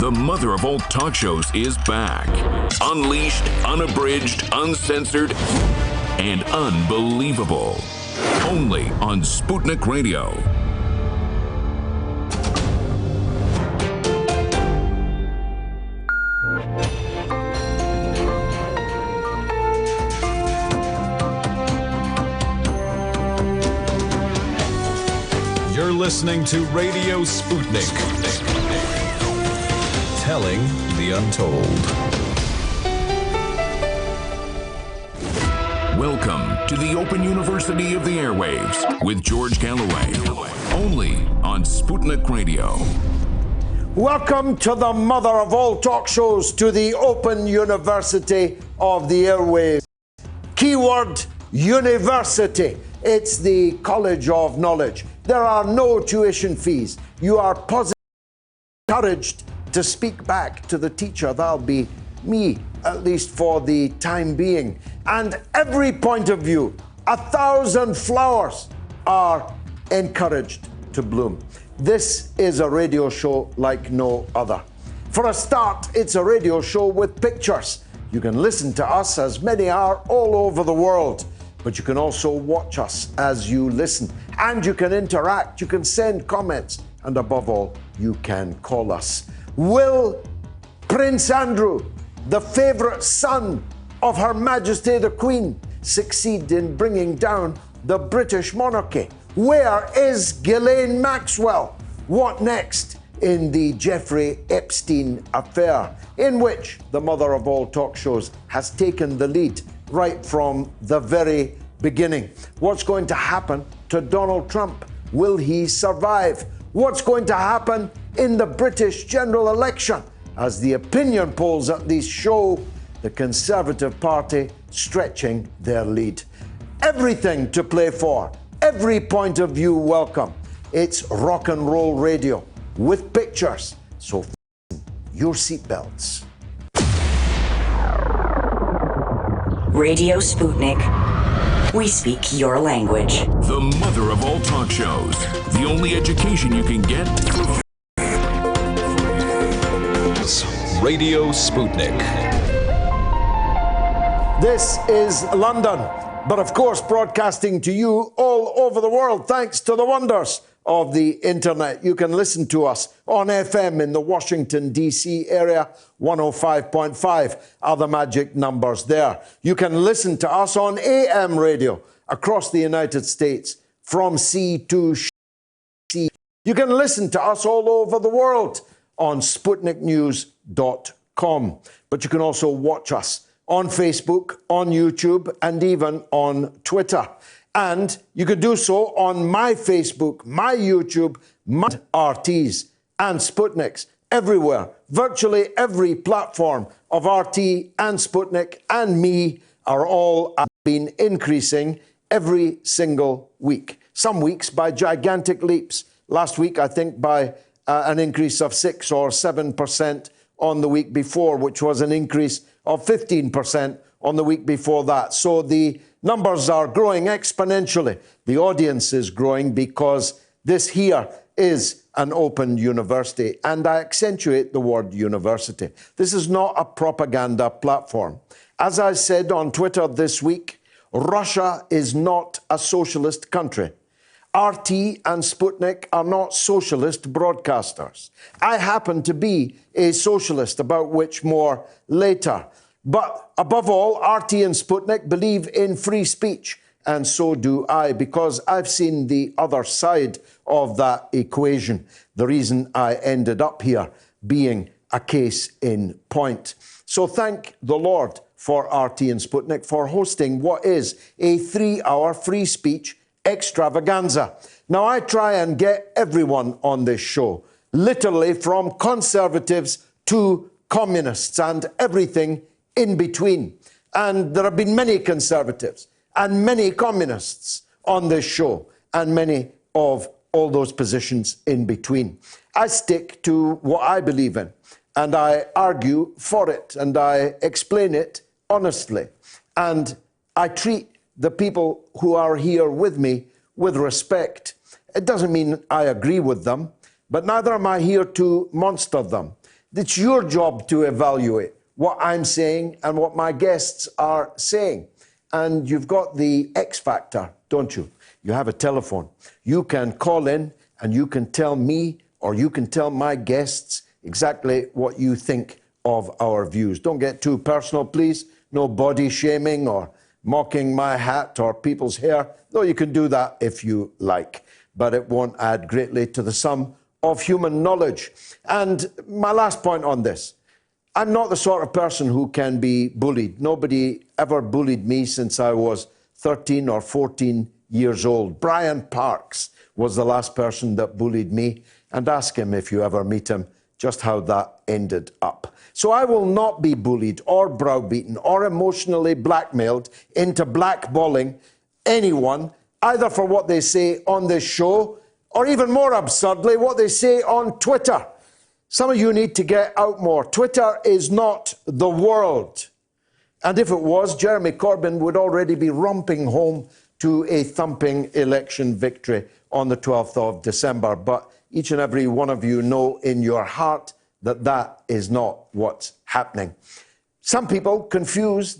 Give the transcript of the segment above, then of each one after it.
The mother of all talk shows is back. Unleashed, unabridged, uncensored, and unbelievable. Only on Sputnik Radio. You're listening to Radio Sputnik. Telling the untold. Welcome to the Open University of the Airwaves with George Galloway. Only on Sputnik Radio. Welcome to the mother of all talk shows, to the Open University of the Airwaves. Keyword, university. It's the College of Knowledge. There are no tuition fees. You are positively encouraged to speak back to the teacher. That'll be me, at least for the time being. And every point of view, 1,000 flowers are encouraged to bloom. This is a radio show like no other. For a start, it's a radio show with pictures. You can listen to us, as many are, all over the world. But you can also watch us as you listen. And you can interact, you can send comments, and above all, you can call us. Will Prince Andrew, the favourite son of Her Majesty the Queen, succeed in bringing down the British monarchy? Where is Ghislaine Maxwell? What next in the Jeffrey Epstein affair, in which the mother of all talk shows has taken the lead right from the very beginning? What's going to happen to Donald Trump? Will he survive? What's going to happen in the British general election as the opinion polls at least show the Conservative Party stretching their lead? Everything to play for, every point of view welcome. It's rock and roll radio with pictures, so fasten your seatbelts. Radio Sputnik. We speak your language. The mother of all talk shows. The only education you can get. Radio Sputnik. This is London, but of course broadcasting to you all over the world thanks to the wonders of the internet. You can listen to us on FM in the Washington, D.C. area, 105.5 are the magic numbers there. You can listen to us on AM radio across the United States from sea to sea. You can listen to us all over the world on SputnikNews.com. But you can also watch us on Facebook, on YouTube, and even on Twitter. And you can do so on my Facebook, my YouTube, my RTs, and Sputniks, everywhere. Virtually every platform of RT and Sputnik and me are all been increasing every single week. Some weeks by gigantic leaps. Last week, I think, by an increase of 6 or 7% on the week before, which was an increase of 15% on the week before that. So the numbers are growing exponentially. The audience is growing because this here is an open university. And I accentuate the word university. This is not a propaganda platform. As I said on Twitter this week, Russia is not a socialist country. RT and Sputnik are not socialist broadcasters. I happen to be a socialist, about which more later. But above all, RT and Sputnik believe in free speech, and so do I, because I've seen the other side of that equation. The reason I ended up here being a case in point. So thank the Lord for RT and Sputnik for hosting what is a 3-hour free speech extravaganza. Now, I try and get everyone on this show, literally from conservatives to communists and everything in between. And there have been many conservatives and many communists on this show, and many of all those positions in between. I stick to what I believe in, and I argue for it, and I explain it honestly. And I treat the people who are here with me with respect. It doesn't mean I agree with them, but neither am I here to monster them. It's your job to evaluate what I'm saying and what my guests are saying. And you've got the X factor, don't you? You have a telephone. You can call in and you can tell me or you can tell my guests exactly what you think of our views. Don't get too personal, please. No body shaming or mocking my hat or people's hair. Though you can do that if you like. But it won't add greatly to the sum of human knowledge. And my last point on this. I'm not the sort of person who can be bullied. Nobody ever bullied me since I was 13 or 14 years old. Brian Parks was the last person that bullied me. And ask him, if you ever meet him, just how that ended up. So I will not be bullied or browbeaten or emotionally blackmailed into blackballing anyone, either for what they say on this show or even more absurdly, what they say on Twitter. Some of you need to get out more. Twitter is not the world. And if it was, Jeremy Corbyn would already be romping home to a thumping election victory on the 12th of December. But each and every one of you know in your heart that that is not what's happening. Some people confuse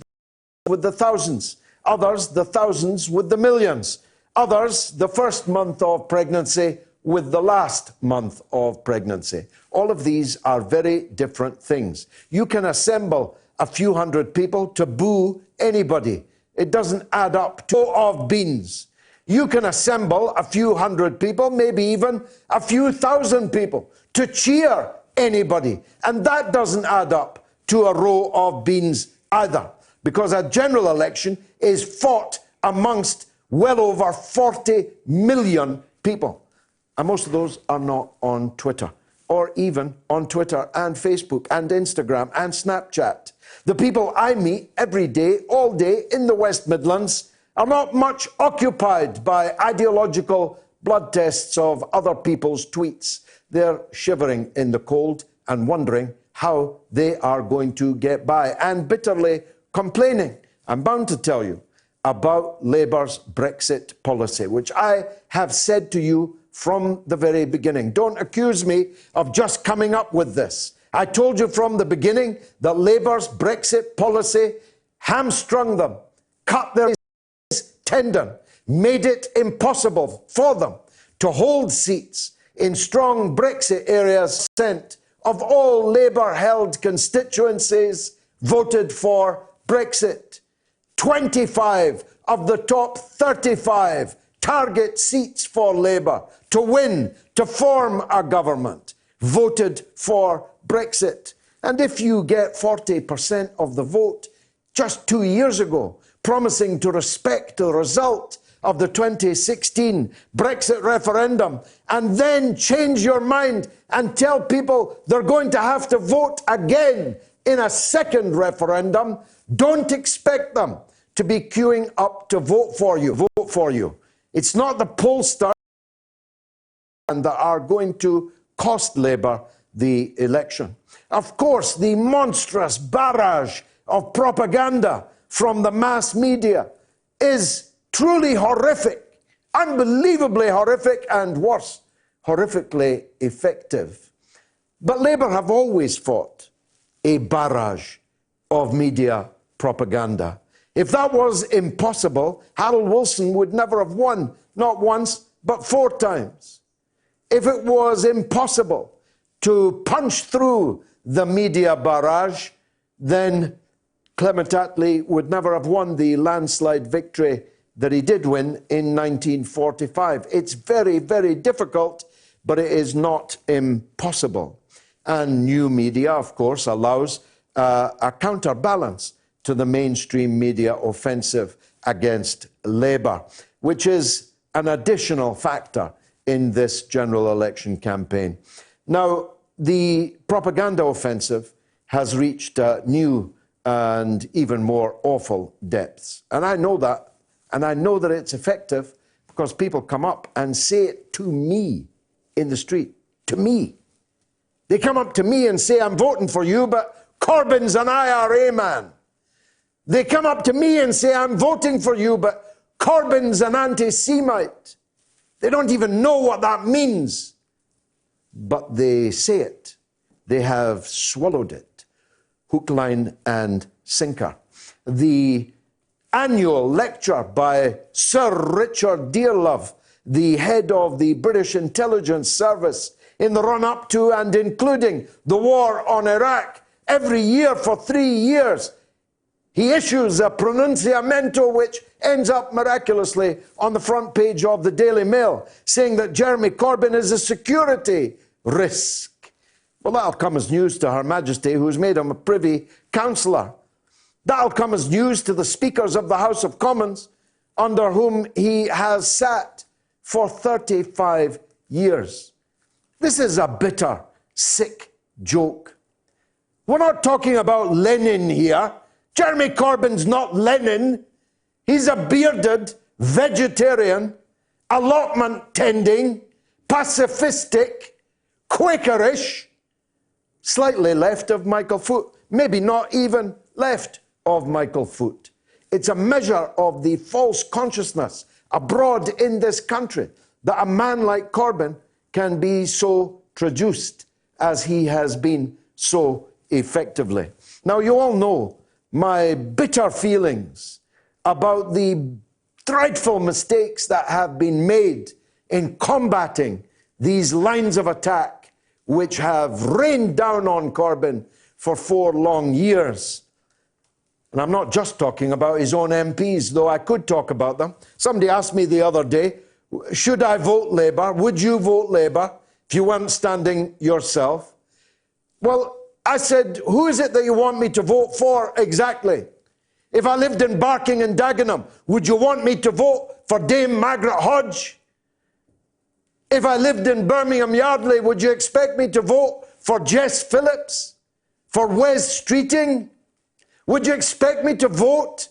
with the thousands. Others, the thousands with the millions. Others, the first month of pregnancy with the last month of pregnancy. All of these are very different things. You can assemble a few hundred people to boo anybody. It doesn't add up to of beans. You can assemble a few hundred people, maybe even a few thousand people, to cheer anybody. And that doesn't add up to a row of beans either, because a general election is fought amongst well over 40 million people. And most of those are not on Twitter, or even on Twitter and Facebook and Instagram and Snapchat. The people I meet every day, all day in the West Midlands are not much occupied by ideological blood tests of other people's tweets. They're shivering in the cold and wondering how they are going to get by and bitterly complaining, I'm bound to tell you, about Labour's Brexit policy, which I have said to you from the very beginning. Don't accuse me of just coming up with this. I told you from the beginning that Labour's Brexit policy hamstrung them, cut their tendon, made it impossible for them to hold seats in strong Brexit areas. Percent of all Labour-held constituencies voted for Brexit. 25 of the top 35 target seats for Labour to win, to form a government, voted for Brexit. And if you get 40% of the vote just 2 years ago, promising to respect the result of the 2016 Brexit referendum, and then change your mind and tell people they're going to have to vote again in a second referendum, don't expect them to be queuing up to vote for you. Vote for you. It's not the pollsters that are going to cost Labour the election. Of course, the monstrous barrage of propaganda from the mass media is truly horrific, unbelievably horrific, and worse, horrifically effective. But Labour have always fought a barrage of media propaganda. If that was impossible, Harold Wilson would never have won, not once, but 4 times. If it was impossible to punch through the media barrage, then Clement Attlee would never have won the landslide victory that he did win in 1945. It's very, very difficult, but it is not impossible. And new media, of course, allows a counterbalance to the mainstream media offensive against Labour, which is an additional factor in this general election campaign. Now, the propaganda offensive has reached new and even more awful depths. And I know that. And I know that it's effective because people come up and say it to me in the street. To me. They come up to me and say, I'm voting for you, but Corbyn's an IRA man. They come up to me and say, I'm voting for you, but Corbyn's an anti-Semite. They don't even know what that means. But they say it They have swallowed it, hook, line, and sinker. The annual lecture by Sir Richard Dearlove, the head of the British Intelligence Service, in the run-up to and including the war on Iraq, every year for 3 years, he issues a pronunciamento which ends up miraculously on the front page of the Daily Mail, saying that Jeremy Corbyn is a security risk. Well, that'll come as news to Her Majesty, who's made him a Privy Councillor. That'll come as news to the speakers of the House of Commons, under whom he has sat for 35 years. This is a bitter, sick joke. We're not talking about Lenin here. Jeremy Corbyn's not Lenin. He's a bearded vegetarian, allotment tending, pacifistic, Quakerish, slightly left of Michael Foot, maybe not even left of Michael Foot. It's a measure of the false consciousness abroad in this country that a man like Corbyn can be so traduced as he has been so effectively. Now, you all know my bitter feelings about the dreadful mistakes that have been made in combating these lines of attack which have rained down on Corbyn for 4 long years. And I'm not just talking about his own MPs, though I could talk about them. Somebody asked me the other day, should I vote Labour? Would you vote Labour if you weren't standing yourself? Well, I said, who is it that you want me to vote for exactly? If I lived in Barking and Dagenham, would you want me to vote for Dame Margaret Hodge? If I lived in Birmingham Yardley, would you expect me to vote for Jess Phillips? For Wes Streeting? Would you expect me to vote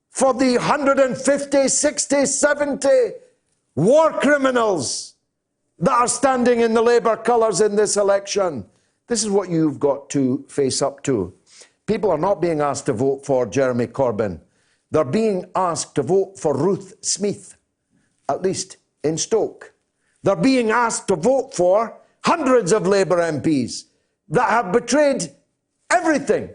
for the 150, 60, 70 war criminals that are standing in the Labour colours in this election? This is what you've got to face up to. People are not being asked to vote for Jeremy Corbyn. They're being asked to vote for Ruth Smith, at least in Stoke. They're being asked to vote for hundreds of Labour MPs that have betrayed everything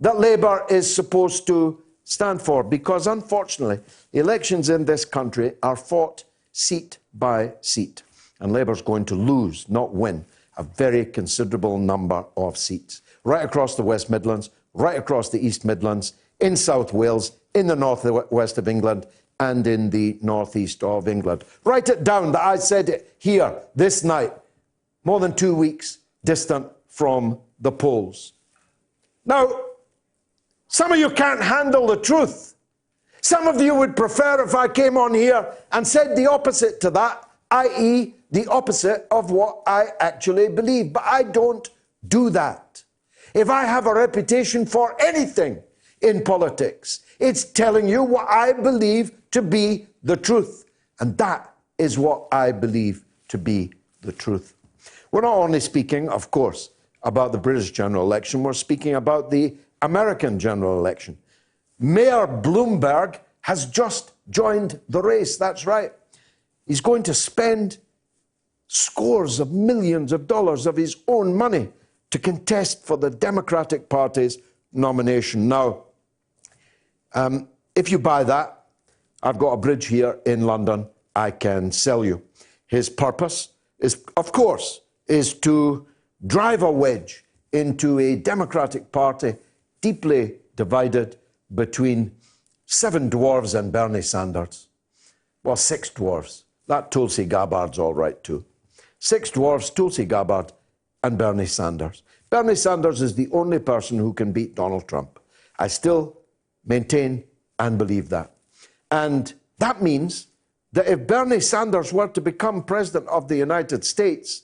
that Labour is supposed to stand for, because unfortunately, elections in this country are fought seat by seat, and Labour's going to lose, not win, a very considerable number of seats, right across the West Midlands, right across the East Midlands, in South Wales, in the north west of England, and in the northeast of England. Write it down that I said it here this night, more than 2 weeks distant from the polls. Now, some of you can't handle the truth. Some of you would prefer if I came on here and said the opposite to that, i.e., the opposite of what I actually believe. But I don't do that. If I have a reputation for anything in politics, it's telling you what I believe to be the truth. And that is what I believe to be the truth. We're not only speaking, of course, about the British general election, we're speaking about the American general election. Mayor Bloomberg has just joined the race, that's right. He's going to spend scores of millions of dollars of his own money to contest for the Democratic Party's nomination. Now, if you buy that, I've got a bridge here in London I can sell you. His purpose is, of course, is to drive a wedge into a Democratic Party deeply divided between 7 dwarves and Bernie Sanders. Well, 6 dwarves. That Tulsi Gabbard's all right too. 6 dwarves, Tulsi Gabbard, and Bernie Sanders. Bernie Sanders is the only person who can beat Donald Trump. I still maintain and believe that. And that means that if Bernie Sanders were to become president of the United States,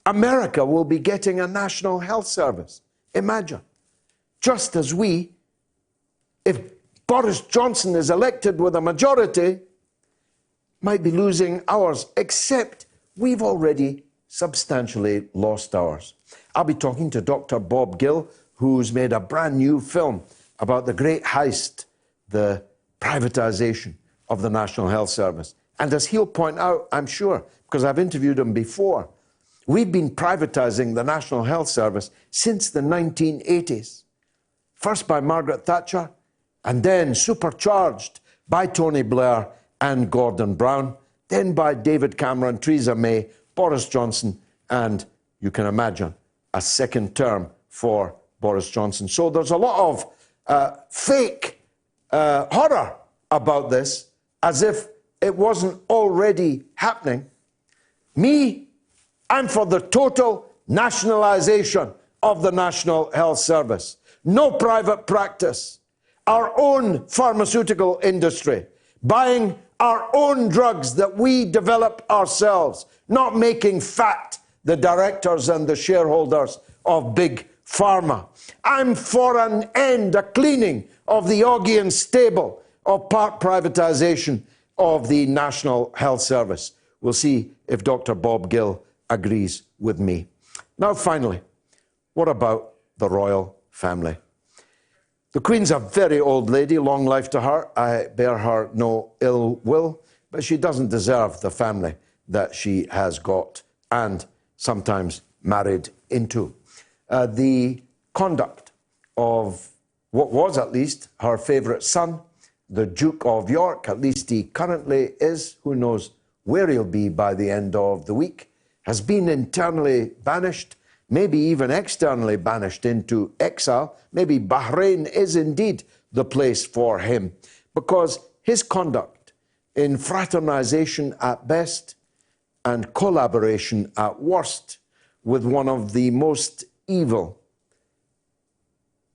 America will be getting a national health service. Imagine. Just as we, if Boris Johnson is elected with a majority, might be losing ours, except we've already substantially lost ours. I'll be talking to Dr. Bob Gill, who's made a brand new film about the great heist, the privatization of the National Health Service. And as he'll point out, I'm sure, because I've interviewed him before, We've been privatizing the National Health Service since the 1980s. First by Margaret Thatcher, and then supercharged by Tony Blair and Gordon Brown, then by David Cameron, Theresa May, Boris Johnson, and you can imagine a second term for Boris Johnson. So there's a lot of fake horror about this, as if it wasn't already happening. Me, I'm for the total nationalization of the National Health Service. No private practice. Our own pharmaceutical industry, buying our own drugs that we develop ourselves, not making fat the directors and the shareholders of big pharma. I'm for an end, a cleaning of the Augean stable of part privatization of the National Health Service. We'll see if Dr. Bob Gill agrees with me. Now, finally, what about the royal family? The Queen's a very old lady, long life to her. I bear her no ill will, but she doesn't deserve the family that she has got and sometimes married into. The conduct of what was at least her favourite son, the Duke of York, at least he currently is, who knows where he'll be by the end of the week, has been internally banished, maybe even externally banished into exile. Maybe Bahrain is indeed the place for him, because his conduct in fraternization at best and collaboration at worst with one of the most evil,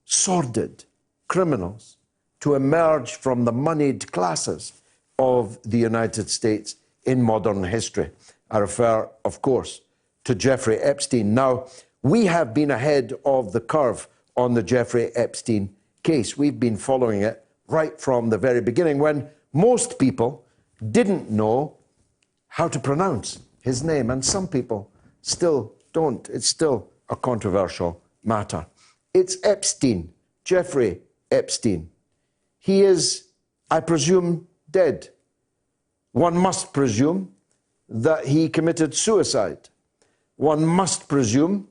sordid criminals to emerge from the moneyed classes of the United States in modern history. I refer, of course, to Jeffrey Epstein. Now, we have been ahead of the curve on the Jeffrey Epstein case. We've been following it right from the very beginning, when most people didn't know how to pronounce his name, and some people still don't. It's still a controversial matter. It's Epstein, Jeffrey Epstein. He is, I presume, dead. One must presume that he committed suicide. One must presume,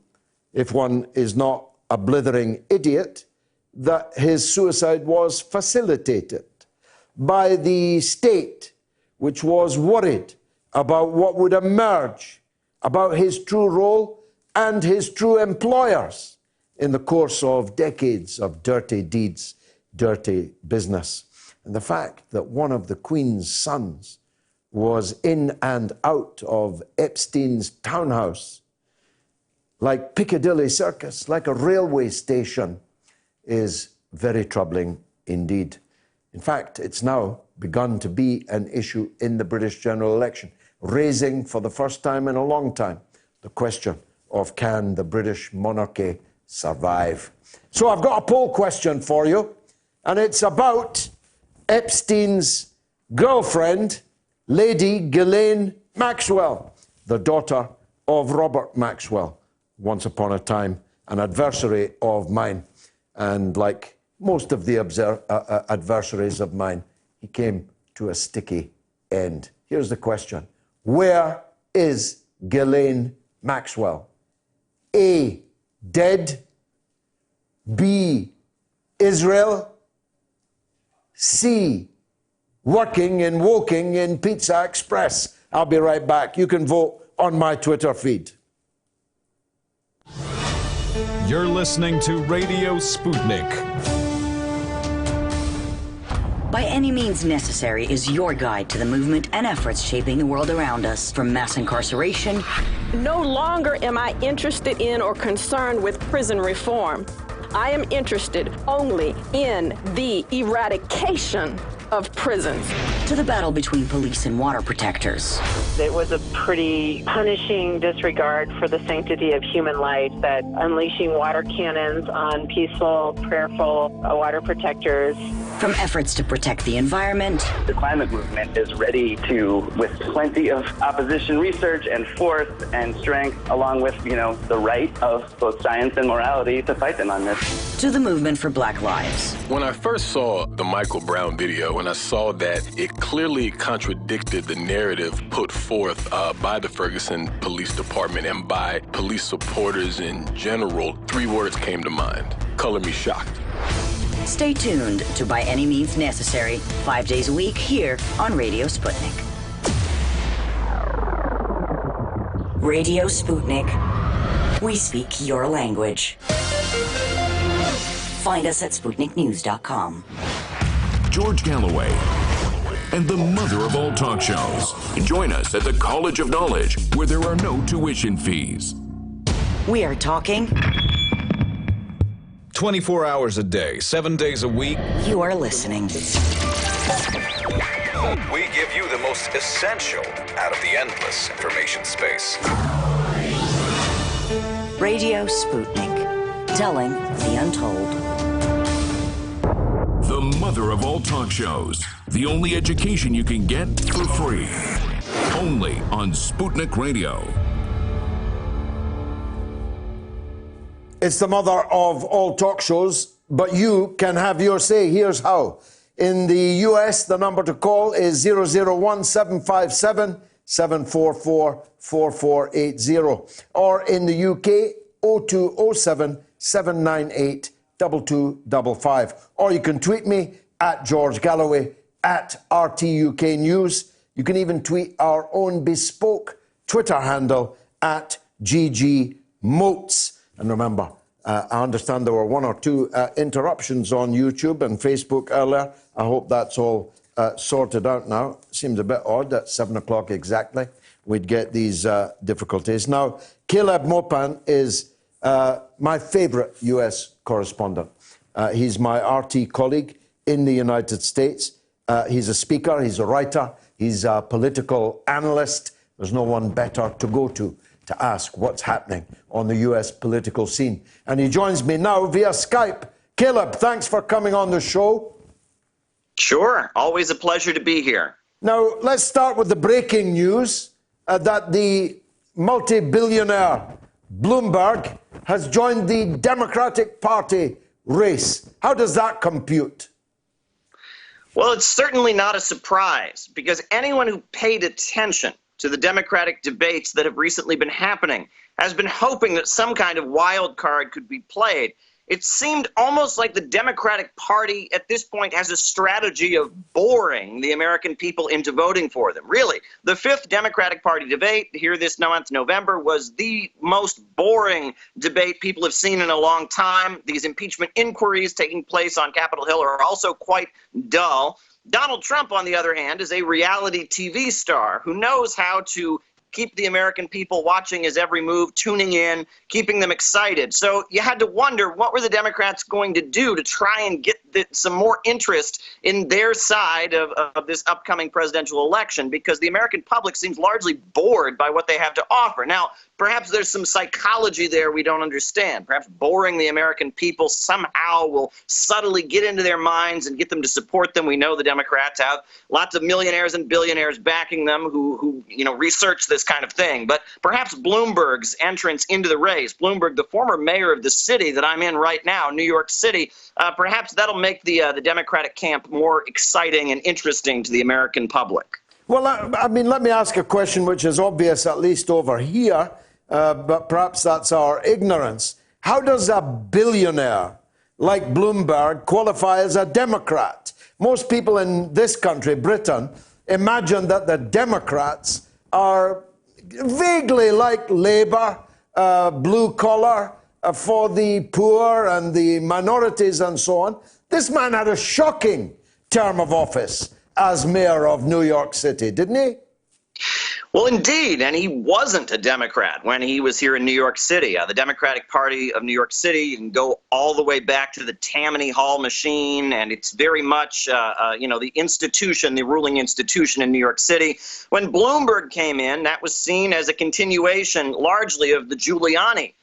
if one is not a blithering idiot, that his suicide was facilitated by the state, which was worried about what would emerge about his true role and his true employers in the course of decades of dirty deeds, dirty business. And the fact that one of the Queen's sons was in and out of Epstein's townhouse, like Piccadilly Circus, like a railway station, is very troubling indeed. In fact, it's now begun to be an issue in the British general election, raising for the first time in a long time the question of, can the British monarchy survive? So I've got a poll question for you, and it's about Epstein's girlfriend, Lady Ghislaine Maxwell, the daughter of Robert Maxwell, once upon a time an adversary of mine. And like most of the adversaries of mine, he came to a sticky end. Here's the question. Where is Ghislaine Maxwell? A, dead. B, Israel. C, working in Woking in Pizza Express. I'll be right back. You can vote on my Twitter feed. You're listening to Radio Sputnik. By Any Means Necessary is your guide to the movement and efforts shaping the world around us, from mass incarceration. No longer am I interested in or concerned with prison reform. I am interested only in the eradication of prisons. To the battle between police and water protectors. It was a pretty punishing disregard for the sanctity of human life, that unleashing water cannons on peaceful, prayerful water protectors. From efforts to protect the environment. The climate movement is ready to, with plenty of opposition research and force and strength, along with, the right of both science and morality, to fight them on this. to the movement for Black Lives. When I first saw the Michael Brown video, and I saw that it clearly contradicted the narrative put forth by the Ferguson Police Department and by police supporters in general, 3 words came to mind. Color me shocked. Stay tuned to By Any Means Necessary, 5 days a week here on Radio Sputnik. Radio Sputnik. We speak your language. Find us at SputnikNews.com. George Galloway and the mother of all talk shows. Join us at the College of Knowledge, where there are no tuition fees. We are talking. 24 hours a day, 7 days a week. You are listening. We give you the most essential out of the endless information space. Radio Sputnik. Telling the untold. The mother of all talk shows. The only education you can get for free. Only on Sputnik Radio. It's the mother of all talk shows, but you can have your say. Here's how. In the US, the number to call is 001-757-744-4480. Or in the UK, 0207-798-2255. Or you can tweet me at George Galloway, at RTUK News. You can even tweet our own bespoke Twitter handle at GG Moats. And remember, I understand there were 1 or 2 interruptions on YouTube and Facebook earlier. I hope that's all sorted out now. Seems a bit odd at 7 o'clock exactly we'd get these difficulties. Now, Caleb Maupin is my favorite US correspondent. He's my RT colleague in the United States. He's a speaker, he's a writer, he's a political analyst. There's no one better to go to ask what's happening on the US political scene. And he joins me now via Skype. Caleb, thanks for coming on the show. Sure. Always a pleasure to be here. Now, let's start with the breaking news that the multi-billionaire Bloomberg has joined the Democratic Party race. How does that compute? Well, it's certainly not a surprise, because anyone who paid attention to the Democratic debates that have recently been happening has been hoping that some kind of wild card could be played. It seemed almost like the Democratic Party at this point has a strategy of boring the American people into voting for them. Really, the 5th Democratic Party debate here this month, November, was the most boring debate people have seen in a long time. These impeachment inquiries taking place on Capitol Hill are also quite dull. Donald Trump, on the other hand, is a reality TV star who knows how to keep the American people watching his every move, tuning in, keeping them excited. So you had to wonder, what were the Democrats going to do to try and get some more interest in their side of this upcoming presidential election? Because the American public seems largely bored by what they have to offer. Now, perhaps there's some psychology there we don't understand. Perhaps boring the American people somehow will subtly get into their minds and get them to support them. We know the Democrats have lots of millionaires and billionaires backing them who research this kind of thing. But perhaps Bloomberg's entrance into the race, Bloomberg, the former mayor of the city that I'm in right now, New York City, perhaps that'll make the Democratic camp more exciting and interesting to the American public. Well, I mean, let me ask a question which is obvious, at least over here, but perhaps that's our ignorance. How does a billionaire like Bloomberg qualify as a Democrat? Most people in this country, Britain, imagine that the Democrats are vaguely like Labour, blue collar, for the poor and the minorities and so on. This man had a shocking term of office as mayor of New York City, didn't he? Well, indeed, and he wasn't a Democrat when he was here in New York City. The Democratic Party of New York City, you can go all the way back to the Tammany Hall machine, and it's very much, the institution, the ruling institution in New York City. When Bloomberg came in, that was seen as a continuation largely of the Giuliani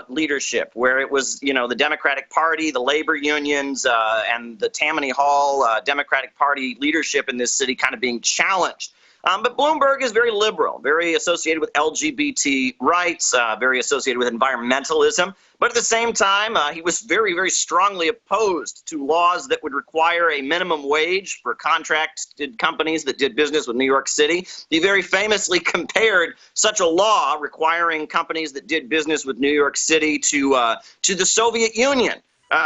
leadership, where it was, the Democratic Party, the labor unions, and the Tammany Hall Democratic Party leadership in this city kind of being challenged. But Bloomberg is very liberal, very associated with LGBT rights, very associated with environmentalism. But at the same time, he was very, very strongly opposed to laws that would require a minimum wage for contracted companies that did business with New York City. He very famously compared such a law requiring companies that did business with New York City to the Soviet Union.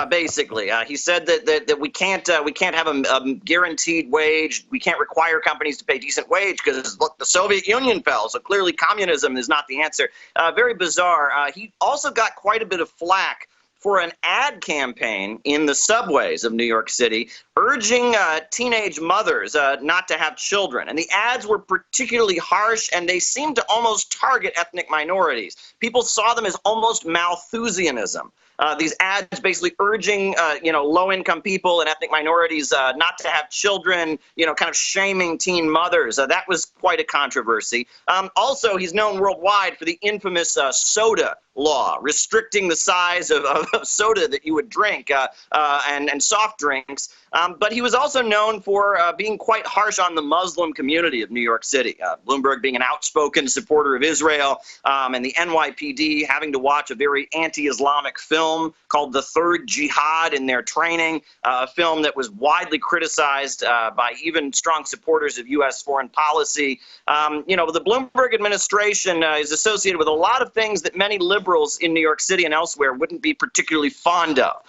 Basically, he said that we can't have a guaranteed wage. We can't require companies to pay decent wage because look, the Soviet Union fell. So clearly, communism is not the answer. Very bizarre. He also got quite a bit of flack for an ad campaign in the subways of New York City urging teenage mothers not to have children. And the ads were particularly harsh, and they seemed to almost target ethnic minorities. People saw them as almost Malthusianism. These ads basically urging, low-income people and ethnic minorities not to have children, kind of shaming teen mothers. That was quite a controversy. Also, he's known worldwide for the infamous soda law, restricting the size of soda that you would drink and soft drinks. But he was also known for being quite harsh on the Muslim community of New York City. Bloomberg being an outspoken supporter of Israel, and the NYPD having to watch a very anti-Islamic film called The Third Jihad in their training, a film that was widely criticized by even strong supporters of U.S. foreign policy. The Bloomberg administration is associated with a lot of things that many liberals in New York City and elsewhere wouldn't be particularly fond of.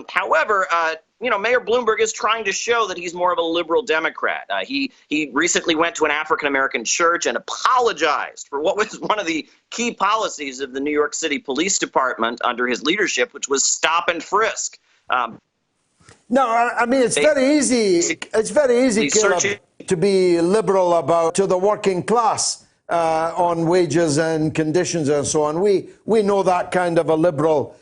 However, Mayor Bloomberg is trying to show that he's more of a liberal Democrat. He recently went to an African-American church and apologized for what was one of the key policies of the New York City Police Department under his leadership, which was stop and frisk. No, I mean, it's very easy. It's very easy, Caleb, to be liberal to the working class on wages and conditions and so on. We know that kind of a liberal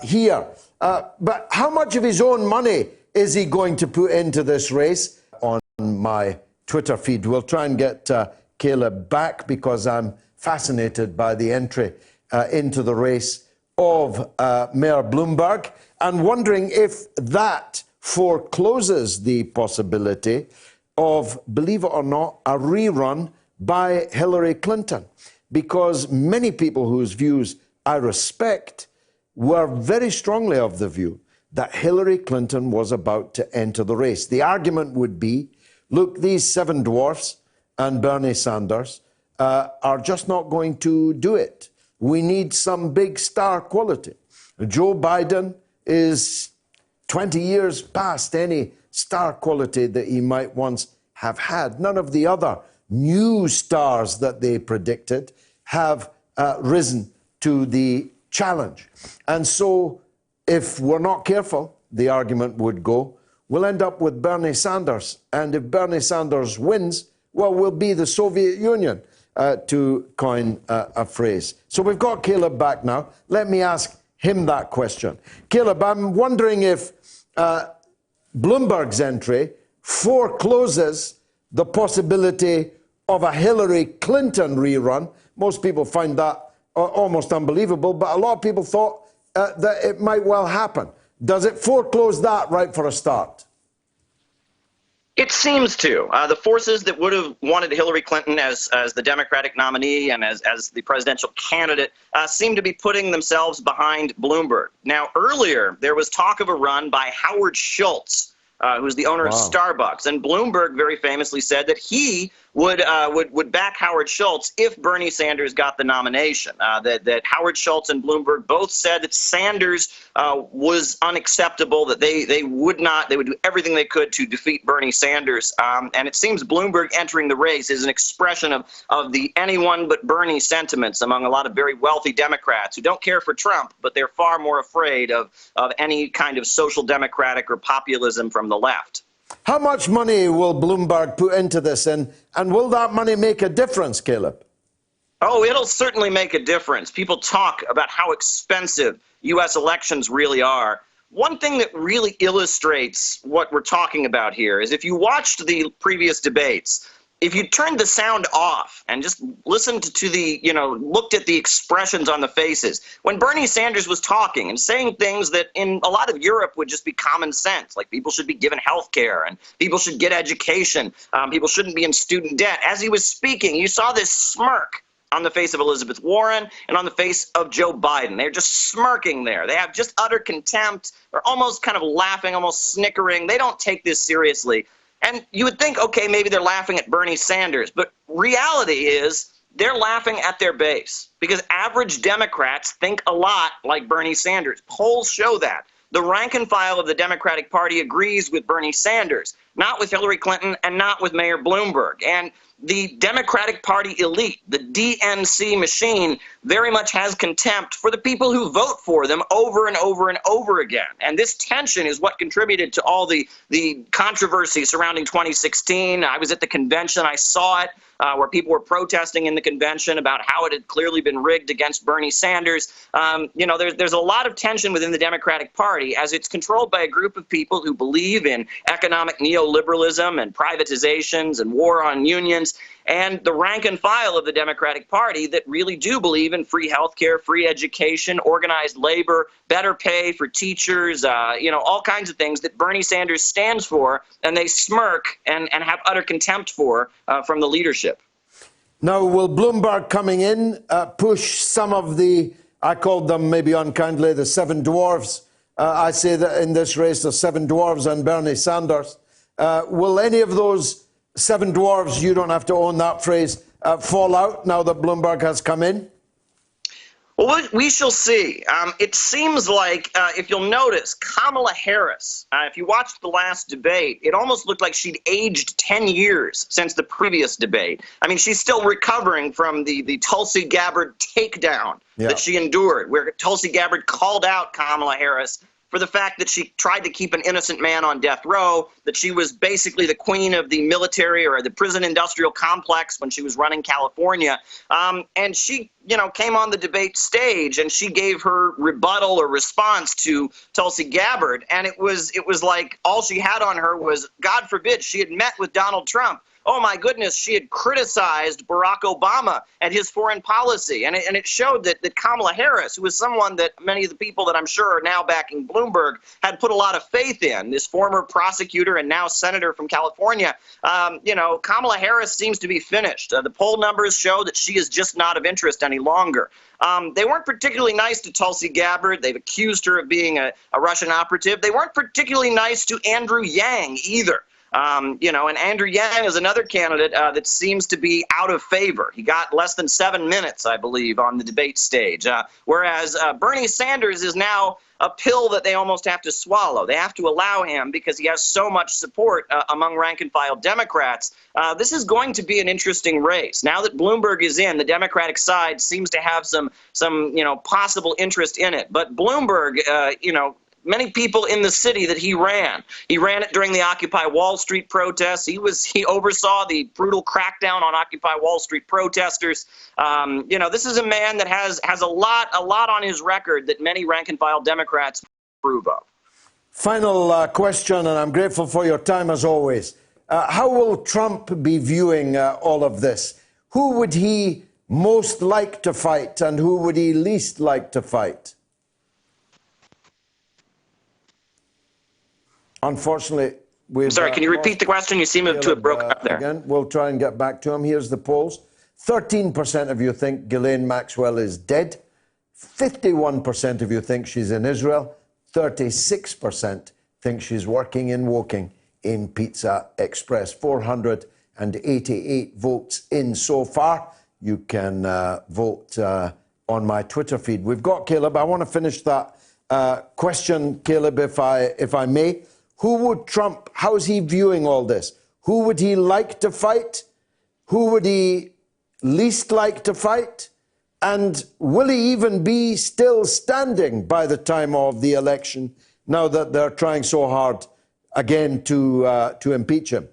here. But how much of his own money is he going to put into this race? On my Twitter feed, we'll try and get Caleb back because I'm fascinated by the entry into the race of Mayor Bloomberg and wondering if that forecloses the possibility of, believe it or not, a rerun by Hillary Clinton. Because many people whose views I respect were very strongly of the view that Hillary Clinton was about to enter the race. The argument would be, look, these seven dwarfs and Bernie Sanders are just not going to do it. We need some big star quality. Joe Biden is 20 years past any star quality that he might once have had. None of the other new stars that they predicted have risen to the challenge. And so if we're not careful, the argument would go, we'll end up with Bernie Sanders. And if Bernie Sanders wins, well, we'll be the Soviet Union, to coin a phrase. So we've got Caleb back now. Let me ask him that question. Caleb, I'm wondering if Bloomberg's entry forecloses the possibility of a Hillary Clinton rerun. Most people find that almost unbelievable, but a lot of people thought that it might well happen. Does it foreclose that right for a start? It seems to. The forces that would have wanted Hillary Clinton as the Democratic nominee and as the presidential candidate seem to be putting themselves behind Bloomberg. Now, earlier, there was talk of a run by Howard Schultz, who's the owner of Starbucks. And Bloomberg very famously said that he would back Howard Schultz if Bernie Sanders got the nomination. That Howard Schultz and Bloomberg both said that Sanders was unacceptable, that they would do everything they could to defeat Bernie Sanders. And it seems Bloomberg entering the race is an expression of the anyone but Bernie sentiments among a lot of very wealthy Democrats who don't care for Trump, but they're far more afraid of any kind of social democratic or populism from the left. How much money will Bloomberg put into this, and will that money make a difference, Caleb? Oh, it'll certainly make a difference. People talk about how expensive U.S. elections really are. One thing that really illustrates what we're talking about here is if you watched the previous debates, if you turned the sound off and just listened to the, looked at the expressions on the faces, when Bernie Sanders was talking and saying things that in a lot of Europe would just be common sense, like people should be given health care and people should get education, people shouldn't be in student debt. As he was speaking, you saw this smirk on the face of Elizabeth Warren and on the face of Joe Biden. They're just smirking there. They have just utter contempt. They're almost kind of laughing, almost snickering. They don't take this seriously. And you would think, okay, maybe they're laughing at Bernie Sanders, but reality is they're laughing at their base because average Democrats think a lot like Bernie Sanders. Polls show that. The rank and file of the Democratic Party agrees with Bernie Sanders, not with Hillary Clinton and not with Mayor Bloomberg. And the Democratic Party elite, the DNC machine, very much has contempt for the people who vote for them over and over and over again. And this tension is what contributed to all the controversy surrounding 2016. I was at the convention. I saw it. Where people were protesting in the convention about how it had clearly been rigged against Bernie Sanders. There's a lot of tension within the Democratic Party as it's controlled by a group of people who believe in economic neoliberalism and privatizations and war on unions, and the rank and file of the Democratic Party that really do believe in free healthcare, free education, organized labor, better pay for teachers, all kinds of things that Bernie Sanders stands for, and they smirk and have utter contempt for from the leadership. Now, will Bloomberg coming in push some of the, I called them maybe unkindly, the seven dwarves? I say that in this race, the seven dwarves and Bernie Sanders. Will any of those seven dwarves, you don't have to own that phrase, fall out now that Bloomberg has come in? Well, we shall see. It seems like, if you'll notice, Kamala Harris, if you watched the last debate, it almost looked like she'd aged 10 years since the previous debate. I mean, she's still recovering from the Tulsi Gabbard takedown that she endured, where Tulsi Gabbard called out Kamala Harris for the fact that she tried to keep an innocent man on death row, that she was basically the queen of the military or the prison industrial complex when she was running California. And she, came on the debate stage and she gave her rebuttal or response to Tulsi Gabbard. And it was like all she had on her was, God forbid, she had met with Donald Trump. Oh, my goodness, she had criticized Barack Obama and his foreign policy. And it showed that Kamala Harris, who was someone that many of the people that I'm sure are now backing Bloomberg had put a lot of faith in, this former prosecutor and now senator from California, Kamala Harris seems to be finished. The poll numbers show that she is just not of interest any longer. They weren't particularly nice to Tulsi Gabbard. They've accused her of being a Russian operative. They weren't particularly nice to Andrew Yang either. And Andrew Yang is another candidate that seems to be out of favor. He got less than 7 minutes, I believe, on the debate stage, whereas Bernie Sanders is now a pill that they almost have to swallow. They have to allow him because he has so much support among rank-and-file Democrats. This is going to be an interesting race. Now that Bloomberg is in, the Democratic side seems to have some possible interest in it. But Bloomberg, many people in the city that he ran it during the Occupy Wall Street protests. He oversaw the brutal crackdown on Occupy Wall Street protesters. This is a man that has a lot on his record that many rank and file Democrats approve of. Final question, and I'm grateful for your time as always. How will Trump be viewing all of this? Who would he most like to fight and who would he least like to fight? Unfortunately, we've... Sorry, can you repeat the question? You seem to have broken up there. Again, we'll try and get back to him. Here's the polls. 13% of you think Ghislaine Maxwell is dead. 51% of you think she's in Israel. 36% think she's working in Woking in Pizza Express. 488 votes in so far. You can vote on my Twitter feed. We've got Caleb. I want to finish that question, Caleb, if I may. Who would Trump, how is he viewing all this? Who would he like to fight? Who would he least like to fight? And will he even be still standing by the time of the election now that they're trying so hard again to impeach him?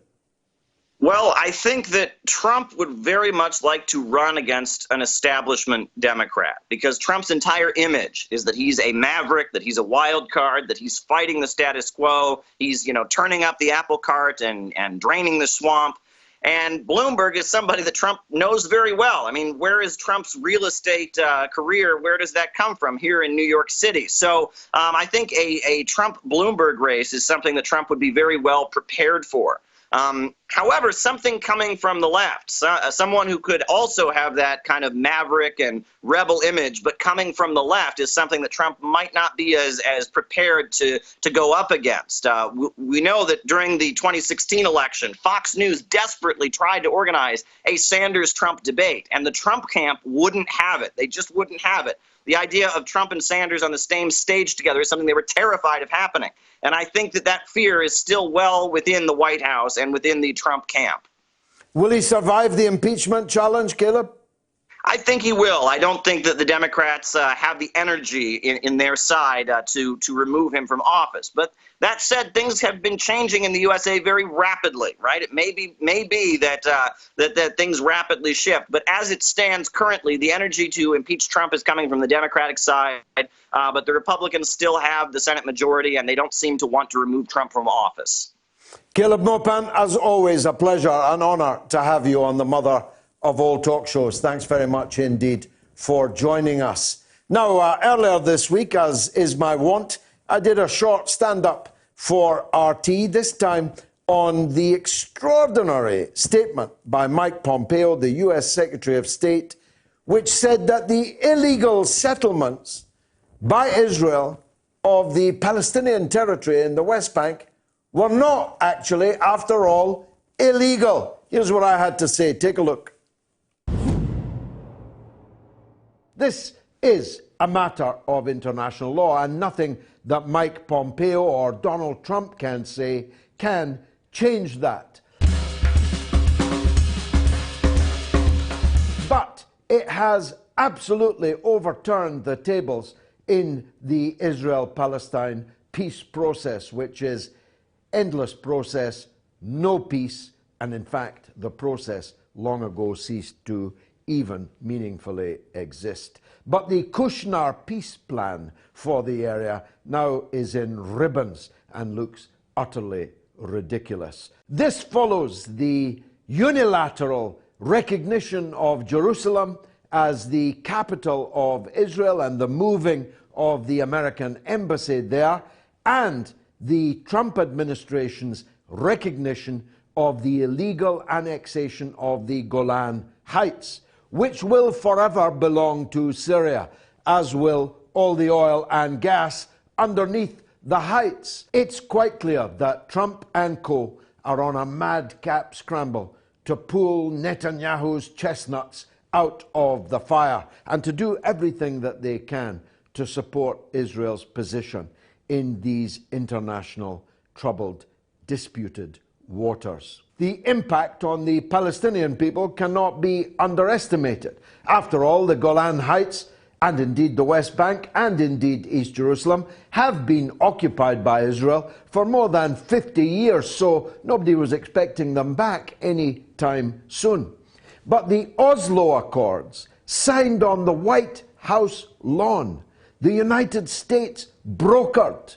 Well, I think that Trump would very much like to run against an establishment Democrat because Trump's entire image is that he's a maverick, that he's a wild card, that he's fighting the status quo. He's, turning up the apple cart and draining the swamp. And Bloomberg is somebody that Trump knows very well. I mean, where is Trump's real estate career? Where does that come from? Here in New York City. So I think a Trump-Bloomberg race is something that Trump would be very well prepared for. However, something coming from the left, someone who could also have that kind of maverick and rebel image, but coming from the left is something that Trump might not be as prepared to go up against. We know that during the 2016 election, Fox News desperately tried to organize a Sanders-Trump debate, and the Trump camp wouldn't have it. They just wouldn't have it. The idea of Trump and Sanders on the same stage together is something they were terrified of happening. And I think that fear is still well within the White House and within the Trump camp. Will he survive the impeachment challenge, Caleb? I think he will. I don't think that the Democrats have the energy in their side to remove him from office. But that said, things have been changing in the USA very rapidly, right? It may be that things rapidly shift. But as it stands currently, the energy to impeach Trump is coming from the Democratic side. But the Republicans still have the Senate majority, and they don't seem to want to remove Trump from office. Caleb Maupin, as always, a pleasure, an honor to have you on the mother of all talk shows. Thanks very much indeed for joining us. Now, earlier this week, as is my wont, I did a short stand-up for RT, this time on the extraordinary statement by Mike Pompeo, the US Secretary of State, which said that the illegal settlements by Israel of the Palestinian territory in the West Bank were not actually, after all, illegal. Here's what I had to say. Take a look. This is a matter of international law, and nothing that Mike Pompeo or Donald Trump can say can change that. But it has absolutely overturned the tables in the Israel-Palestine peace process, which is endless process, no peace, and in fact, the process long ago ceased to even meaningfully exist. But the Kushner peace plan for the area now is in ribbons and looks utterly ridiculous. This follows the unilateral recognition of Jerusalem as the capital of Israel and the moving of the American embassy there, and the Trump administration's recognition of the illegal annexation of the Golan Heights, which will forever belong to Syria, as will all the oil and gas underneath the heights. It's quite clear that Trump and co are on a madcap scramble to pull Netanyahu's chestnuts out of the fire and to do everything that they can to support Israel's position in these international, troubled, disputed waters. The impact on the Palestinian people cannot be underestimated. After all, the Golan Heights, and indeed the West Bank, and indeed East Jerusalem, have been occupied by Israel for more than 50 years, so nobody was expecting them back any time soon. But the Oslo Accords, signed on the White House lawn, the United States brokered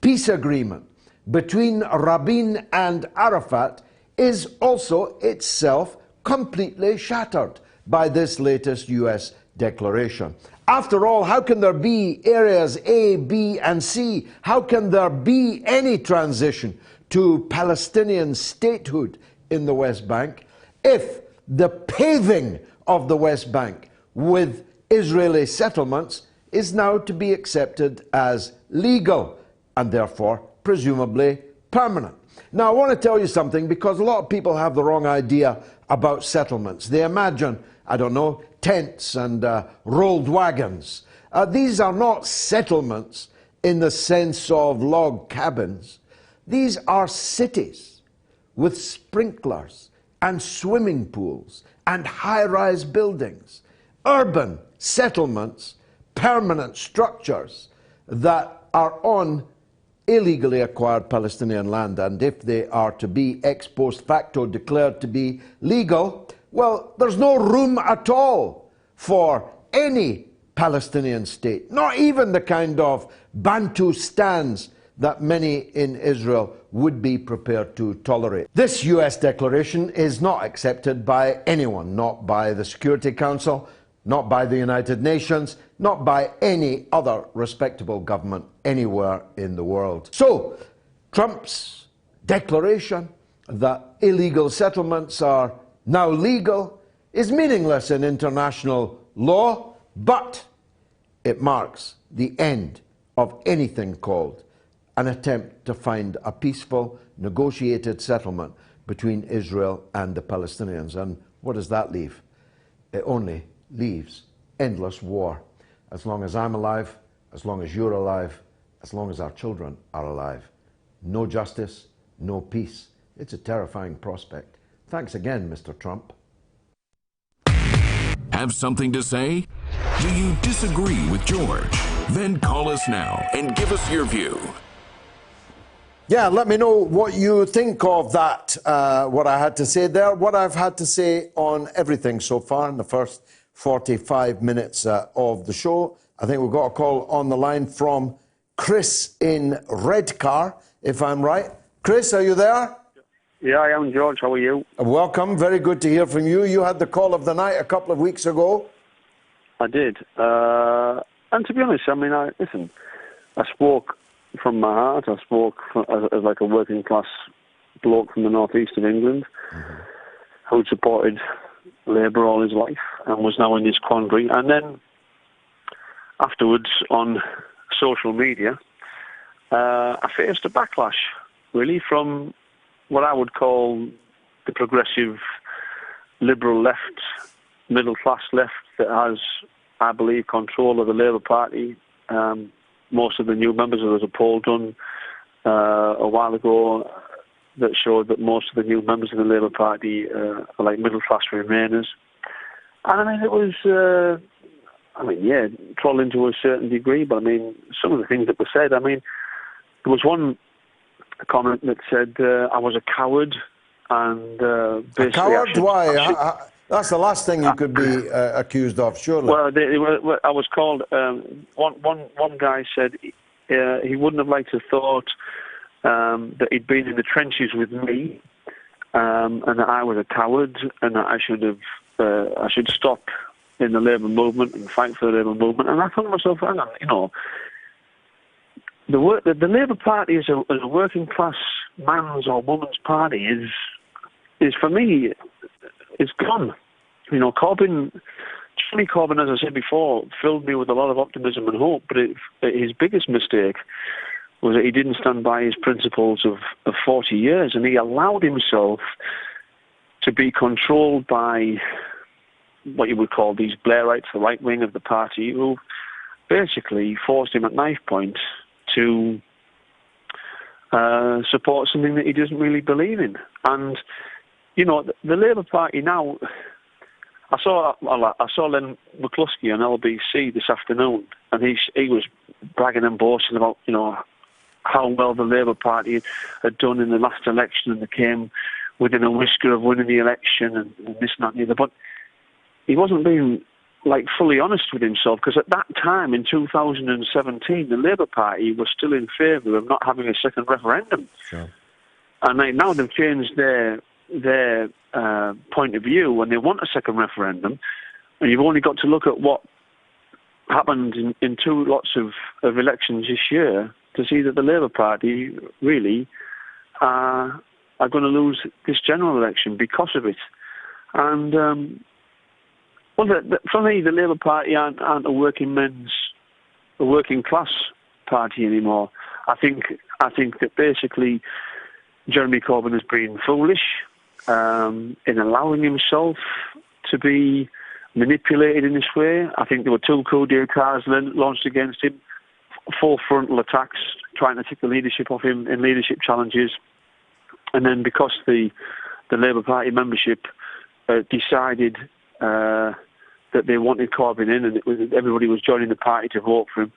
peace agreement between Rabin and Arafat, is also itself completely shattered by this latest US declaration. After all, how can there be areas A, B, and C? How can there be any transition to Palestinian statehood in the West Bank if the paving of the West Bank with Israeli settlements is now to be accepted as legal and therefore presumably permanent? Now, I want to tell you something, because a lot of people have the wrong idea about settlements. They imagine, I don't know, tents and rolled wagons. These are not settlements in the sense of log cabins. These are cities with sprinklers and swimming pools and high-rise buildings. Urban settlements, permanent structures that are on illegally acquired Palestinian land, and if they are to be ex post facto declared to be legal, well, there's no room at all for any Palestinian state, not even the kind of Bantustans that many in Israel would be prepared to tolerate. This US declaration is not accepted by anyone, not by the Security Council, not by the United Nations, not by any other respectable government anywhere in the world. So, Trump's declaration that illegal settlements are now legal is meaningless in international law, but it marks the end of anything called an attempt to find a peaceful, negotiated settlement between Israel and the Palestinians. And what does that leave? It only leaves endless war. As long as I'm alive, as long as you're alive, as long as our children are alive. No justice, no peace. It's a terrifying prospect. Thanks again, Mr. Trump. Have something to say? Do you disagree with George? Then call us now and give us your view. Yeah, let me know what you think of that, what I had to say there, what I've had to say on everything so far in the first 45 minutes of the show. I think we've got a call on the line from Chris in Redcar, if I'm right. Chris, are you there? Yeah, I am, George. How are you? Welcome. Very good to hear from you. You had the call of the night a couple of weeks ago. I did. And to be honest, I mean, I spoke from my heart. I spoke as like a working class bloke from the northeast of England who supported Labour all his life and was now in this quandary. And then afterwards on social media, I faced a backlash, really, from what I would call the progressive liberal left, middle class left that has, I believe, control of the Labour Party. Most of the new members, there was a poll done a while ago that showed that most of the new members of the Labour Party are like middle class Remainers. And I mean, it was, trolling to a certain degree, but I mean, some of the things that were said, I mean, there was one comment that said I was a coward, and basically... A coward? Why? That's the last thing you could be accused of, surely. Well, I was called... one guy said he wouldn't have liked to have thought that he'd been in the trenches with me, and that I was a coward, and that I should stop in the Labour movement and fight for the Labour movement. And I thought to myself, hang on, you know, the Labour Party as a working class man's or woman's party is for me, is gone. You know, Jeremy Corbyn, as I said before, filled me with a lot of optimism and hope, but his biggest mistake was that he didn't stand by his principles of 40 years, and he allowed himself to be controlled by what you would call these Blairites, the right wing of the party, who basically forced him at knife point to support something that he doesn't really believe in. And, you know, the Labour Party now... I saw Len McCluskey on LBC this afternoon, and he was bragging and boasting about, you know, how well the Labour Party had done in the last election, and they came within a whisker of winning the election, and this and that and the other. But he wasn't being, like, fully honest with himself, because at that time, in 2017, the Labour Party was still in favour of not having a second referendum. Sure. And now they've changed their point of view when they want a second referendum, and you've only got to look at what happened in two lots of elections this year to see that the Labour Party really are going to lose this general election because of it. And for me, the Labour Party aren't a working class party anymore. I think that basically Jeremy Corbyn has been foolish in allowing himself to be manipulated in this way. I think there were 2 coup d'etats launched against him, 4 frontal attacks trying to take the leadership off him in leadership challenges. And then because the Labour Party membership decided that they wanted Corbyn in, and everybody was joining the party to vote for him,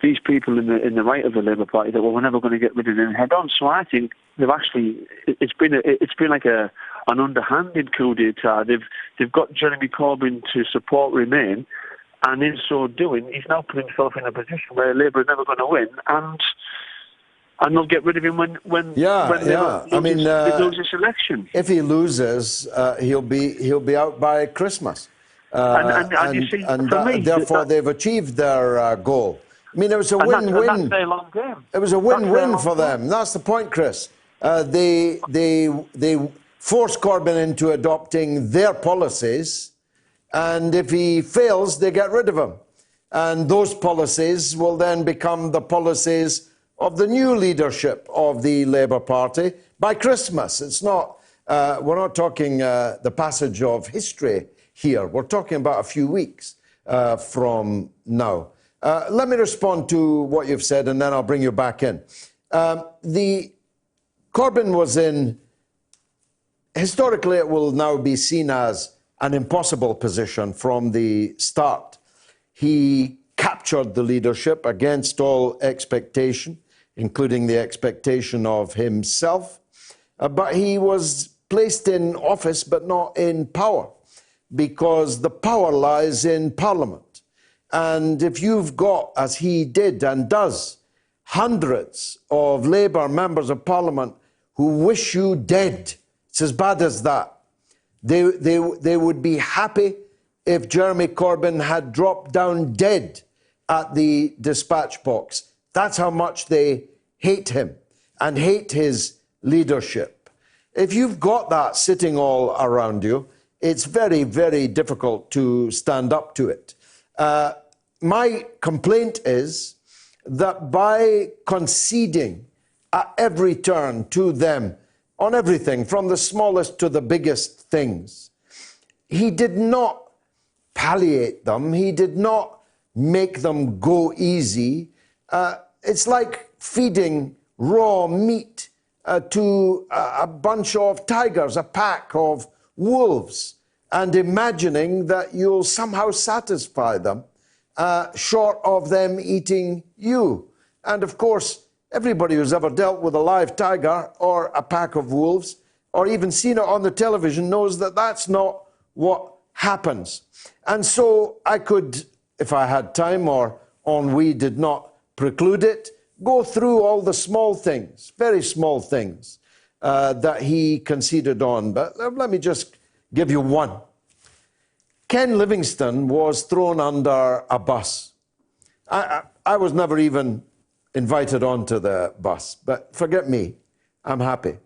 these people in the right of the Labour Party that we're never going to get rid of him head on. So I think they've actually it's been like an underhanded coup d'etat. They've got Jeremy Corbyn to support Remain, and in so doing, he's now put himself in a position where Labour is never going to win. And and they'll get rid of him when they lose this election. If he loses, he'll be out by Christmas. And you see, for me, therefore they've achieved their goal. I mean, it was a win-win. That's their long game. It was a win-win for them. That's the point, Chris. They force Corbyn into adopting their policies, and if he fails, they get rid of him. And those policies will then become the policies of the new leadership of the Labour Party by Christmas. It's not. We're not talking the passage of history here. We're talking about a few weeks from now. Let me respond to what you've said, and then I'll bring you back in. Corbyn was in, historically it will now be seen as an impossible position from the start. He captured the leadership against all expectation, including the expectation of himself, but he was placed in office but not in power, because the power lies in Parliament. And if you've got, as he did and does, hundreds of Labour members of Parliament who wish you dead, it's as bad as that. They would be happy if Jeremy Corbyn had dropped down dead at the dispatch box. That's how much they hate him and hate his leadership. If you've got that sitting all around you, it's very, very difficult to stand up to it. My complaint is that by conceding at every turn to them on everything, from the smallest to the biggest things, he did not palliate them. He did not make them go easy. It's like feeding raw meat to a bunch of tigers, a pack of wolves, and imagining that you'll somehow satisfy them short of them eating you. And of course, everybody who's ever dealt with a live tiger or a pack of wolves, or even seen it on the television, knows that that's not what happens. And so I could, if I had time or ennui did not preclude it, go through all the small things, very small things, that he conceded on. But let me just give you one. Ken Livingstone was thrown under a bus. I was never even invited onto the bus, but forget me, I'm happy.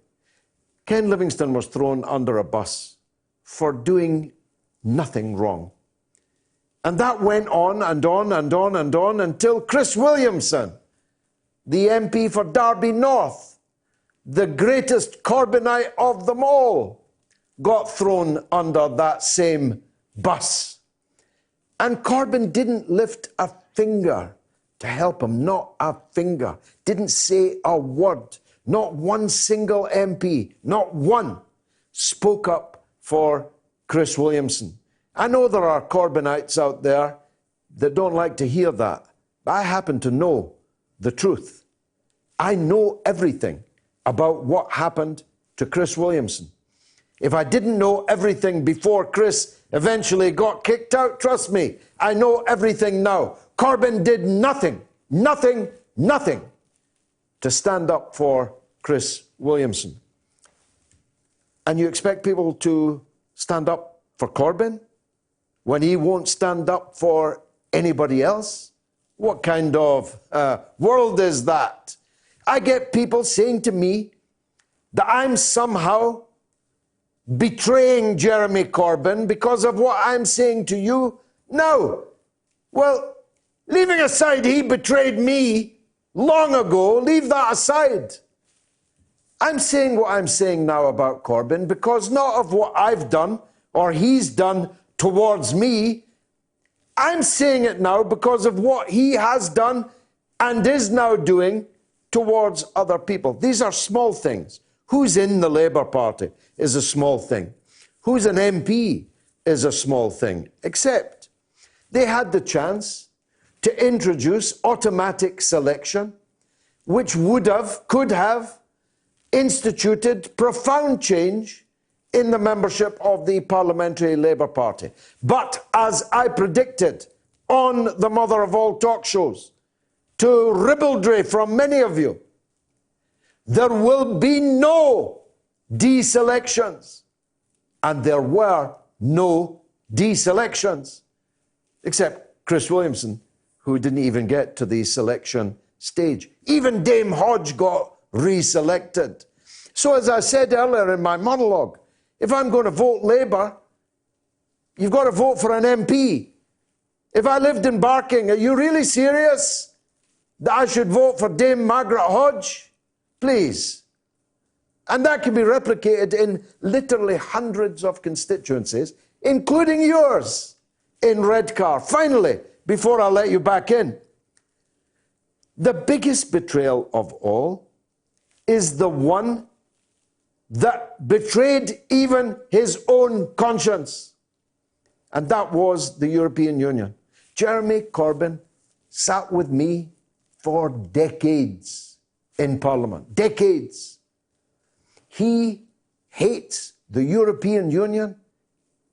Ken Livingstone was thrown under a bus for doing nothing wrong. And that went on and on and on and on until Chris Williamson, the MP for Derby North, the greatest Corbynite of them all, got thrown under that same bus. And Corbyn didn't lift a finger to help him, not a finger. Didn't say a word. Not one single MP, not one, spoke up for Chris Williamson. I know there are Corbynites out there that don't like to hear that, but I happen to know the truth. I know everything about what happened to Chris Williamson. If I didn't know everything before Chris eventually got kicked out, trust me, I know everything now. Corbyn did nothing to stand up for Chris Williamson. And you expect people to stand up for Corbyn when he won't stand up for anybody else? What kind of world is that? I get people saying to me that I'm somehow betraying Jeremy Corbyn because of what I'm saying to you. No. Well, leaving aside he betrayed me long ago, leave that aside. I'm saying what I'm saying now about Corbyn because not of what I've done or he's done towards me. I'm saying it now because of what he has done and is now doing towards other people. These are small things. Who's in the Labour Party is a small thing. Who's an MP is a small thing. Except they had the chance to introduce automatic selection, which could have instituted profound change in the membership of the Parliamentary Labour Party. But as I predicted on the mother of all talk shows, to ribaldry from many of you, There will be no deselections. And there were no deselections, except Chris Williamson, who didn't even get to the selection stage. Even Dame Hodge got reselected. So as I said earlier in my monologue, if I'm going to vote Labour, you've got to vote for an MP. If I lived in Barking, are you really serious that I should vote for Dame Margaret Hodge? Please. And that can be replicated in literally hundreds of constituencies, including yours in Redcar. Finally, before I let you back in, the biggest betrayal of all is the one that betrayed even his own conscience. And that was the European Union. Jeremy Corbyn sat with me for decades in Parliament. Decades. He hates the European Union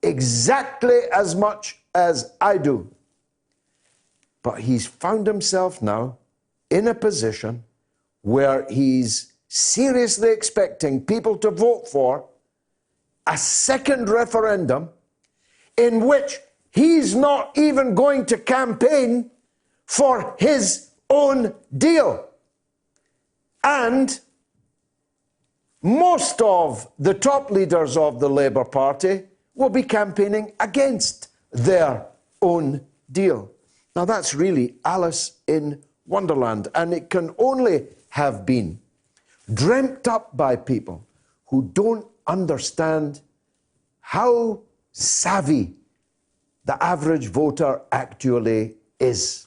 exactly as much as I do. But he's found himself now in a position where he's seriously expecting people to vote for a second referendum in which he's not even going to campaign for his own deal. And most of the top leaders of the Labour Party will be campaigning against their own deal. Now that's really Alice in Wonderland, and it can only have been dreamt up by people who don't understand how savvy the average voter actually is.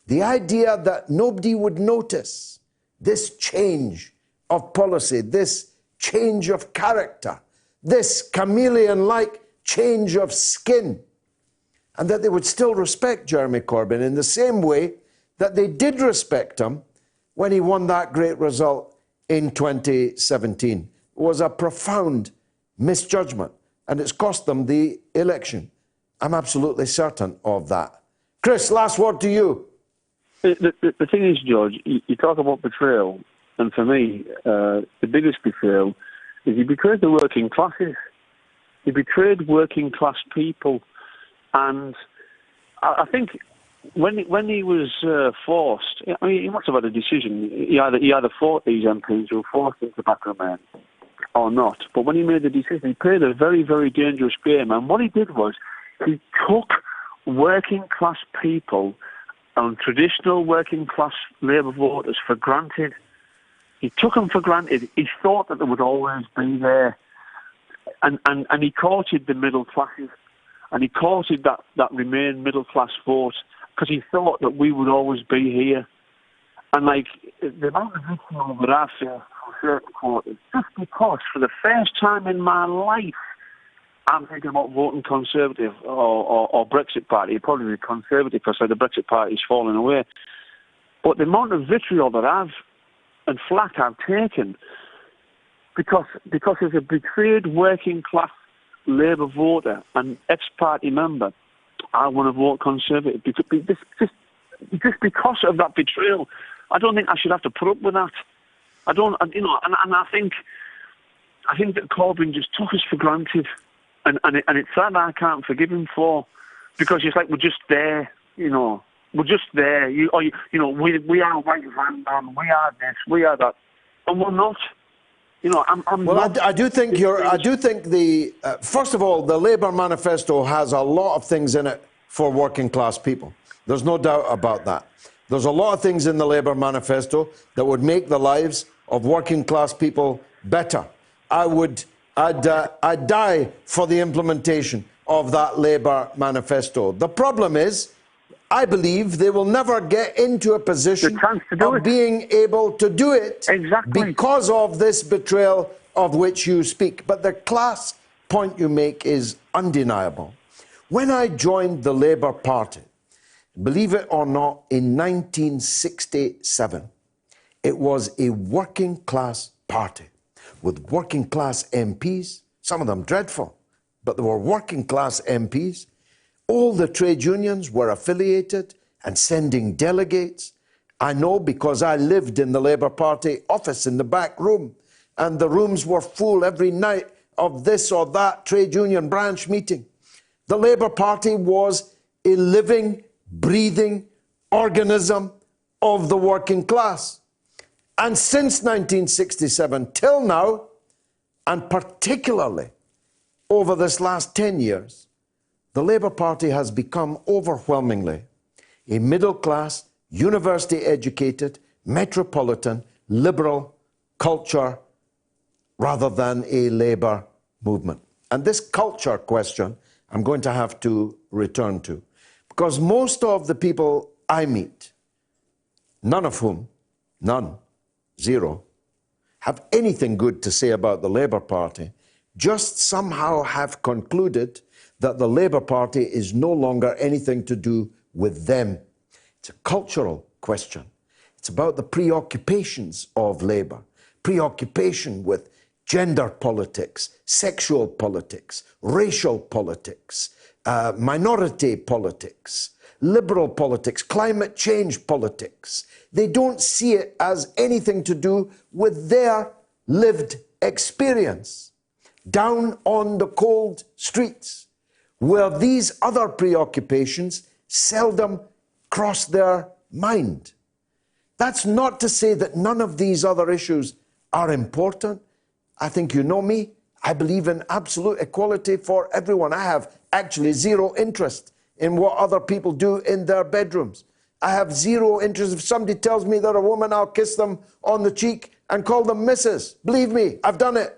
The idea that nobody would notice this change of policy, this change of character, this chameleon-like change of skin, and that they would still respect Jeremy Corbyn in the same way that they did respect him when he won that great result in 2017. It was a profound misjudgment, and it's cost them the election. I'm absolutely certain of that. Chris, last word to you. The thing is, George, you talk about betrayal, and for me, the biggest betrayal is he betrayed the working classes. He betrayed working class people, and I think when he was forced, I mean, he must have had a decision. He either fought these MPs who were forced into back remain or not. But when he made the decision, he played a very, very dangerous game. And what he did was he took working class people and traditional working class Labour voters for granted. He took them for granted. He thought that they would always be there. And he courted the middle classes. And he courted that Remain middle class vote because he thought that we would always be here. And like the amount of vitriol that I feel from certain quarters, just because for the first time in my life, I'm thinking about voting Conservative or Brexit Party. It'd probably be Conservative because the Brexit Party is falling away. But the amount of vitriol that and flack I've taken because as a betrayed working class Labour voter and ex-party member, I want to vote Conservative just because of that betrayal. I don't think I should have to put up with that. I don't, and I think that Corbyn just took us for granted, and it's that I can't forgive him for, because it's like we're just there, we're just there. We are White Van Dam, we are this, we are that, and we're not. I do think the first of all, the Labour manifesto has a lot of things in it for working class people. There's no doubt about that. There's a lot of things in the Labour manifesto that would make the lives of working class people better. I'd die for the implementation of that Labour manifesto. The problem is, I believe they will never get into a position of being able to do it because of this betrayal of which you speak. But the class point you make is undeniable. When I joined the Labour Party, believe it or not, in 1967, it was a working class party with working class MPs, some of them dreadful, but they were working class MPs. All the trade unions were affiliated and sending delegates, I know because I lived in the Labour Party office in the back room, and the rooms were full every night of this or that trade union branch meeting. The Labour Party was a living, breathing organism of the working class. And since 1967 till now, and particularly over this last 10 years, the Labour Party has become overwhelmingly a middle-class, university-educated, metropolitan, liberal culture rather than a Labour movement. And this culture question I'm going to have to return to, because most of the people I meet, none of whom, zero, have anything good to say about the Labour Party, just somehow have concluded that the Labour Party is no longer anything to do with them. It's a cultural question. It's about the preoccupations of Labour, preoccupation with gender politics, sexual politics, racial politics, minority politics, liberal politics, climate change politics. They don't see it as anything to do with their lived experience. Down on the cold streets, where these other preoccupations seldom cross their mind. That's not to say that none of these other issues are important. I think you know me. I believe in absolute equality for everyone. I have actually zero interest in what other people do in their bedrooms. I have zero interest. If somebody tells me they're a woman, I'll kiss them on the cheek and call them Mrs. Believe me, I've done it.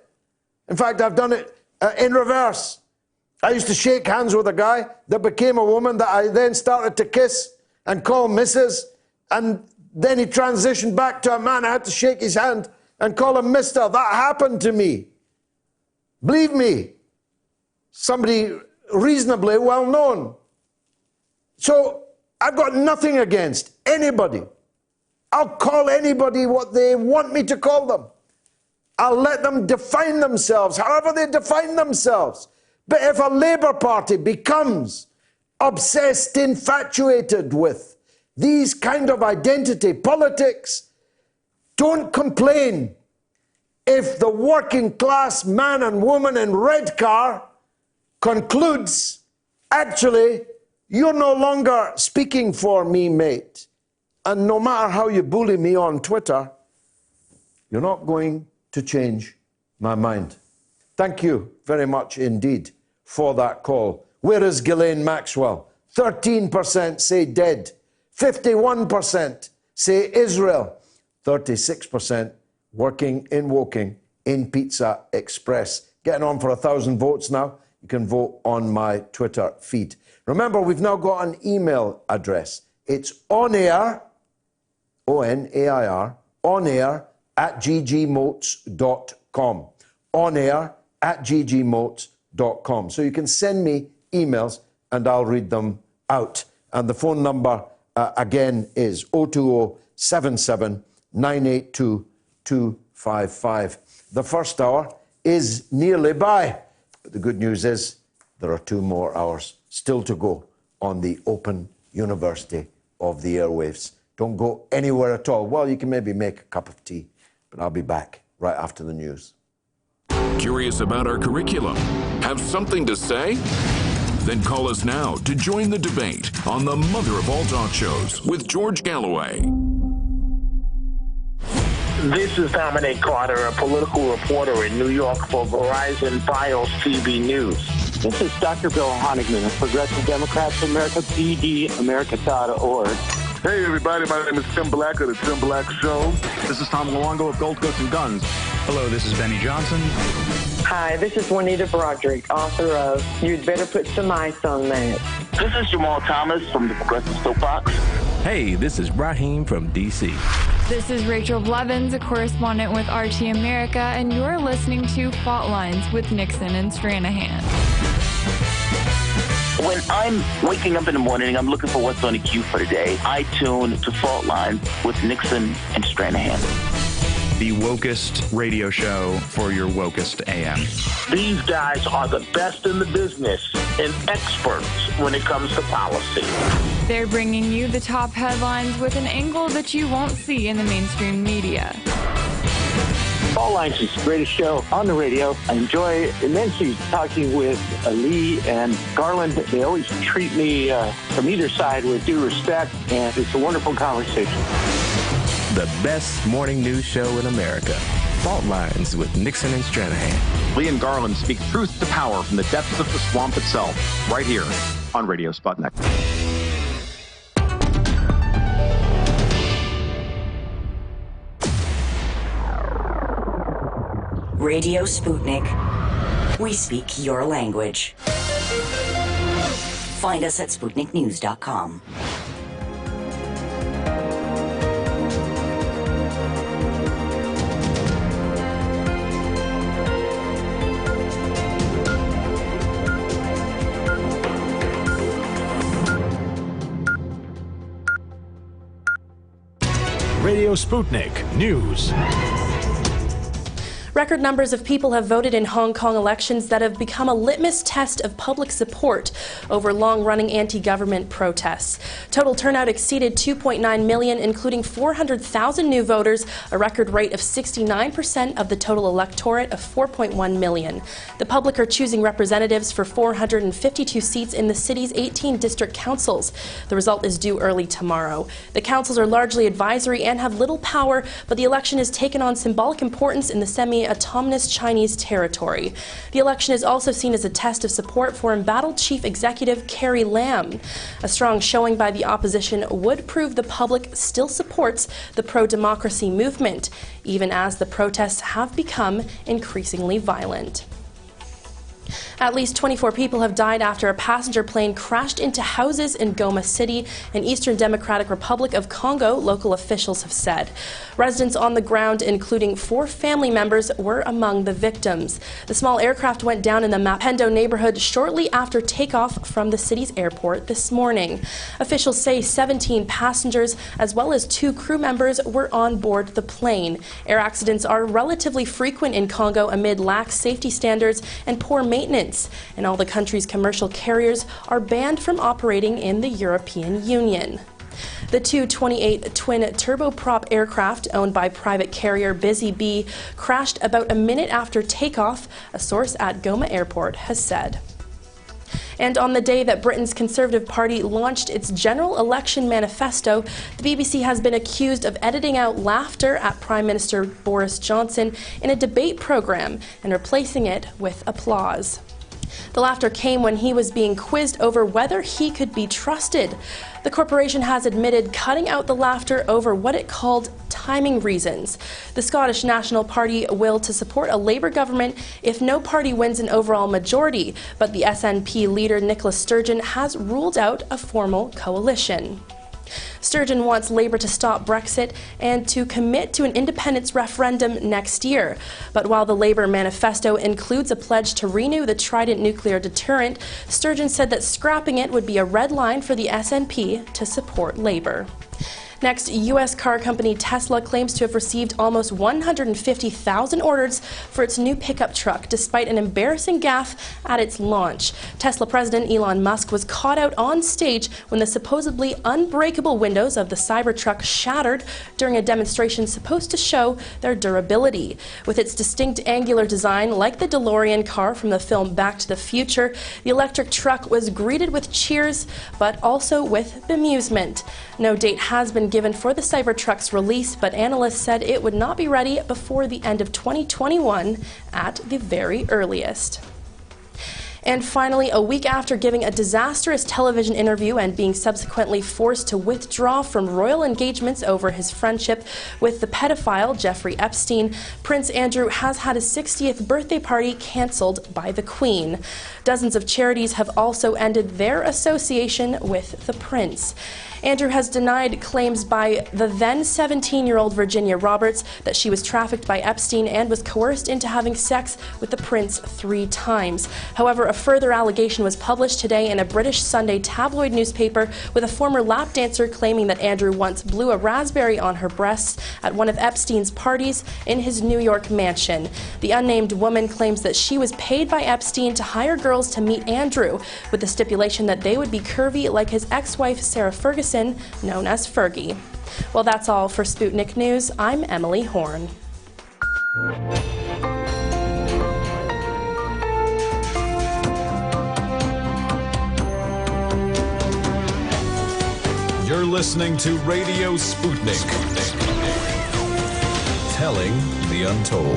In fact, I've done it in reverse. I used to shake hands with a guy that became a woman that I then started to kiss and call Mrs. And then he transitioned back to a man. I had to shake his hand and call him Mr. That happened to me. Believe me, somebody reasonably well known. So I've got nothing against anybody. I'll call anybody what they want me to call them. I'll let them define themselves however they define themselves. But if a Labour Party becomes obsessed, infatuated with these kind of identity politics, don't complain if the working class man and woman in red car concludes, actually, you're no longer speaking for me, mate. And no matter how you bully me on Twitter, you're not going to change my mind. Thank you very much indeed for that call. Where is Ghislaine Maxwell? 13% say dead. 51% say Israel. 36% working in Woking in Pizza Express. Getting on for 1,000 votes now. You can vote on my Twitter feed. Remember, we've now got an email address. It's onair, O-N-A-I-R, onair @ggmoats.com. onair@ggmoats.com. So you can send me emails and I'll read them out. And the phone number again is 020-77-982-255. The first hour is nearly by. But the good news is there are 2 more hours still to go on the Open University of the Airwaves. Don't go anywhere at all. Well, you can maybe make a cup of tea, but I'll be back right after the news. Curious about our curriculum? Have something to say? Then call us now to join the debate on the mother of all talk shows with George Galloway. This is Dominic Carter, a political reporter in New York for Verizon Fios TV News. This is Dr. Bill Honigman of Progressive Democrats of America, PDAmerica.org. Hey, everybody, my name is Tim Black of The Tim Black Show. This is Tom Luongo of Gold Coats and Guns. Hello, this is Benny Johnson. Hi, this is Juanita Broderick, author of You'd Better Put Some Ice on That. This is Jamal Thomas from the Progressive Soapbox. Hey, this is Raheem from D.C. This is Rachel Blevins, a correspondent with RT America, and you're listening to Fault Lines with Nixon and Stranahan. When I'm waking up in the morning and I'm looking for what's on the queue for the day, I tune to Fault Lines with Nixon and Stranahan. the wokest radio show for your wokest AM. These guys are the best in the business and experts when it comes to policy. They're bringing you the top headlines with an angle that you won't see in the mainstream media. Fault Lines is the greatest show on the radio. I enjoy immensely talking with Lee and Garland. They always treat me from either side with due respect, and it's a wonderful conversation. The best morning news show in America. Fault Lines with Nixon and Stranahan. Lee and Garland speak truth to power from the depths of the swamp itself, right here on Radio Sputnik. Radio Sputnik. We speak your language. Find us at SputnikNews.com. Radio Sputnik News. Record numbers of people have voted in Hong Kong elections that have become a litmus test of public support over long-running anti-government protests. Total turnout exceeded 2.9 million, including 400,000 new voters, a record rate of 69% of the total electorate of 4.1 million. The public are choosing representatives for 452 seats in the city's 18 district councils. The result is due early tomorrow. The councils are largely advisory and have little power, but the election has taken on symbolic importance in the semi-autonomous Chinese territory. The election is also seen as a test of support for embattled Chief Executive Carrie Lam. A strong showing by the opposition would prove the public still supports the pro-democracy movement, even as the protests have become increasingly violent. At least 24 people have died after a passenger plane crashed into houses in Goma City in Eastern Democratic Republic of Congo, local officials have said. Residents on the ground, including 4 family members, were among the victims. The small aircraft went down in the Maupin neighborhood shortly after takeoff from the city's airport this morning. Officials say 17 passengers as well as 2 crew members were on board the plane. Air accidents are relatively frequent in Congo amid lax safety standards and poor maintenance. And all the country's commercial carriers are banned from operating in the European Union. The Tu-28 twin turboprop aircraft owned by private carrier Busy Bee crashed about a minute after takeoff, a source at Goma Airport has said. And on the day that Britain's Conservative Party launched its general election manifesto, the BBC has been accused of editing out laughter at Prime Minister Boris Johnson in a debate program and replacing it with applause. The laughter came when he was being quizzed over whether he could be trusted. The corporation has admitted cutting out the laughter over what it called timing reasons. The Scottish National Party will to support a Labour government if no party wins an overall majority, but the SNP leader Nicola Sturgeon has ruled out a formal coalition. Sturgeon wants Labour to stop Brexit and to commit to an independence referendum next year. But while the Labour manifesto includes a pledge to renew the Trident nuclear deterrent, Sturgeon said that scrapping it would be a red line for the SNP to support Labour. Next, U.S. car company Tesla claims to have received almost 150,000 orders for its new pickup truck, despite an embarrassing gaffe at its launch. Tesla President Elon Musk was caught out on stage when the supposedly unbreakable windows of the Cybertruck shattered during a demonstration supposed to show their durability. With its distinct angular design, like the DeLorean car from the film Back to the Future, the electric truck was greeted with cheers, but also with bemusement. No date has been given for the Cybertruck's release, but analysts said it would not be ready before the end of 2021 at the very earliest. And finally, a week after giving a disastrous television interview and being subsequently forced to withdraw from royal engagements over his friendship with the pedophile Jeffrey Epstein, Prince Andrew has had his 60th birthday party cancelled by the Queen. Dozens of charities have also ended their association with the prince. Andrew has denied claims by the then 17-year-old Virginia Roberts that she was trafficked by Epstein and was coerced into having sex with the prince 3 times. However, a further allegation was published today in a British Sunday tabloid newspaper with a former lap dancer claiming that Andrew once blew a raspberry on her breasts at one of Epstein's parties in his New York mansion. The unnamed woman claims that she was paid by Epstein to hire girls to meet Andrew, with the stipulation that they would be curvy like his ex-wife Sarah Ferguson, known as Fergie. Well, that's all for Sputnik News. I'm Emily Horn. You're listening to Radio Sputnik. Telling the untold.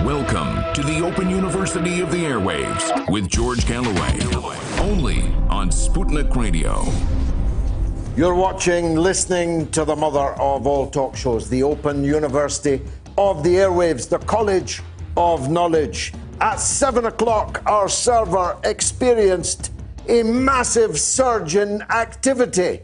Welcome to the Open University of the Airwaves with George Galloway. Only on Sputnik Radio. You're watching, listening to the mother of all talk shows, the Open University of the Airwaves, the College of Knowledge. At 7 o'clock, our server experienced a massive surge in activity.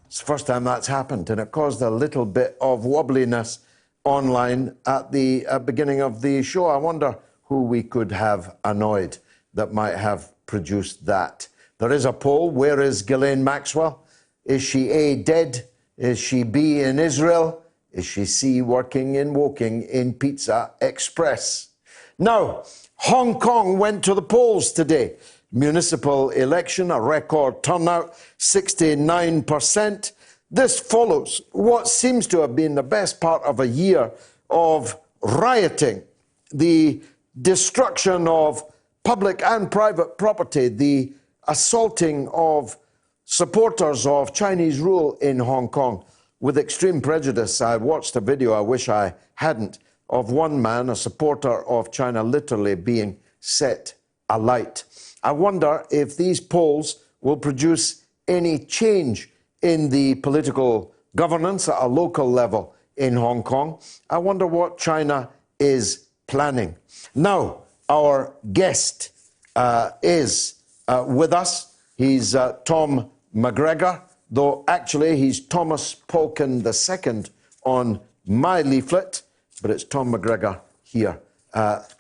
It's the first time that's happened, and it caused a little bit of wobbliness online at the beginning of the show. I wonder who we could have annoyed that might have produced that. There is a poll. Where is Ghislaine Maxwell? Is she A, dead? Is she B, in Israel? Is she C, working in Woking in Pizza Express? Now, Hong Kong went to the polls today. Municipal election, a record turnout, 69%. This follows what seems to have been the best part of a year of rioting, the destruction of public and private property, the assaulting of supporters of Chinese rule in Hong Kong with extreme prejudice. I watched a video, I wish I hadn't, of one man, a supporter of China, literally being set alight. I wonder if these polls will produce any change in the political governance at a local level in Hong Kong. I wonder what China is planning. Now, our guest is with us. He's Tom McGregor, though actually he's Thomas Polkin II on my leaflet, but it's Tom McGregor here.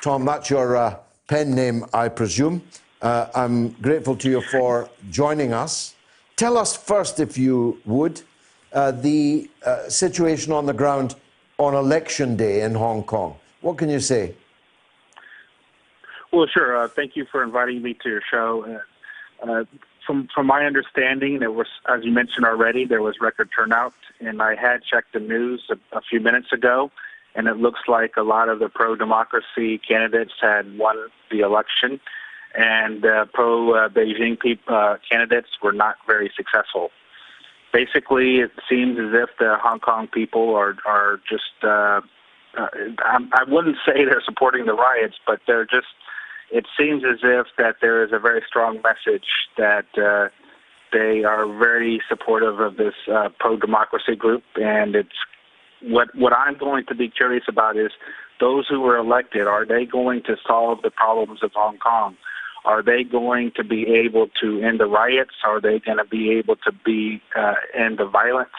Tom, that's your pen name, I presume. I'm grateful to you for joining us. Tell us first, if you would, the situation on the ground on Election Day in Hong Kong. What can you say? Well, sure. Thank you for inviting me to your show. From my understanding, there was, as you mentioned already, there was record turnout, and I had checked the news a few minutes ago, and it looks like a lot of the pro-democracy candidates had won the election, and pro-Beijing candidates were not very successful. Basically, it seems as if the Hong Kong people are just, I wouldn't say they're supporting the riots, but they're just, it seems as if that there is a very strong message that they are very supportive of this pro-democracy group, and it's what I'm going to be curious about is those who were elected, are they going to solve the problems of Hong Kong? Are they going to be able to end the riots? Are they going to be able to end the violence?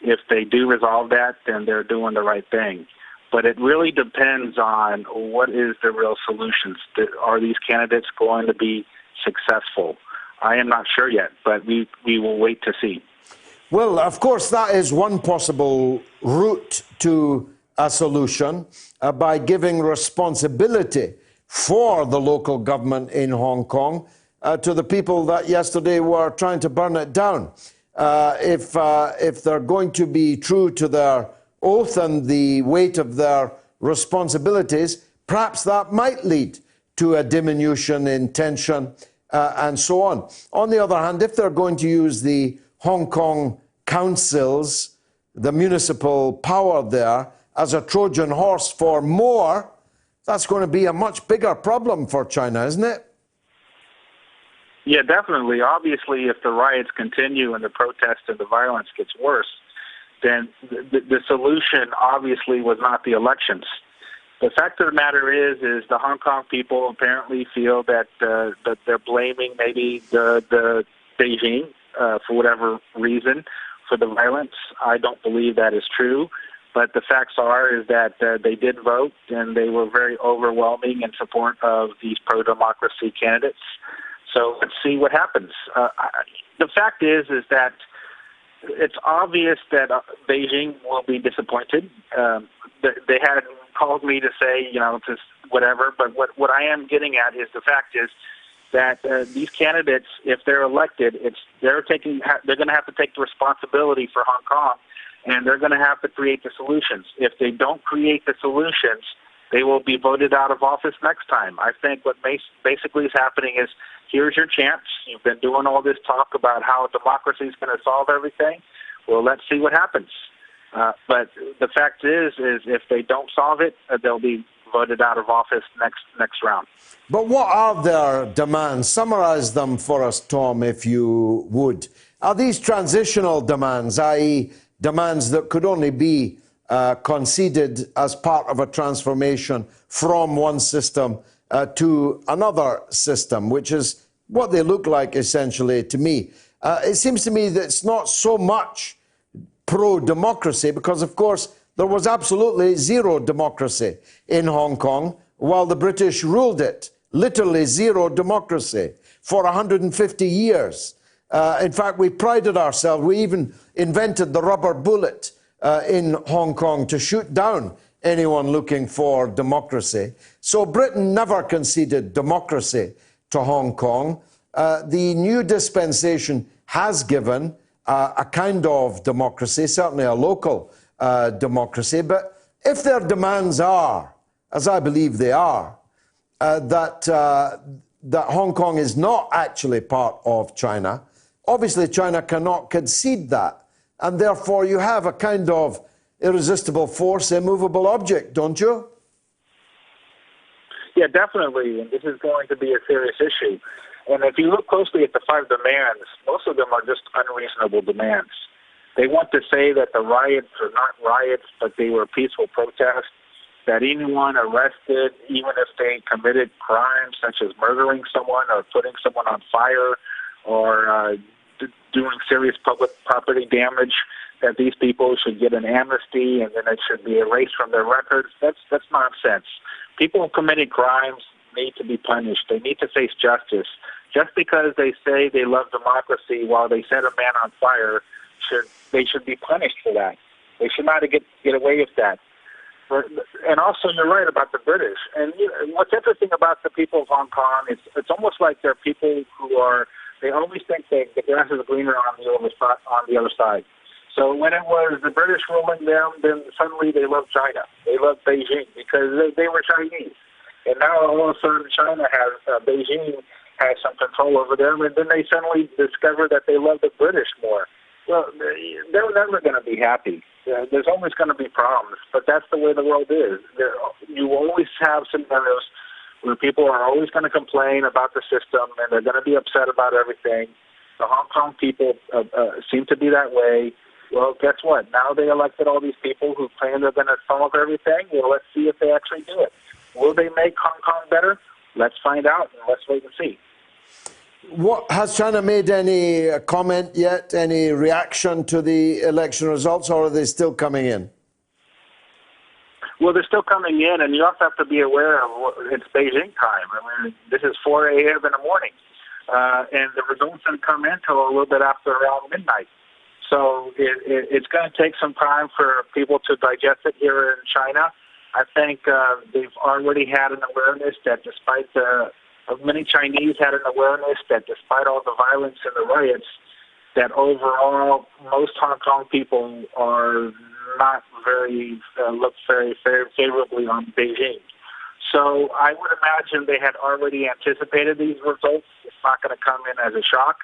If they do resolve that, then they're doing the right thing. But it really depends on what is the real solutions. Are these candidates going to be successful? I am not sure yet, but we will wait to see. Well, of course, that is one possible route to a solution, by giving responsibility for the local government in Hong Kong to the people that yesterday were trying to burn it down. If they're going to be true to their oath and the weight of their responsibilities, perhaps that might lead to a diminution in tension and so on. On the other hand, if they're going to use the Hong Kong councils, the municipal power there, as a Trojan horse for more, that's going to be a much bigger problem for China, isn't it? Yeah, definitely. Obviously, if the riots continue and the protests and the violence gets worse, then the solution obviously was not the elections. The fact of the matter is the Hong Kong people apparently feel that that they're blaming maybe the Beijing for whatever reason for the violence. I don't believe that is true, but the facts are is that they did vote and they were very overwhelming in support of these pro-democracy candidates. So let's see what happens. The fact is that it's obvious that Beijing will be disappointed. They had called me to say, just whatever, but what I am getting at is the fact is that these candidates, if they're elected, they're going to have to take the responsibility for Hong Kong, and they're going to have to create the solutions. If they don't create the solutions, they will be voted out of office next time. I think what basically is happening is, here's your chance. You've been doing all this talk about how democracy is going to solve everything. Well, let's see what happens. But the fact is if they don't solve it, they'll be voted out of office next round. But what are their demands? Summarize them for us, Tom, if you would. Are these transitional demands, i.e. demands that could only be conceded as part of a transformation from one system to another system, which is what they look like essentially to me? It seems to me that it's not so much pro-democracy, because of course there was absolutely zero democracy in Hong Kong while the British ruled it. Literally zero democracy for 150 years. In fact, we prided ourselves, we even invented the rubber bullet in Hong Kong to shoot down anyone looking for democracy. So Britain never conceded democracy to Hong Kong. The new dispensation has given a kind of democracy, certainly a local democracy. But if their demands are, as I believe they are, that Hong Kong is not actually part of China, obviously China cannot concede that. And therefore you have a kind of irresistible force, immovable object, don't you? Yeah, definitely. And this is going to be a serious issue. And if you look closely at the 5 demands, most of them are just unreasonable demands. They want to say that the riots are not riots, but they were peaceful protests, that anyone arrested, even if they committed crimes such as murdering someone or putting someone on fire or doing serious public property damage, that these people should get an amnesty and then it should be erased from their records. That's nonsense. People who committed crimes need to be punished. They need to face justice. Just because they say they love democracy while they set a man on fire, they should be punished for that. They should not get away with that. And also, you're right about the British. And what's interesting about the people of Hong Kong, it's almost like they're people who they always think that the grass is greener on the other side. So when it was the British ruling them, then suddenly they loved China. They loved Beijing because they were Chinese. And now all of a sudden Beijing has some control over them, and then they suddenly discover that they love the British more. Well, they're never going to be happy. There's always going to be problems, but that's the way the world is. You always have scenarios where people are always going to complain about the system, and they're going to be upset about everything. The Hong Kong people seem to be that way. Well, guess what? Now they elected all these people who claim they're going to solve everything. Well, let's see if they actually do it. Will they make Hong Kong better? Let's find out, and let's wait and see. Has China made any comment yet, any reaction to the election results, or are they still coming in? Well, they're still coming in, and you also have to be aware of it's Beijing time. I mean, this is 4 a.m. in the morning, and the results didn't come in until a little bit after around midnight. So it's going to take some time for people to digest it here in China. I think they've already had an awareness that despite many Chinese had an awareness that despite all the violence and the riots, that overall most Hong Kong people are not look very favorably on Beijing. So I would imagine they had already anticipated these results. It's not going to come in as a shock.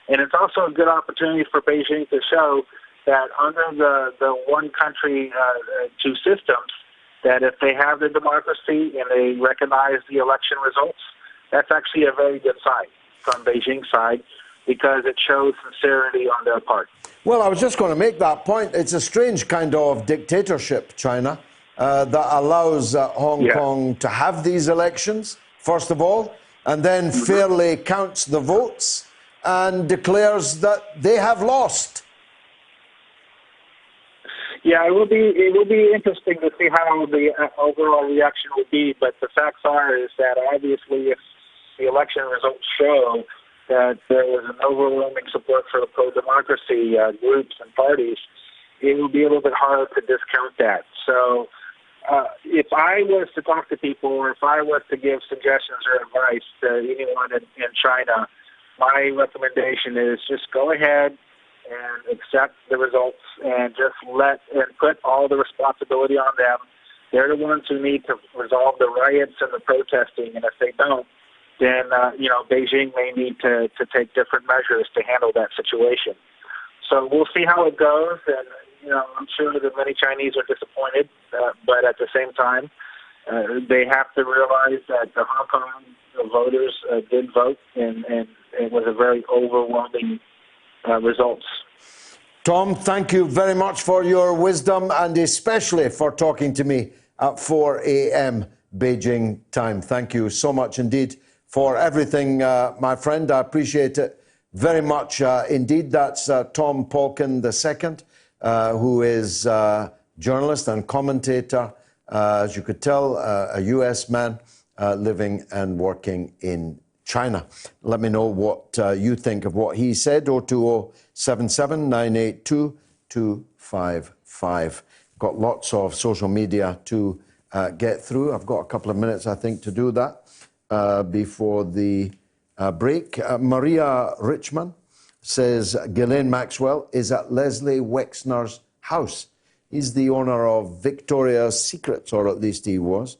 And it's also a good opportunity for Beijing to show that under the one country, two systems, that if they have the democracy and they recognize the election results, that's actually a very good sign from Beijing's side because it shows sincerity on their part. Well, I was just going to make that point. It's a strange kind of dictatorship, China. that allows Hong Kong to have these elections, first of all, and then fairly counts the votes and declares that they have lost. Yeah, it will be interesting to see how the overall reaction will be. But the facts is that obviously, if the election results show that there was an overwhelming support for the pro-democracy groups and parties, it will be a little bit hard to discount that. So, if I was to talk to people, or if I was to give suggestions or advice to anyone in China, my recommendation is just go ahead and accept the results and just put all the responsibility on them. They're the ones who need to resolve the riots and the protesting, and if they don't, then Beijing may need to take different measures to handle that situation. So we'll see how it goes, and I'm sure that many Chinese are disappointed, but at the same time, they have to realize that the Hong Kong voters did vote, and it was a very overwhelming results. Tom, thank you very much for your wisdom, and especially for talking to me at 4 a.m. Beijing time. Thank you so much indeed for everything, my friend. I appreciate it very much indeed. That's Tom Polkin II, who is a journalist and commentator, as you could tell, a US man living and working in China. Let me know what you think of what he said. 02077 982 255. Got lots of social media to get through. I've got a couple of minutes, I think, to do that before the break. Maria Richman says Ghislaine Maxwell is at Leslie Wexner's house. He's the owner of Victoria's Secrets, or at least he was.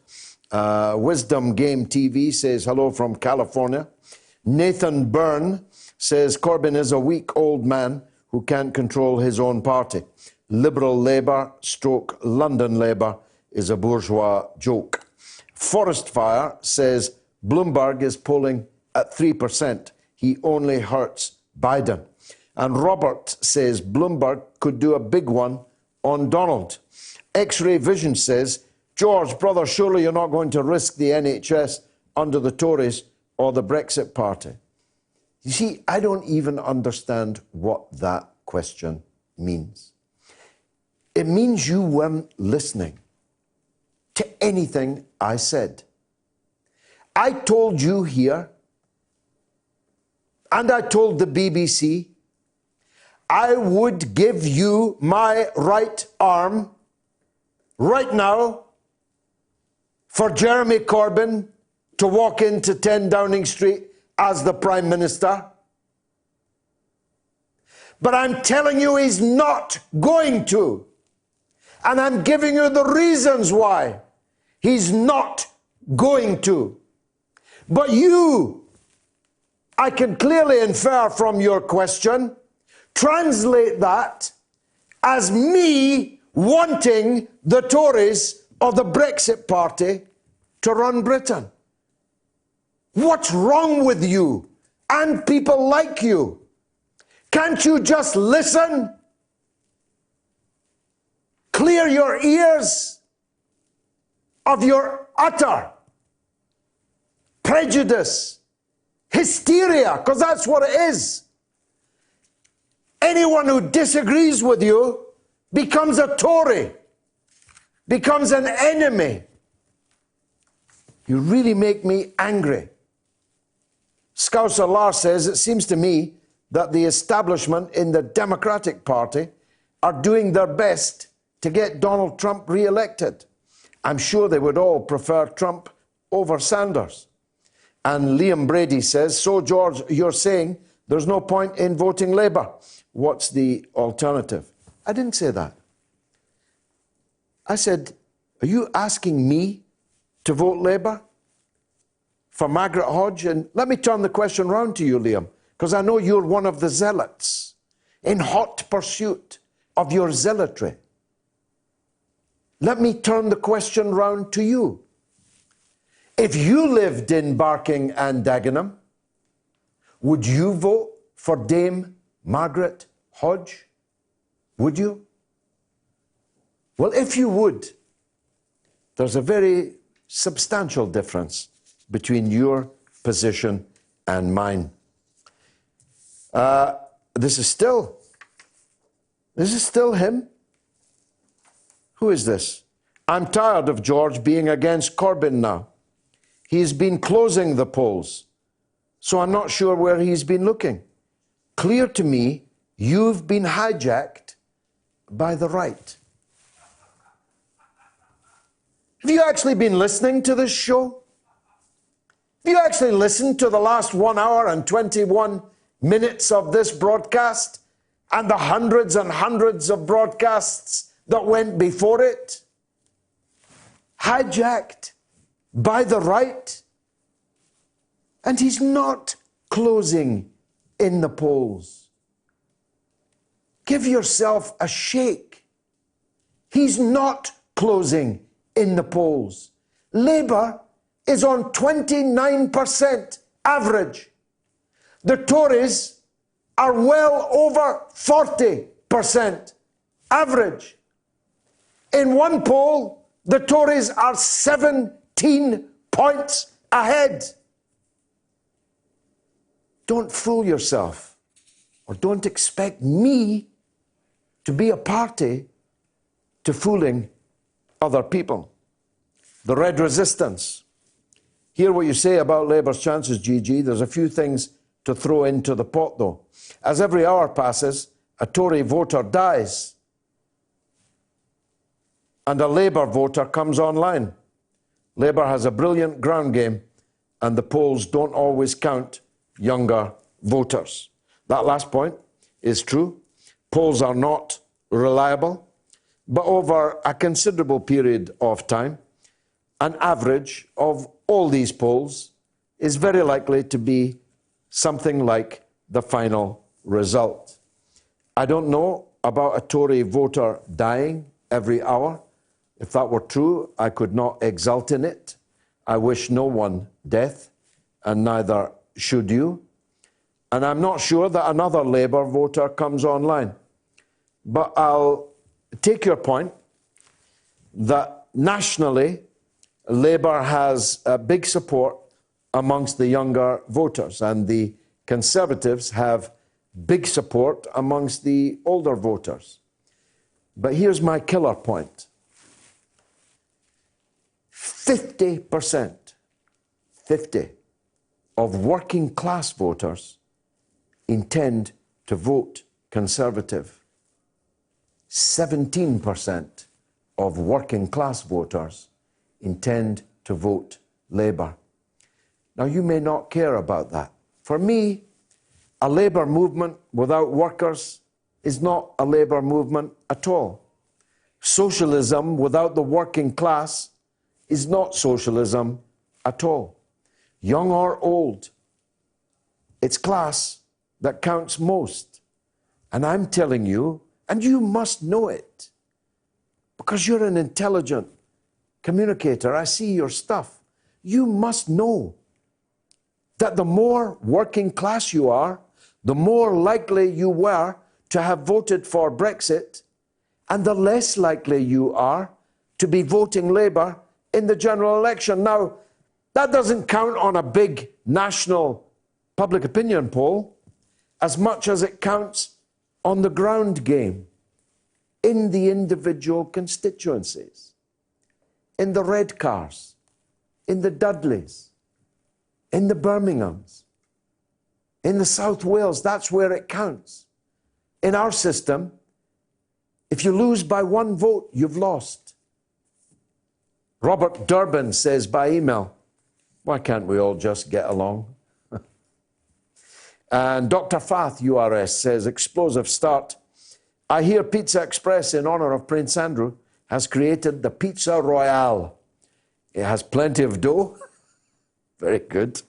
Wisdom Game TV says hello from California. Nathan Byrne says Corbyn is a weak old man who can't control his own party. Liberal Labour / London Labour is a bourgeois joke. Forest Fire says Bloomberg is polling at 3%. He only hurts Biden. And Robert says Bloomberg could do a big one on Donald. X-Ray Vision says, George, brother, surely you're not going to risk the NHS under the Tories or the Brexit Party. You see, I don't even understand what that question means. It means you weren't listening to anything I said. I told you here, and I told the BBC, I would give you my right arm right now for Jeremy Corbyn to walk into 10 Downing Street as the Prime Minister. But I'm telling you he's not going to. And I'm giving you the reasons why he's not going to. But you, I can clearly infer from your question, translate that as me wanting the Tories or the Brexit Party to run Britain. What's wrong with you and people like you? Can't you just listen? Clear your ears of your utter prejudice, hysteria, because that's what it is. Anyone who disagrees with you becomes a Tory, becomes an enemy. You really make me angry. Scouser Lars says, it seems to me that the establishment in the Democratic Party are doing their best to get Donald Trump re-elected. I'm sure they would all prefer Trump over Sanders. And Liam Brady says, so George, you're saying there's no point in voting Labour. What's the alternative? I didn't say that. I said, are you asking me to vote Labour for Margaret Hodge? And let me turn the question round to you, Liam, because I know you're one of the zealots in hot pursuit of your zealotry. Let me turn the question round to you. If you lived in Barking and Dagenham, would you vote for Dame Margaret Hodge? Would you? Well, if you would, there's a very substantial difference between your position and mine. This is still him. Who is this? I'm tired of George being against Corbyn now. He's been closing the polls, so I'm not sure where he's been looking. Clear to me, you've been hijacked by the right. Have you actually been listening to this show? Have you actually listened to the last 1 hour and 21 minutes of this broadcast and the hundreds and hundreds of broadcasts that went before it? Hijacked by the right? And he's not closing in the polls. Give yourself a shake. He's not closing in the polls. Labour is on 29% average. The Tories are well over 40% average. In one poll, the Tories are 17 points ahead. Don't fool yourself, or don't expect me to be a party to fooling other people. The Red Resistance. Hear what you say about Labour's chances, GG. There's a few things to throw into the pot, though. As every hour passes, a Tory voter dies and a Labour voter comes online. Labour has a brilliant ground game and the polls don't always count younger voters. That last point is true. Polls are not reliable, but over a considerable period of time, an average of all these polls is very likely to be something like the final result. I don't know about a Tory voter dying every hour. If that were true, I could not exult in it. I wish no one death, and neither should you. And I'm not sure that another Labour voter comes online. But I'll take your point that nationally, Labour has a big support amongst the younger voters, and the Conservatives have big support amongst the older voters. But here's my killer point. 50% of working class voters intend to vote Conservative. 17% of working class voters intend to vote Labour. Now, you may not care about that. For me, a Labour movement without workers is not a Labour movement at all. Socialism without the working class is not socialism at all. Young or old, it's class that counts most. And I'm telling you, and you must know it, because you're an intelligent communicator. I see your stuff. You must know that the more working class you are, the more likely you were to have voted for Brexit, and the less likely you are to be voting Labour in the general election. Now, that doesn't count on a big national public opinion poll as much as it counts on the ground game in the individual constituencies, in the Redcars, in the Dudleys, in the Birminghams, in the South Wales. That's where it counts. In our system, if you lose by one vote, you've lost. Robert Durbin says by email, why can't we all just get along? And Dr. Fath, URS, says, explosive start. I hear Pizza Express, in honour of Prince Andrew, has created the Pizza Royale. It has plenty of dough. Very good.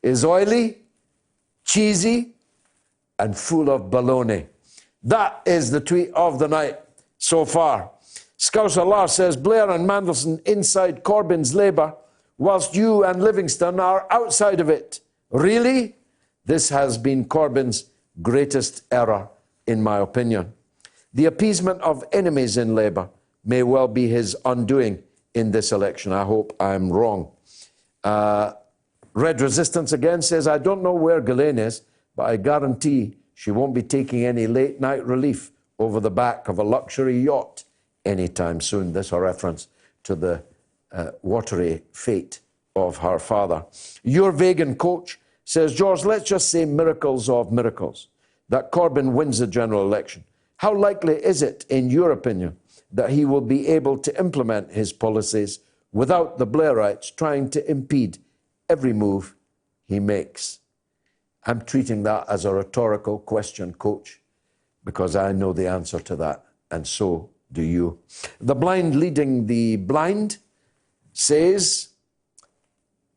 Is oily, cheesy, and full of baloney. That is the tweet of the night so far. Scouser Lars says, Blair and Mandelson inside Corbyn's Labour, whilst you and Livingston are outside of it. Really? This has been Corbyn's greatest error, in my opinion. The appeasement of enemies in Labour may well be his undoing in this election. I hope I'm wrong. Red Resistance again says, I don't know where Ghislaine is, but I guarantee she won't be taking any late-night relief over the back of a luxury yacht anytime soon. This a reference to the watery fate of her father. Your vegan coach says, George, let's just say miracles of miracles, that Corbyn wins the general election. How likely is it, in your opinion, that he will be able to implement his policies without the Blairites trying to impede every move he makes? I'm treating that as a rhetorical question, Coach, because I know the answer to that, and so do you. The blind leading the blind says,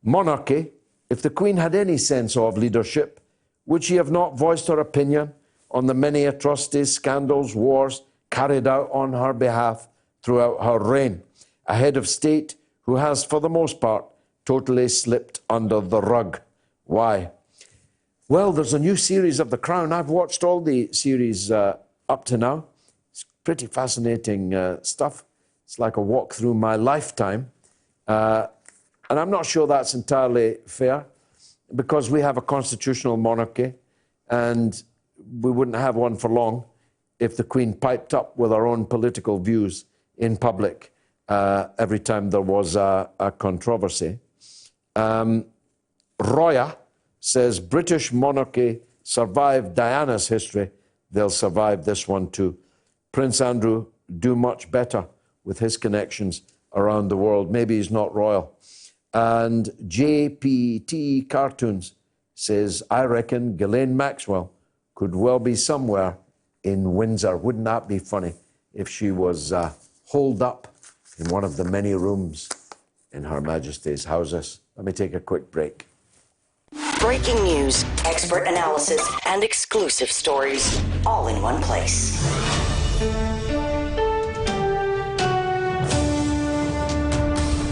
monarchy, if the Queen had any sense of leadership, would she have not voiced her opinion on the many atrocities, scandals, wars carried out on her behalf throughout her reign? A head of state who has, for the most part, totally slipped under the rug. Why? Well, there's a new series of The Crown. I've watched all the series up to now. It's pretty fascinating stuff. It's like a walk through my lifetime. And I'm not sure that's entirely fair, because we have a constitutional monarchy, and we wouldn't have one for long if the Queen piped up with her own political views in public every time there was a controversy. Roya says, British monarchy survived Diana's history. They'll survive this one too. Prince Andrew do much better with his connections around the world. Maybe he's not royal. And JPT Cartoons says, I reckon Ghislaine Maxwell could well be somewhere in Windsor. Wouldn't that be funny if she was holed up in one of the many rooms in Her Majesty's houses? Let me take a quick break. Breaking news, expert analysis, and exclusive stories, all in one place.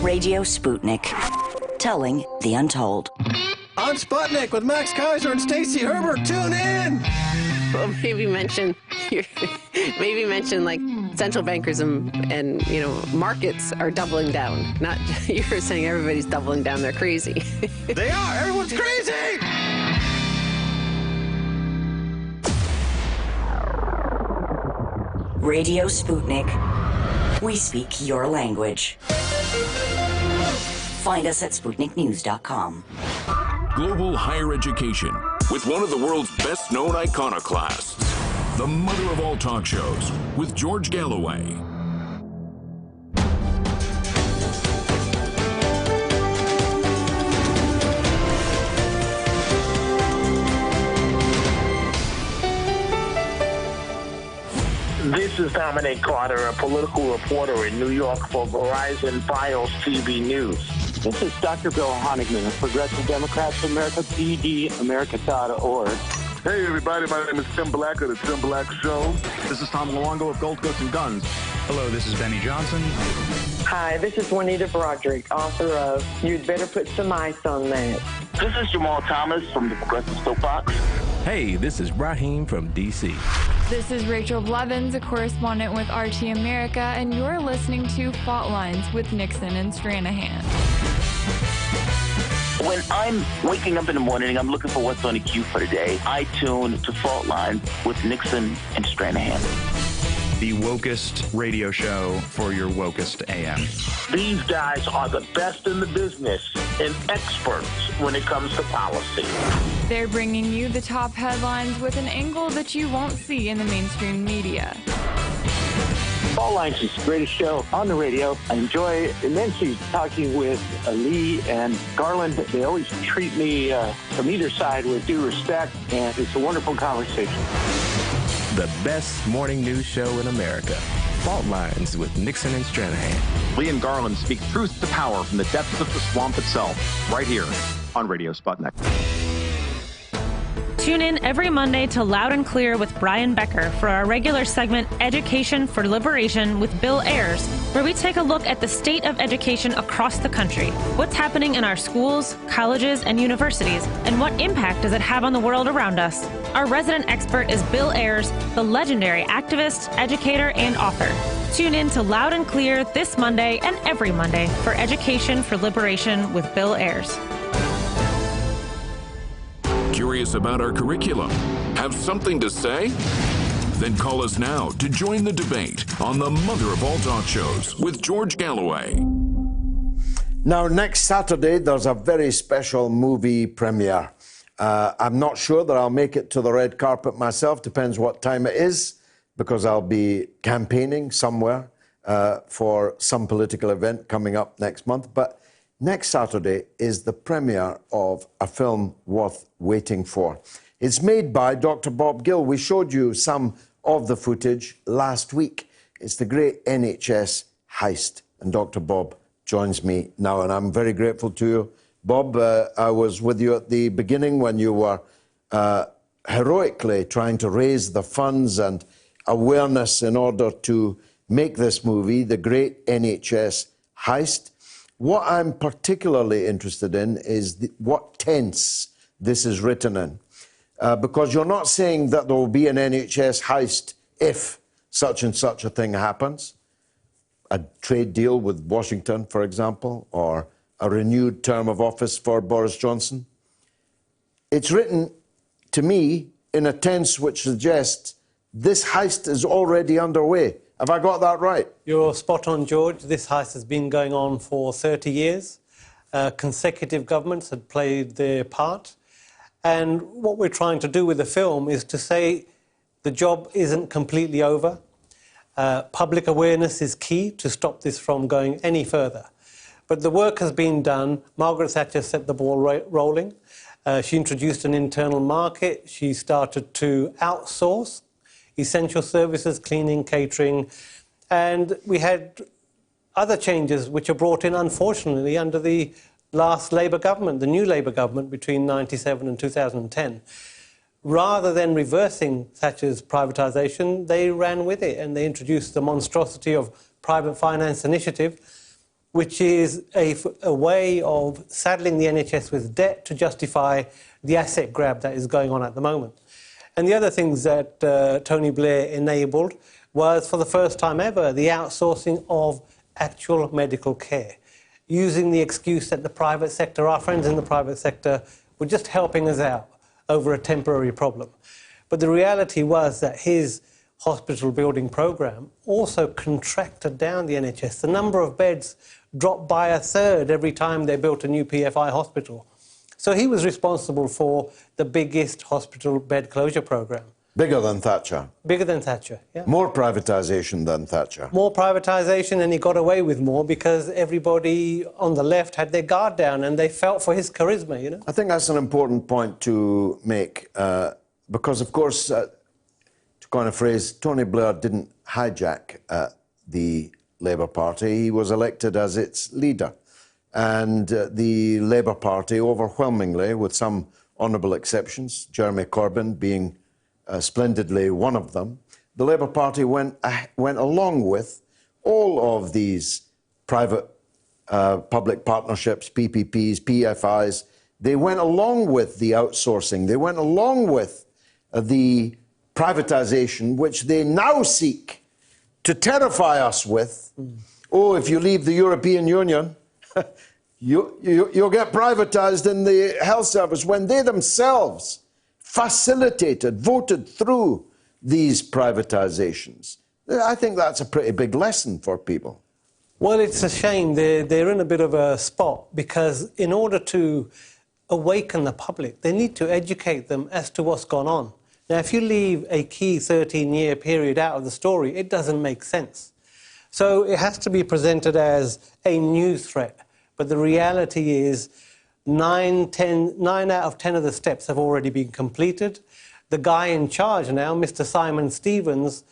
Radio Sputnik, telling the untold. On Sputnik with Max Kaiser and Stacey Herbert. Tune in. Well, maybe mention like central bankers and markets are doubling down. Not you're saying everybody's doubling down. They're crazy. They are. Everyone's crazy. Radio Sputnik. We speak your language. Find us at SputnikNews.com. Global higher education with one of the world's best-known iconoclasts. The mother of all talk shows with George Galloway. This is Dominic Carter, a political reporter in New York for Verizon Files TV News. This is Dr. Bill Honigman of Progressive Democrats of America, PDAmerica.org. Hey, everybody, my name is Tim Black of The Tim Black Show. This is Tom Luongo of Gold Coast and Guns. Hello, this is Benny Johnson. Hi, this is Juanita Broderick, author of You'd Better Put Some Ice on That. This is Jamal Thomas from the Progressive Soapbox. Hey, this is Raheem from D.C. This is Rachel Blevins, a correspondent with RT America, and you're listening to Fault Lines with Nixon and Stranahan. When I'm waking up in the morning and I'm looking for what's on the queue for the day, I tune to Fault Lines with Nixon and Stranahan. The wokest radio show for your wokest AM. These guys are the best in the business and experts when it comes to policy. They're bringing you the top headlines with an angle that you won't see in the mainstream media. Fault Lines is the greatest show on the radio. I enjoy immensely talking with Lee and Garland. They always treat me from either side with due respect, and it's a wonderful conversation. The best morning news show in America. Fault Lines with Nixon and Stranahan. Lee and Garland speak truth to power from the depths of the swamp itself, right here on Radio Sputnik. Tune in every Monday to Loud and Clear with Brian Becker for our regular segment, Education for Liberation with Bill Ayers, where we take a look at the state of education across the country. What's happening in our schools, colleges, and universities, and what impact does it have on the world around us? Our resident expert is Bill Ayers, the legendary activist, educator, and author. Tune in to Loud and Clear this Monday and every Monday for Education for Liberation with Bill Ayers. Curious about our curriculum? Have something to say? Then call us now to join the debate on the mother of all talk shows with George Galloway. Now, next Saturday, there's a very special movie premiere. I'm not sure that I'll make it to the red carpet myself, depends what time it is, because I'll be campaigning somewhere for some political event coming up next month. But next Saturday is the premiere of a film worth waiting for. It's made by Dr. Bob Gill. We showed you some of the footage last week. It's the great NHS heist, and Dr. Bob joins me now, and I'm very grateful to you. Bob, I was with you at the beginning when you were heroically trying to raise the funds and awareness in order to make this movie, The Great NHS Heist. What I'm particularly interested in is what tense this is written in. Because you're not saying that there will be an NHS heist if such and such a thing happens. A trade deal with Washington, for example, or a renewed term of office for Boris Johnson. It's written, to me, in a tense which suggests this heist is already underway. Have I got that right? You're spot on, George. This heist has been going on for 30 years. Consecutive governments had played their part. And what we're trying to do with the film is to say the job isn't completely over. Public awareness is key to stop this from going any further. But the work has been done. Margaret Thatcher set the ball rolling. She introduced an internal market. She started to outsource essential services, cleaning, catering. And we had other changes which are brought in, unfortunately, under the last Labour government, the new Labour government between 1997 and 2010. Rather than reversing Thatcher's privatisation, they ran with it and they introduced the monstrosity of private finance initiative, which is a way of saddling the NHS with debt to justify the asset grab that is going on at the moment. And the other things that Tony Blair enabled was, for the first time ever, the outsourcing of actual medical care, using the excuse that the private sector, our friends in the private sector, were just helping us out over a temporary problem. But the reality was that his hospital building programme also contracted down the NHS. The number of beds dropped by a third every time they built a new PFI hospital. So he was responsible for the biggest hospital bed closure programme. Bigger than Thatcher? Bigger than Thatcher, yeah. More privatisation than Thatcher? More privatisation, and he got away with more because everybody on the left had their guard down and they felt for his charisma, you know. I think that's an important point to make because, of course, to coin a phrase, Tony Blair didn't hijack the Labour Party. He was elected as its leader. And the Labour Party, overwhelmingly, with some honourable exceptions, Jeremy Corbyn being splendidly one of them, the Labour Party went along with all of these private public partnerships, PPPs, PFIs. They went along with the outsourcing. They went along with the privatisation, which they now seek to terrify us with. Oh, if you leave the European Union, you'll get privatised in the health service, when they themselves facilitated, voted through these privatisations. I think that's a pretty big lesson for people. Well, it's a shame. They're in a bit of a spot because in order to awaken the public, they need to educate them as to what's gone on. Now, if you leave a key 13-year period out of the story, it doesn't make sense. So it has to be presented as a new threat. But the reality is 9 out of 10 of the steps have already been completed. The guy in charge now, Mr. Simon Stevens,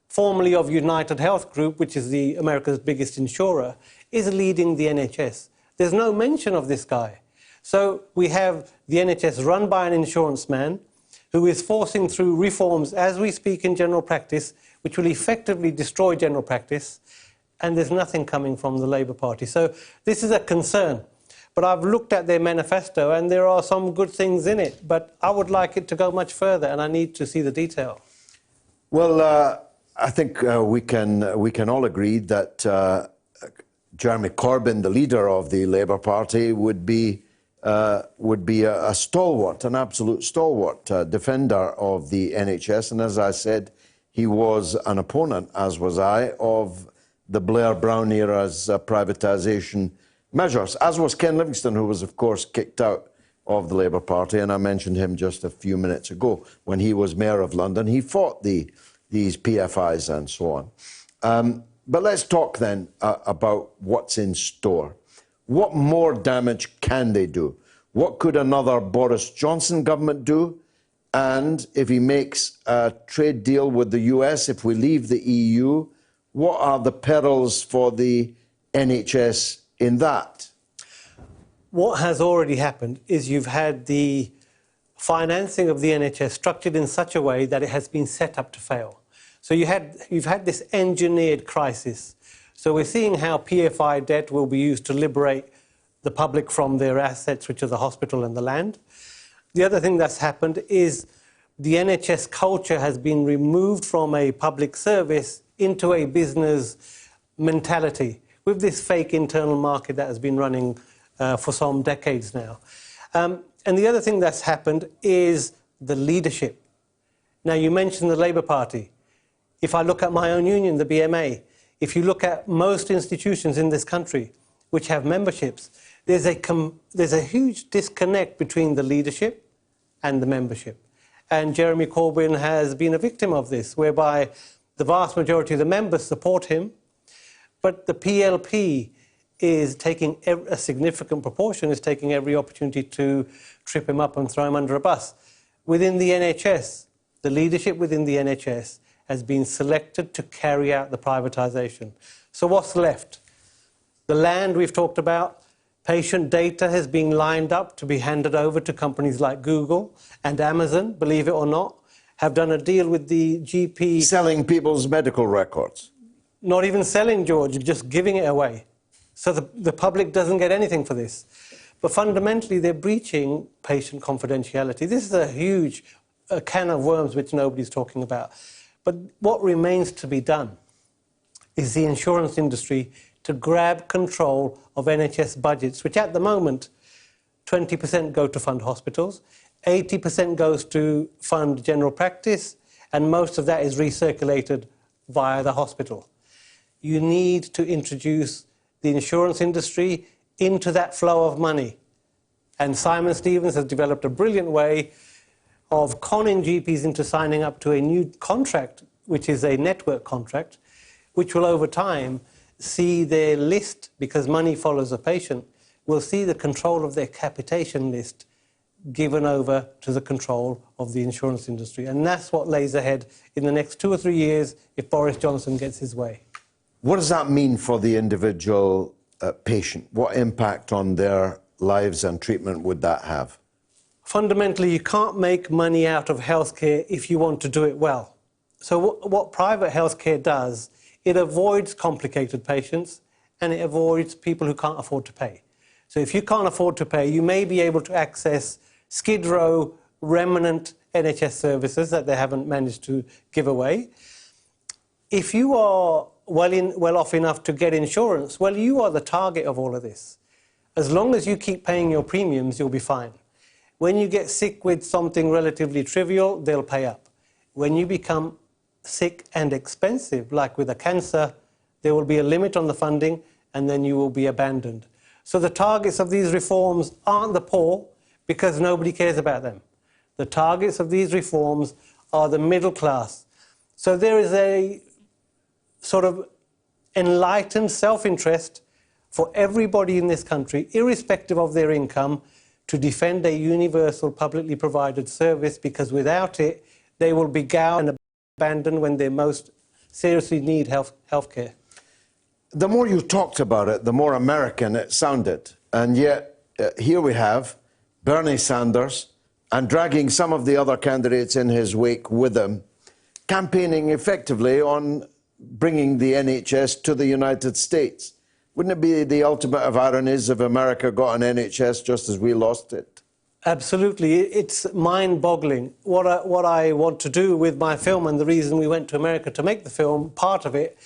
formerly of United Health Group, which is America's biggest insurer, is leading the NHS. There's no mention of this guy. So we have the NHS run by an insurance man who is forcing through reforms as we speak in general practice, which will effectively destroy general practice, and there's nothing coming from the Labour Party. So this is a concern. But I've looked at their manifesto and there are some good things in it, but I would like it to go much further and I need to see the detail. Well, I think we can all agree that Jeremy Corbyn, the leader of the Labour Party, would be a stalwart, an absolute stalwart defender of the NHS. And as I said, he was an opponent, as was I, of the Blair-Brown era's privatisation measures, as was Ken Livingstone, who was, of course, kicked out of the Labour Party. And I mentioned him just a few minutes ago. When he was Mayor of London, he fought these PFIs and so on. But let's talk then about what's in store. What more damage can they do? What could another Boris Johnson government do? And if he makes a trade deal with the US, if we leave the EU, what are the perils for the NHS in that? What has already happened is you've had the financing of the NHS structured in such a way that it has been set up to fail. So you've had this engineered crisis. So we're seeing how PFI debt will be used to liberate the public from their assets, which are the hospital and the land. The other thing that's happened is the NHS culture has been removed from a public service into a business mentality with this fake internal market that has been running for some decades now. And the other thing that's happened is the leadership. Now, you mentioned the Labour Party. If I look at my own union, the BMA, if you look at most institutions in this country which have memberships, there's a huge disconnect between the leadership and the membership. And Jeremy Corbyn has been a victim of this, whereby the vast majority of the members support him, but the PLP is taking a significant proportion, is taking every opportunity to trip him up and throw him under a bus. Within the NHS, the leadership within the NHS has been selected to carry out the privatisation. So what's left? The land we've talked about, patient data has been lined up to be handed over to companies like Google and Amazon, believe it or not, have done a deal with the GP. Selling people's medical records. Not even selling, George, just giving it away. So the public doesn't get anything for this. But fundamentally, they're breaching patient confidentiality. This is a huge can of worms which nobody's talking about. But what remains to be done is the insurance industry to grab control of NHS budgets, which at the moment, 20% go to fund hospitals, 80% goes to fund general practice, and most of that is recirculated via the hospital. You need to introduce the insurance industry into that flow of money. And Simon Stevens has developed a brilliant way of conning GPs into signing up to a new contract, which is a network contract, which will over time see their list, because money follows a patient, will see the control of their capitation list given over to the control of the insurance industry. And that's what lays ahead in the next 2 or 3 years if Boris Johnson gets his way. What does that mean for the individual patient? What impact on their lives and treatment would that have? Fundamentally, you can't make money out of healthcare if you want to do it well. So what private healthcare does, it avoids complicated patients and it avoids people who can't afford to pay. So if you can't afford to pay, you may be able to access Skid Row remnant NHS services that they haven't managed to give away. If you are well off enough to get insurance, well, you are the target of all of this. As long as you keep paying your premiums, you'll be fine. When you get sick with something relatively trivial, they'll pay up. When you become sick and expensive, like with a cancer, there will be a limit on the funding and then you will be abandoned. So the targets of these reforms aren't the poor because nobody cares about them. The targets of these reforms are the middle class. So there is a sort of enlightened self-interest for everybody in this country, irrespective of their income, to defend a universal publicly provided service, because without it, they will be gouged and abandoned when they most seriously need health care. The more you talked about it, the more American it sounded. And yet, here we have Bernie Sanders, and dragging some of the other candidates in his wake with him, campaigning effectively on bringing the NHS to the United States. Wouldn't it be the ultimate of ironies if America got an NHS just as we lost it? Absolutely. It's mind-boggling. What I want to do with my film, and the reason we went to America to make the film, part of it,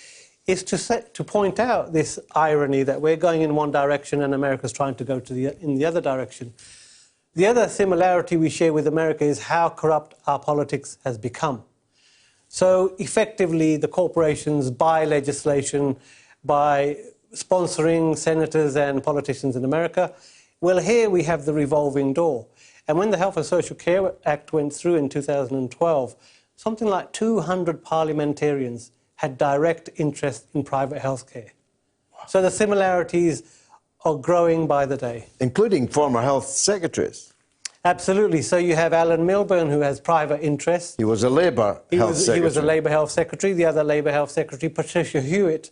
is to point out this irony that we're going in one direction and America's trying to go in the other direction. The other similarity we share with America is how corrupt our politics has become. So effectively, the corporations buy legislation by sponsoring senators and politicians in America. Well, here we have the revolving door. And when the Health and Social Care Act went through in 2012, something like 200 parliamentarians had direct interest in private health care. Wow. So the similarities are growing by the day. Including former health secretaries. Absolutely. So you have Alan Milburn, who has private interests. He was a Labour health secretary. He was a Labour health secretary. The other Labour health secretary, Patricia Hewitt,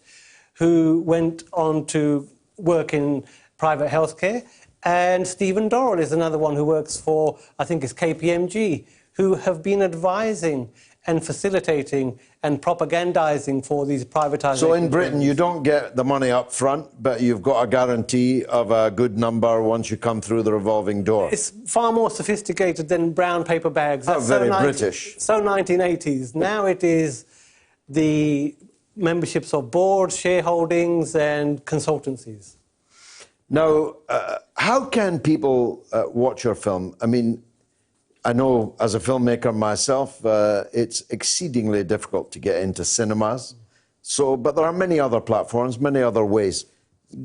who went on to work in private health care. And Stephen Dorrell is another one who works for, I think it's KPMG, who have been advising and facilitating and propagandizing for these privatisation. So in Britain, you don't get the money up front, but you've got a guarantee of a good number once you come through the revolving door. It's far more sophisticated than brown paper bags. That's very British. So 1980s. Now it is the memberships of boards, shareholdings and consultancies. Now, how can people watch your film? I mean, I know as a filmmaker myself, it's exceedingly difficult to get into cinemas. But there are many other platforms, many other ways.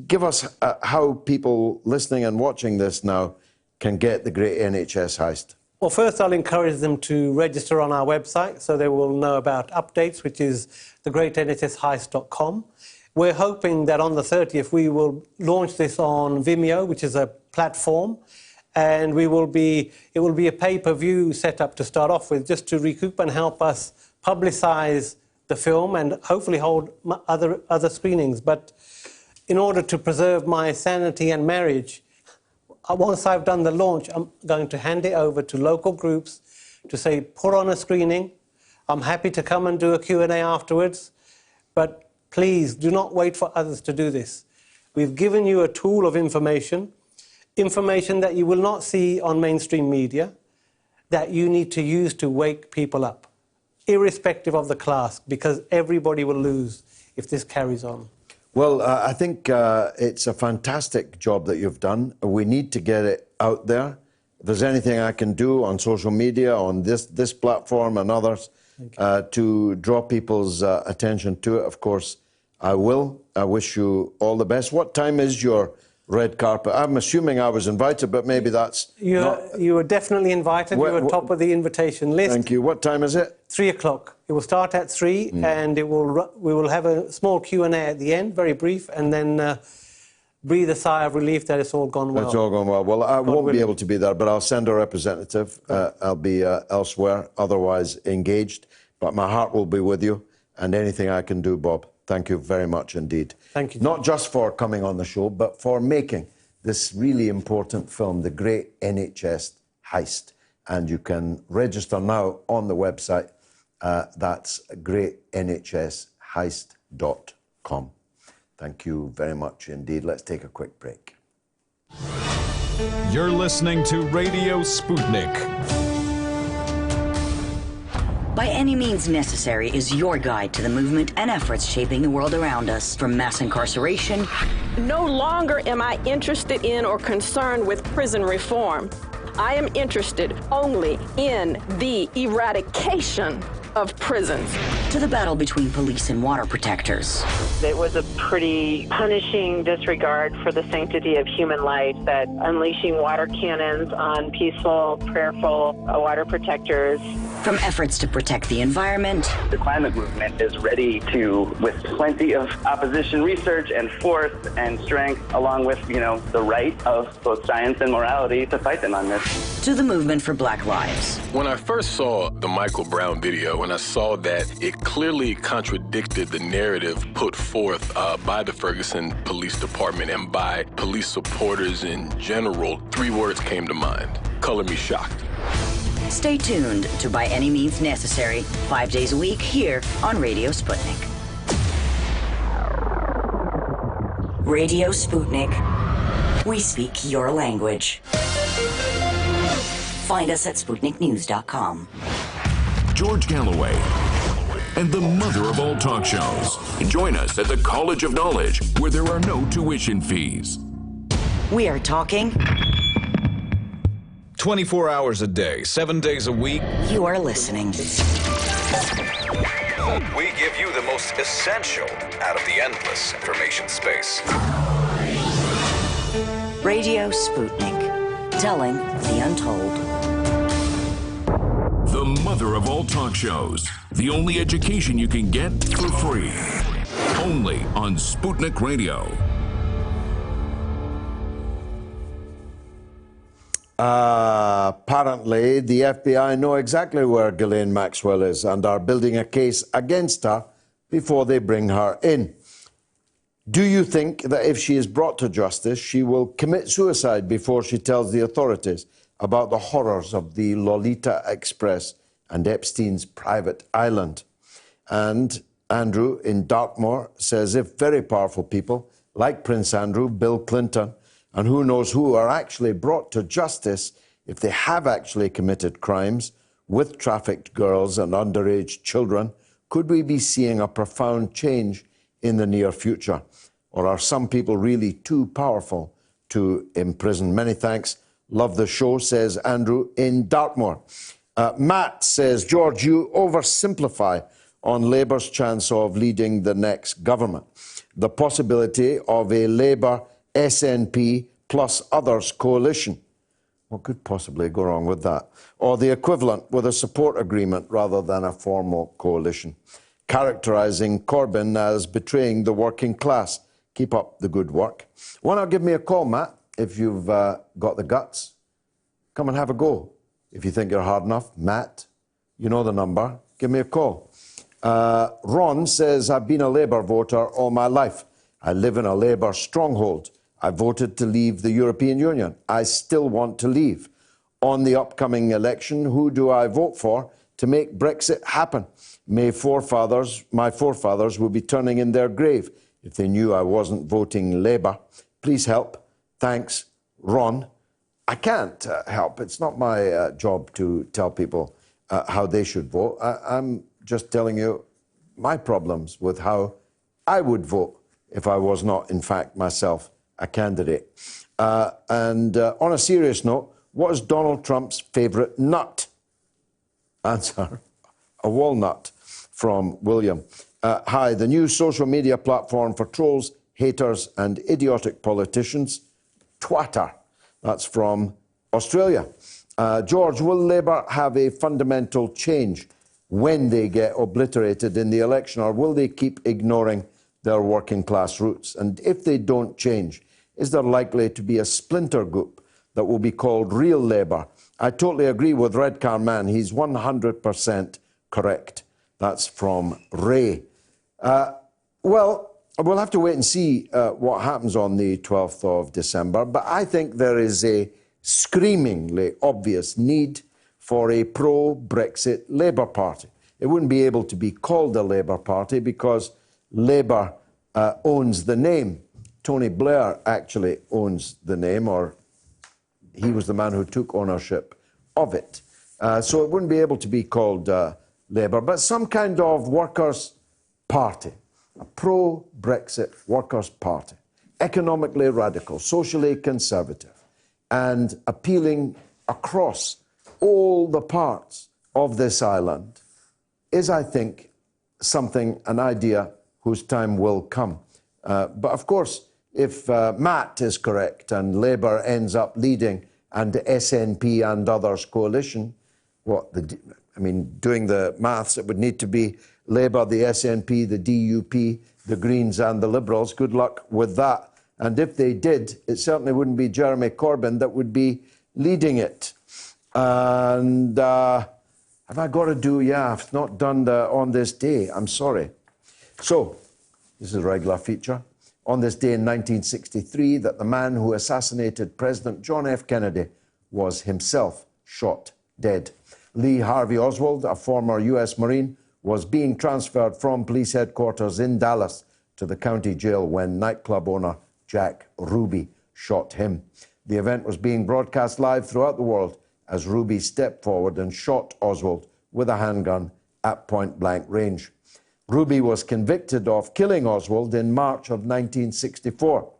Give us how people listening and watching this now can get The Great NHS Heist. Well, first I'll encourage them to register on our website so they will know about updates, which is thegreatnhsheist.com. We're hoping that on the 30th we will launch this on Vimeo, which is a platform, and it will be a pay-per-view setup to start off with, just to recoup and help us publicise the film and hopefully hold other screenings. But in order to preserve my sanity and marriage, once I've done the launch, I'm going to hand it over to local groups to say, put on a screening. I'm happy to come and do a Q&A afterwards, but please do not wait for others to do this. We've given you a tool of information that you will not see on mainstream media, that you need to use to wake people up, irrespective of the class, because everybody will lose if this carries on. Well, I think it's a fantastic job that you've done. We need to get it out there. If there's anything I can do on social media, on this platform and others, to draw people's attention to it, of course, I will. I wish you all the best. What time is your red carpet? I'm assuming I was invited, but maybe that's You were definitely invited. You were top of the invitation list. Thank you. What time is it? 3 o'clock. It will start at 3, and we will have a small Q&A at the end, very brief, and then breathe a sigh of relief that it's all gone well. It's all gone well. Well, I won't be able to be there, but I'll send a representative. I'll be elsewhere, otherwise engaged, but my heart will be with you, and anything I can do, Bob. Thank you very much indeed. Thank you. Not just for coming on the show, but for making this really important film, The Great NHS Heist. And you can register now on the website. That's greatnhsheist.com. Thank you very much indeed. Let's take a quick break. You're listening to Radio Sputnik. By Any Means Necessary is your guide to the movement and efforts shaping the world around us, from mass incarceration. No longer am I interested in or concerned with prison reform. I am interested only in the eradication of prisons. To the battle between police and water protectors. It was a pretty punishing disregard for the sanctity of human life, that unleashing water cannons on peaceful, prayerful water protectors. From efforts to protect the environment. The climate movement is ready to, with plenty of opposition research and force and strength, along with, the right of both science and morality, to fight them on this. To the movement for Black Lives. When I first saw the Michael Brown video, and I saw that it clearly contradicted the narrative put forth by the Ferguson Police Department and by police supporters in general, 3 words came to mind: color me shocked. Stay tuned to By Any Means Necessary, 5 days a week here on Radio Sputnik. Radio Sputnik. We speak your language. Find us at SputnikNews.com. George Galloway and the mother of all talk shows. Join us at the College of Knowledge, where there are no tuition fees. We are talking 24 hours a day, 7 days a week. You are listening. We give you the most essential out of the endless information space. Radio Sputnik, telling the untold. The mother of all talk shows. The only education you can get for free. Only on Sputnik Radio. Apparently, the FBI know exactly where Ghislaine Maxwell is and are building a case against her before they bring her in. Do you think that if she is brought to justice, she will commit suicide before she tells the authorities about the horrors of the Lolita Express and Epstein's private island? And Andrew in Dartmoor says if very powerful people like Prince Andrew, Bill Clinton, and who knows who are actually brought to justice, if they have actually committed crimes with trafficked girls and underage children, could we be seeing a profound change in the near future? Or are some people really too powerful to imprison? Many thanks. Love the show, says Andrew in Dartmoor. Matt says, George, you oversimplify on Labour's chance of leading the next government. The possibility of a Labour SNP plus others coalition. What could possibly go wrong with that? Or the equivalent with a support agreement rather than a formal coalition. Characterising Corbyn as betraying the working class. Keep up the good work. Why not give me a call, Matt, if you've got the guts? Come and have a go. If you think you're hard enough, Matt, you know the number. Give me a call. Ron says, I've been a Labour voter all my life. I live in a Labour stronghold. I voted to leave the European Union. I still want to leave. On the upcoming election, who do I vote for to make Brexit happen? My forefathers will be turning in their grave if they knew I wasn't voting Labour. Please help. Thanks, Ron. I can't help. It's not my job to tell people how they should vote. I'm just telling you my problems with how I would vote if I was not, in fact, myself a candidate. And on a serious note, what is Donald Trump's favourite nut? Answer, a walnut, from William. Hi, the new social media platform for trolls, haters and idiotic politicians, Twitter. That's from Australia. George, will Labour have a fundamental change when they get obliterated in the election, or will they keep ignoring their working class roots? And if they don't change, is there likely to be a splinter group that will be called Real Labour? I totally agree with Red Car Man. He's 100% correct. That's from Ray. Well, we'll have to wait and see what happens on the 12th of December, but I think there is a screamingly obvious need for a pro-Brexit Labour Party. It wouldn't be able to be called a Labour Party because Labour owns the name. Tony Blair actually owns the name, or he was the man who took ownership of it. So it wouldn't be able to be called Labour, but some kind of workers' party, a pro-Brexit workers' party, economically radical, socially conservative, and appealing across all the parts of this island is, I think, something, an idea whose time will come. But of course, if Matt is correct and Labour ends up leading and the SNP and others coalition, doing the maths, it would need to be Labour, the SNP, the DUP, the Greens and the Liberals. Good luck with that. And if they did, it certainly wouldn't be Jeremy Corbyn that would be leading it. And have I got to do, I've not done the on this day, I'm sorry. So, this is a regular feature. On this day in 1963, that the man who assassinated President John F. Kennedy was himself shot dead. Lee Harvey Oswald, a former US Marine, was being transferred from police headquarters in Dallas to the county jail when nightclub owner Jack Ruby shot him. The event was being broadcast live throughout the world as Ruby stepped forward and shot Oswald with a handgun at point-blank range. Ruby was convicted of killing Oswald in March of 1964.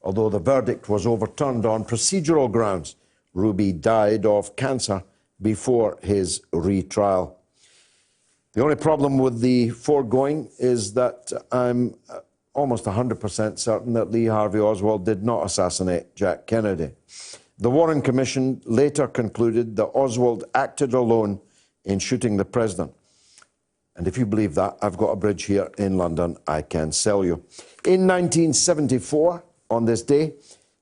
Although the verdict was overturned on procedural grounds, Ruby died of cancer before his retrial. The only problem with the foregoing is that I'm almost 100% certain that Lee Harvey Oswald did not assassinate Jack Kennedy. The Warren Commission later concluded that Oswald acted alone in shooting the president. And if you believe that, I've got a bridge here in London I can sell you. In 1974, on this day,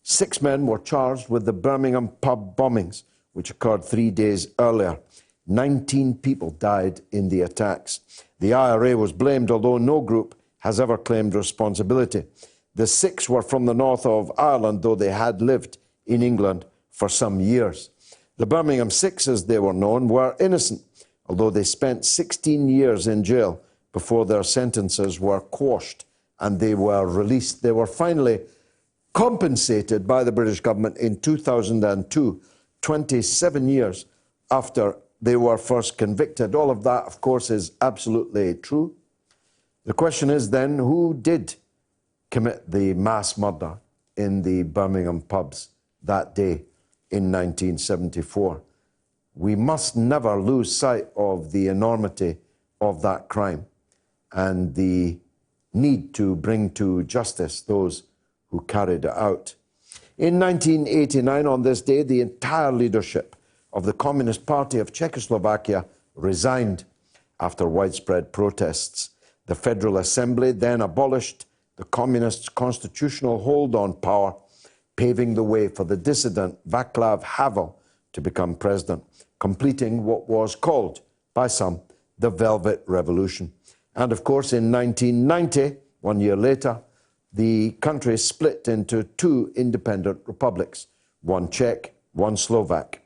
6 men were charged with the Birmingham pub bombings, which occurred 3 days earlier. 19 people died in the attacks. The IRA was blamed, although no group has ever claimed responsibility. The 6 were from the north of Ireland, though they had lived in England for some years. The Birmingham Six, as they were known, were innocent, although they spent 16 years in jail before their sentences were quashed and they were released. They were finally compensated by the British government in 2002, 27 years after they were first convicted. All of that, of course, is absolutely true. The question is then, who did commit the mass murder in the Birmingham pubs that day in 1974? We must never lose sight of the enormity of that crime and the need to bring to justice those who carried it out. In 1989, on this day, the entire leadership of the Communist Party of Czechoslovakia resigned after widespread protests. The Federal Assembly then abolished the Communists' constitutional hold on power, paving the way for the dissident Václav Havel to become president, completing what was called by some the Velvet Revolution. And of course, in 1990, 1 year later, the country split into 2 independent republics, one Czech, one Slovak.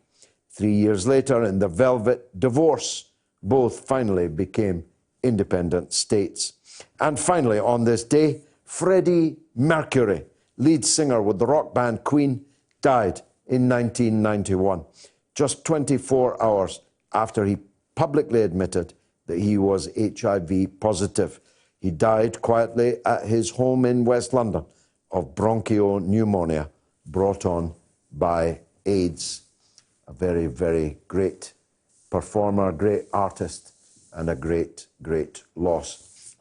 3 years later, in the Velvet Divorce, both finally became independent states. And finally, on this day, Freddie Mercury, lead singer with the rock band Queen, died in 1991, just 24 hours after he publicly admitted that he was HIV positive. He died quietly at his home in West London of bronchopneumonia brought on by AIDS. A very, very great performer, great artist, and a great, great loss.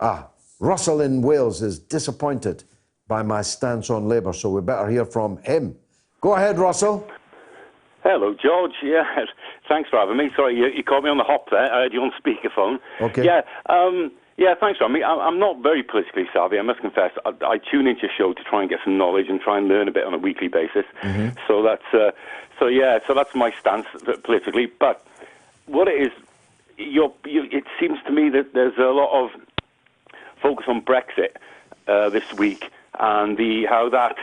Russell in Wales is disappointed by my stance on Labour, so we better hear from him. Go ahead, Russell. Hello, George. Yeah, thanks for having me. Sorry, you caught me on the hop there. I had you on speakerphone. Okay. Yeah, thanks for having me. I'm not very politically savvy, I must confess. I tune into your show to try and get some knowledge and try and learn a bit on a weekly basis. Mm-hmm. So that's my stance politically. But what it is, it seems to me that there's a lot of focus on Brexit this week and how that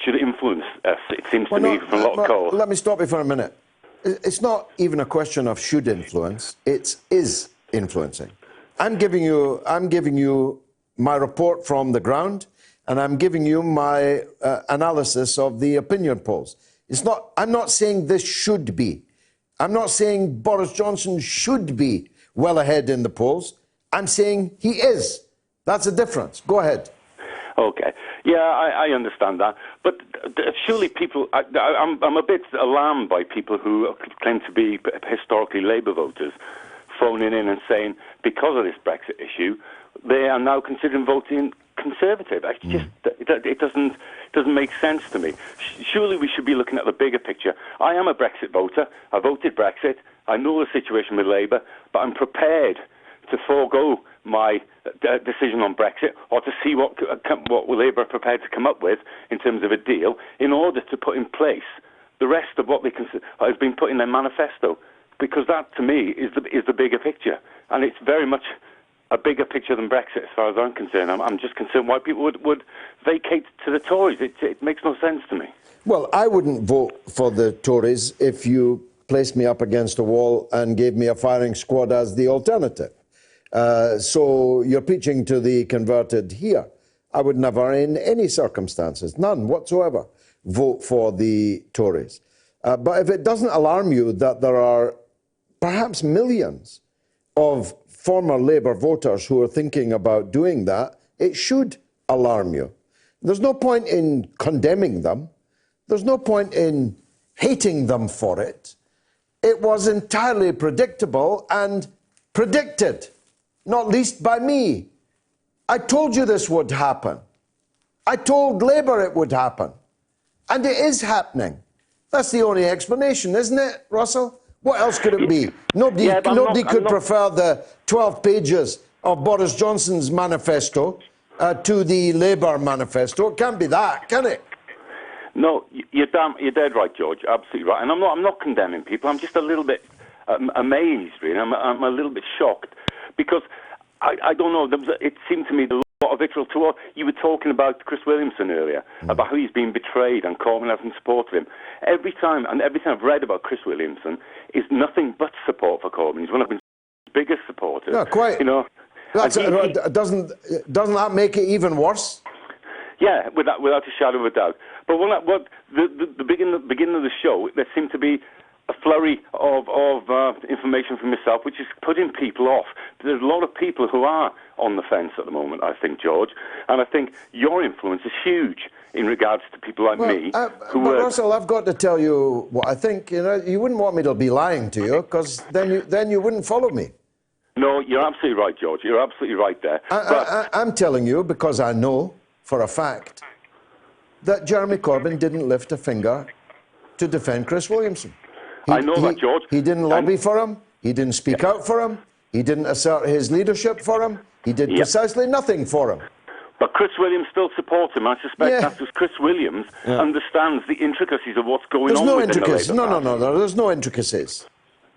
should influence us, it seems to me, from a lot of calls. Let me stop you for a minute. It's not even a question of should influence, it is influencing. I'm giving you my report from the ground, and I'm giving you my analysis of the opinion polls. I'm not saying this should be. I'm not saying Boris Johnson should be well ahead in the polls. I'm saying he is. That's the difference. Go ahead. Okay. Yeah, I understand that. But surely people... I'm a bit alarmed by people who claim to be historically Labour voters phoning in and saying, because of this Brexit issue, they are now considering voting Conservative. It doesn't make sense to me. Surely we should be looking at the bigger picture. I am a Brexit voter. I voted Brexit. I know the situation with Labour, but I'm prepared to forego my decision on Brexit or to see what Labour are prepared to come up with in terms of a deal in order to put in place the rest of what they has been put in their manifesto. Because that, to me, is the bigger picture. And it's very much a bigger picture than Brexit, as far as I'm concerned. I'm just concerned why people would vacate to the Tories. It makes no sense to me. Well, I wouldn't vote for the Tories if you placed me up against a wall and gave me a firing squad as the alternative. So you're preaching to the converted here. I would never, in any circumstances, none whatsoever, vote for the Tories. But if it doesn't alarm you that there are perhaps millions of former Labour voters who are thinking about doing that, it should alarm you. There's no point in condemning them. There's no point in hating them for it. It was entirely predictable and predicted, not least by me. I told you this would happen. I told Labour it would happen. And it is happening. That's the only explanation, isn't it, Russell? What else could it be? Nobody could prefer the 12 pages of Boris Johnson's manifesto to the Labour manifesto. It can't be that, can it? No, you're dead right, George. Absolutely right. And I'm not condemning people. I'm just a little bit amazed, really. I'm a little bit shocked because I don't know. It seemed to me a lot of vitriol toward. You were talking about Chris Williamson earlier, about how he's been betrayed and Corbyn hasn't supported him. Every time I've read about Chris Williamson is nothing but support for Corbyn. He's one of his biggest supporters. No, quite. You know, doesn't that make it even worse? Yeah, without a shadow of a doubt. But the beginning of the show, there seemed to be a flurry of information from yourself, which is putting people off. There's a lot of people who are on the fence at the moment, I think, George. And I think your influence is huge in regards to people like me. But Russell, I've got to tell you what I think. You know, you wouldn't want me to be lying to you, because then you wouldn't follow me. No, you're absolutely right, George. You're absolutely right there. I'm telling you, because I know for a fact that Jeremy Corbyn didn't lift a finger to defend Chris Williamson. I know that, George. He didn't lobby for him. He didn't speak out for him. He didn't assert his leadership for him. He did precisely nothing for him. But Chris Williams still supports him. I suspect that's because Chris Williams understands the intricacies of what's going on. There's no intricacies. No. There's no intricacies.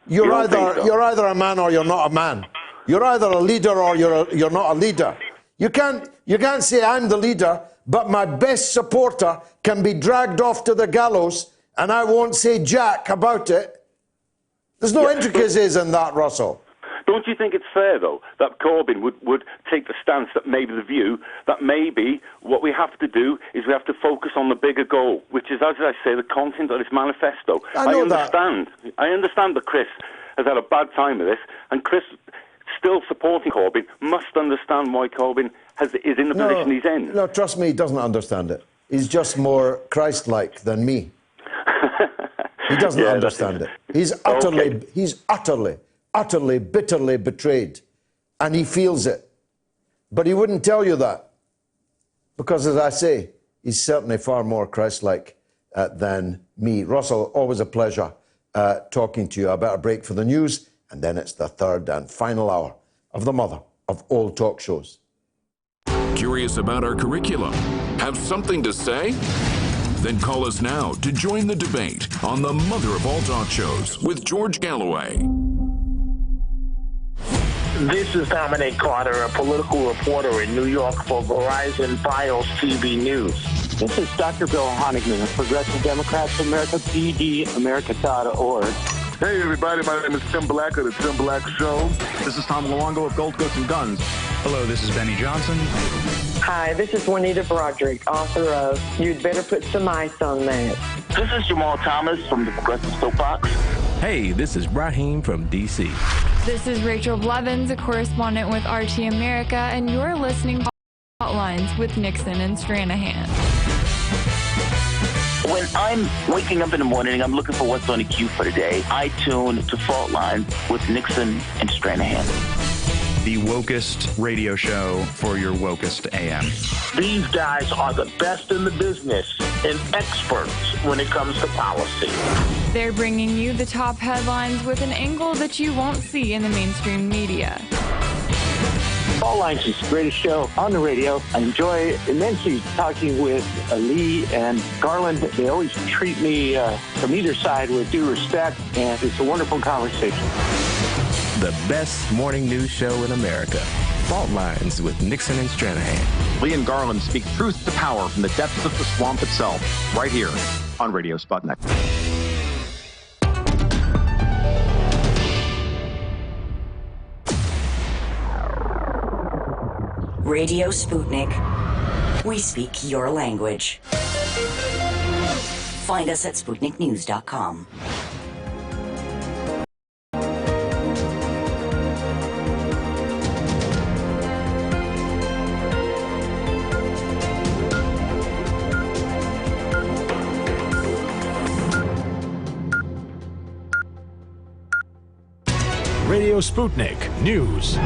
You're either a man or you're not a man. You're either a leader or you're not a leader. You can't say I'm the leader, but my best supporter can be dragged off to the gallows and I won't say jack about it. There's no intricacies in that, Russell. Don't you think it's fair, though, that Corbyn would take the stance that maybe the view that maybe what we have to do is we have to focus on the bigger goal, which is, as I say, the content of this manifesto. I understand that Chris has had a bad time with this, and Chris, still supporting Corbyn, must understand why Corbyn is in the position he's in. No, trust me, he doesn't understand it. He's just more Christ-like than me. He doesn't understand it. He's utterly, bitterly betrayed. And he feels it. But he wouldn't tell you that. Because, as I say, he's certainly far more Christ-like than me. Russell, always a pleasure talking to you. I better break for the news, and then it's the third and final hour of the mother of all talk shows. Curious about our curriculum? Have something to say? Then call us now to join the debate on the mother of all talk shows with George Galloway. This is Dominic Carter, a political reporter in New York for Verizon Files TV News. This is Dr. Bill Honigman of Progressive Democrats of America, PDAmerica.org. Hey, everybody, my name is Tim Black of The Tim Black Show. This is Tom Luongo of Gold Coast and Guns. Hello, this is Benny Johnson. Hi, this is Juanita Broderick, author of You'd Better Put Some Ice on That. This is Jamal Thomas from the Progressive Soapbox. Hey, this is Raheem from D.C. This is Rachel Blevins, a correspondent with RT America, and you're listening to Hotlines with Nixon and Stranahan. When I'm waking up in the morning and I'm looking for what's on the queue for the day, I tune to Fault Lines with Nixon and Stranahan. The wokest radio show for your wokest AM. These guys are the best in the business and experts when it comes to policy. They're bringing you the top headlines with an angle that you won't see in the mainstream media. Fault Lines is the greatest show on the radio. I enjoy immensely talking with Lee and Garland. They always treat me from either side with due respect, and it's a wonderful conversation. The best morning news show in America. Fault Lines with Nixon and Stranahan. Lee and Garland speak truth to power from the depths of the swamp itself, right here on Radio Sputnik. Radio Sputnik. We speak your language. find us at SputnikNews.com. Radio Sputnik News.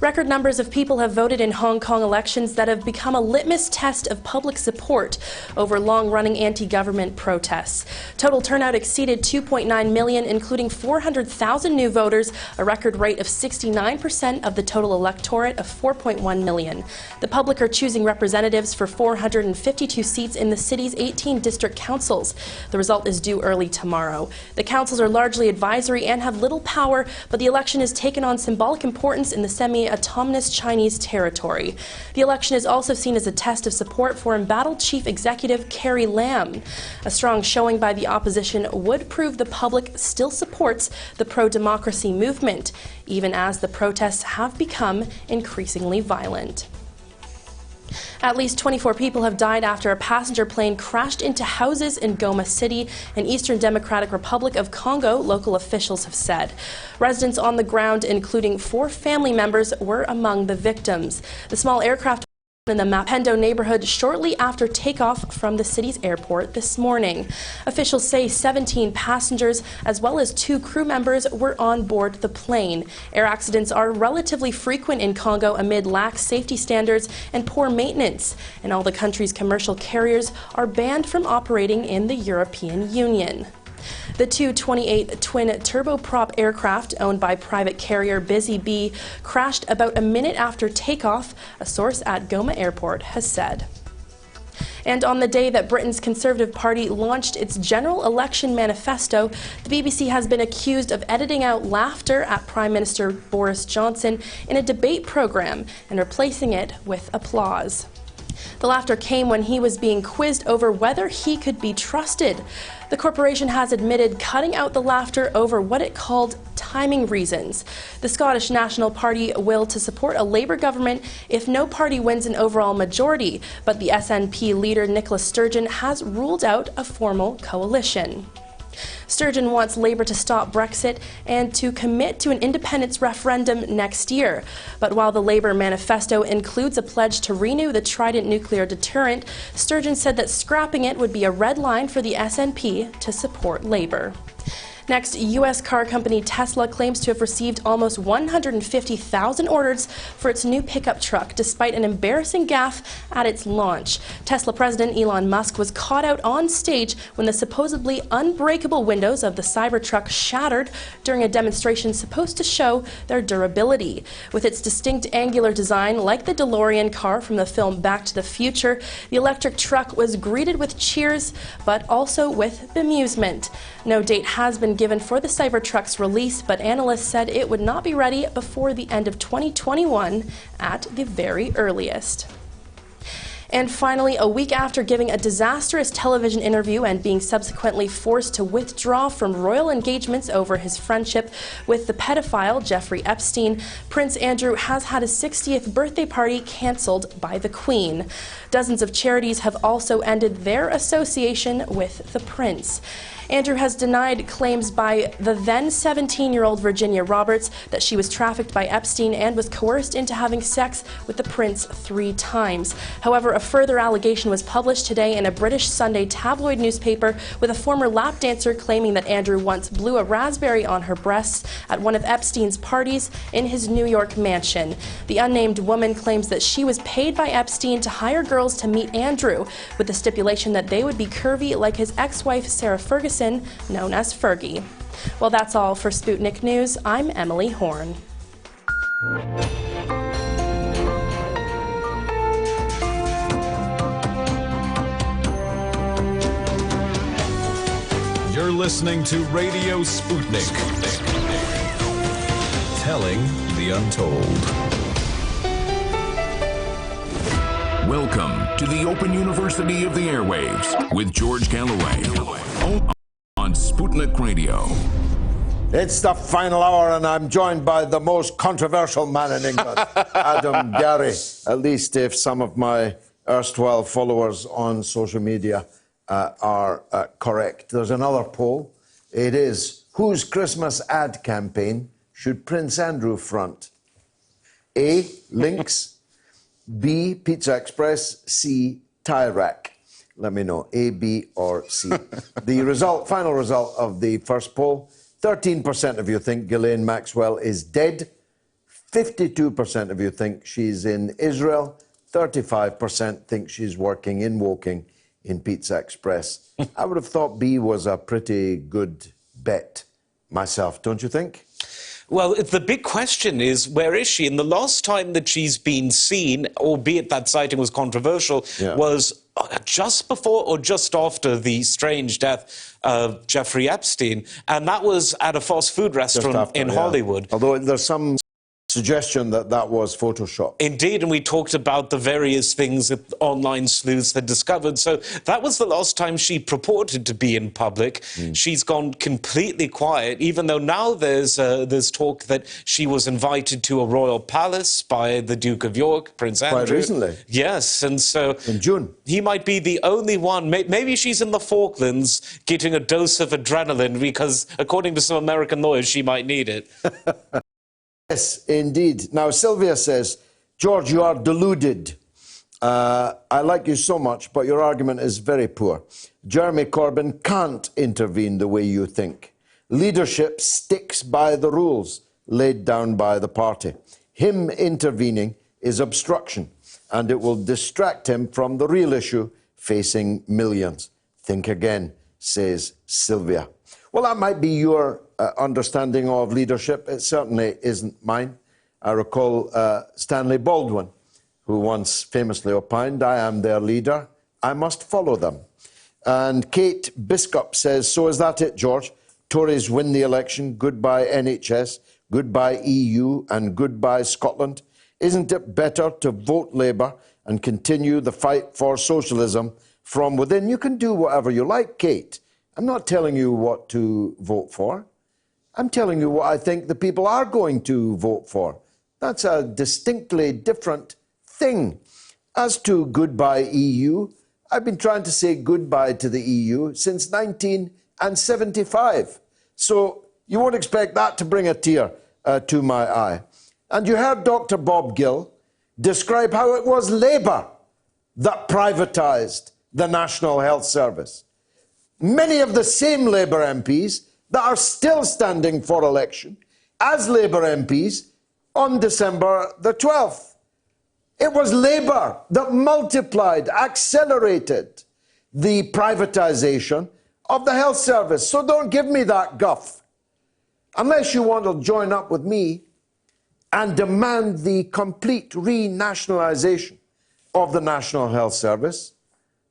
Record numbers of people have voted in Hong Kong elections that have become a litmus test of public support over long-running anti-government protests. Total turnout exceeded 2.9 million, including 400,000 new voters, a record rate of 69% of the total electorate of 4.1 million. The public are choosing representatives for 452 seats in the city's 18 district councils. The result is due early tomorrow. The councils are largely advisory and have little power, but the election has taken on symbolic importance in the semi-autonomous Chinese territory. The election is also seen as a test of support for embattled Chief Executive Carrie Lam. A strong showing by the opposition would prove the public still supports the pro-democracy movement, even as the protests have become increasingly violent. At least 24 people have died after a passenger plane crashed into houses in Goma City in Eastern Democratic Republic of Congo, local officials have said. Residents on the ground, including 4 family members, were among the victims. The small aircraft in the Maupin neighborhood shortly after takeoff from the city's airport this morning. Officials say 17 passengers as well as 2 crew members were on board the plane. Air accidents are relatively frequent in Congo amid lax safety standards and poor maintenance, and all the country's commercial carriers are banned from operating in the European Union. The 228 twin turboprop aircraft owned by private carrier Busy Bee crashed about a minute after takeoff, a source at Goma Airport has said. And on the day that Britain's Conservative Party launched its general election manifesto, the BBC has been accused of editing out laughter at Prime Minister Boris Johnson in a debate program and replacing it with applause. The laughter came when he was being quizzed over whether he could be trusted. The corporation has admitted cutting out the laughter over what it called timing reasons. The Scottish National Party will to support a Labour government if no party wins an overall majority, but the SNP leader Nicola Sturgeon has ruled out a formal coalition. Sturgeon wants Labour to stop Brexit and to commit to an independence referendum next year. But while the Labour manifesto includes a pledge to renew the Trident nuclear deterrent, Sturgeon said that scrapping it would be a red line for the SNP to support Labour. Next, U.S. car company Tesla claims to have received almost 150,000 orders for its new pickup truck, despite an embarrassing gaffe at its launch. Tesla President Elon Musk was caught out on stage when the supposedly unbreakable windows of the Cybertruck shattered during a demonstration supposed to show their durability. With its distinct angular design, like the DeLorean car from the film Back to the Future, the electric truck was greeted with cheers, but also with bemusement. No date has been given for the Cybertruck's release, but analysts said it would not be ready before the end of 2021 at the very earliest. And finally, a week after giving a disastrous television interview and being subsequently forced to withdraw from royal engagements over his friendship with the pedophile Jeffrey Epstein, Prince Andrew has had his 60th birthday party cancelled by the Queen. Dozens of charities have also ended their association with the prince. Andrew has denied claims by the then 17-year-old Virginia Roberts that she was trafficked by Epstein and was coerced into having sex with the prince 3 times. However, a further allegation was published today in a British Sunday tabloid newspaper with a former lap dancer claiming that Andrew once blew a raspberry on her breasts at one of Epstein's parties in his New York mansion. The unnamed woman claims that she was paid by Epstein to hire girls to meet Andrew, with the stipulation that they would be curvy like his ex-wife Sarah Ferguson, known as Fergie. Well, that's all for Sputnik News. I'm Emily Horn. You're listening to Radio Sputnik. Telling the untold. Welcome to the Open University of the Airwaves with George Galloway on Sputnik Radio. It's the final hour, and I'm joined by the most controversial man in England, Adam Garrie, at least if some of my erstwhile followers on social media are correct. There's another poll. It is, whose Christmas ad campaign should Prince Andrew front? A, Lynx, B, Pizza Express, C, Tie Rack. Let me know, A, B, or C. The final result of the first poll, 13% of you think Ghislaine Maxwell is dead. 52% of you think she's in Israel. 35% think she's working in Woking in Pizza Express. I would have thought B was a pretty good bet myself, don't you think? Well, the big question is, where is she? And the last time that she's been seen, albeit that sighting was controversial, was just before or just after the strange death of Jeffrey Epstein. And that was at a fast food restaurant in Hollywood. Although there's some suggestion that that was Photoshop. Indeed, and we talked about the various things that online sleuths had discovered. So that was the last time she purported to be in public. She's gone completely quiet, even though now there's talk that she was invited to a royal palace by the Duke of York, Prince Andrew. Quite recently. Yes, and so... in June. He might be the only one. Maybe she's in the Falklands getting a dose of adrenaline because, according to some American lawyers, she might need it. Yes, indeed. Now, Sylvia says, George, you are deluded. I like you so much, but your argument is very poor. Jeremy Corbyn can't intervene the way you think. Leadership sticks by the rules laid down by the party. Him intervening is obstruction, and it will distract him from the real issue facing millions. Think again, says Sylvia. Well, that might be your understanding of leadership. It certainly isn't mine. I recall Stanley Baldwin, who once famously opined, I am their leader, I must follow them. And Kate Biscup says, so is that it, George? Tories win the election, goodbye NHS, goodbye EU, and goodbye Scotland. Isn't it better to vote Labour and continue the fight for socialism from within? You can do whatever you like, Kate. I'm not telling you what to vote for. I'm telling you what I think the people are going to vote for. That's a distinctly different thing. As to goodbye EU, I've been trying to say goodbye to the EU since 1975. So you won't expect that to bring a tear to my eye. And you heard Dr. Bob Gill describe how it was Labour that privatised the National Health Service. Many of the same Labour MPs that are still standing for election as Labour MPs on December the 12th. It was Labour that multiplied, accelerated the privatisation of the health service. So don't give me that guff. Unless you want to join up with me and demand the complete renationalisation of the National Health Service.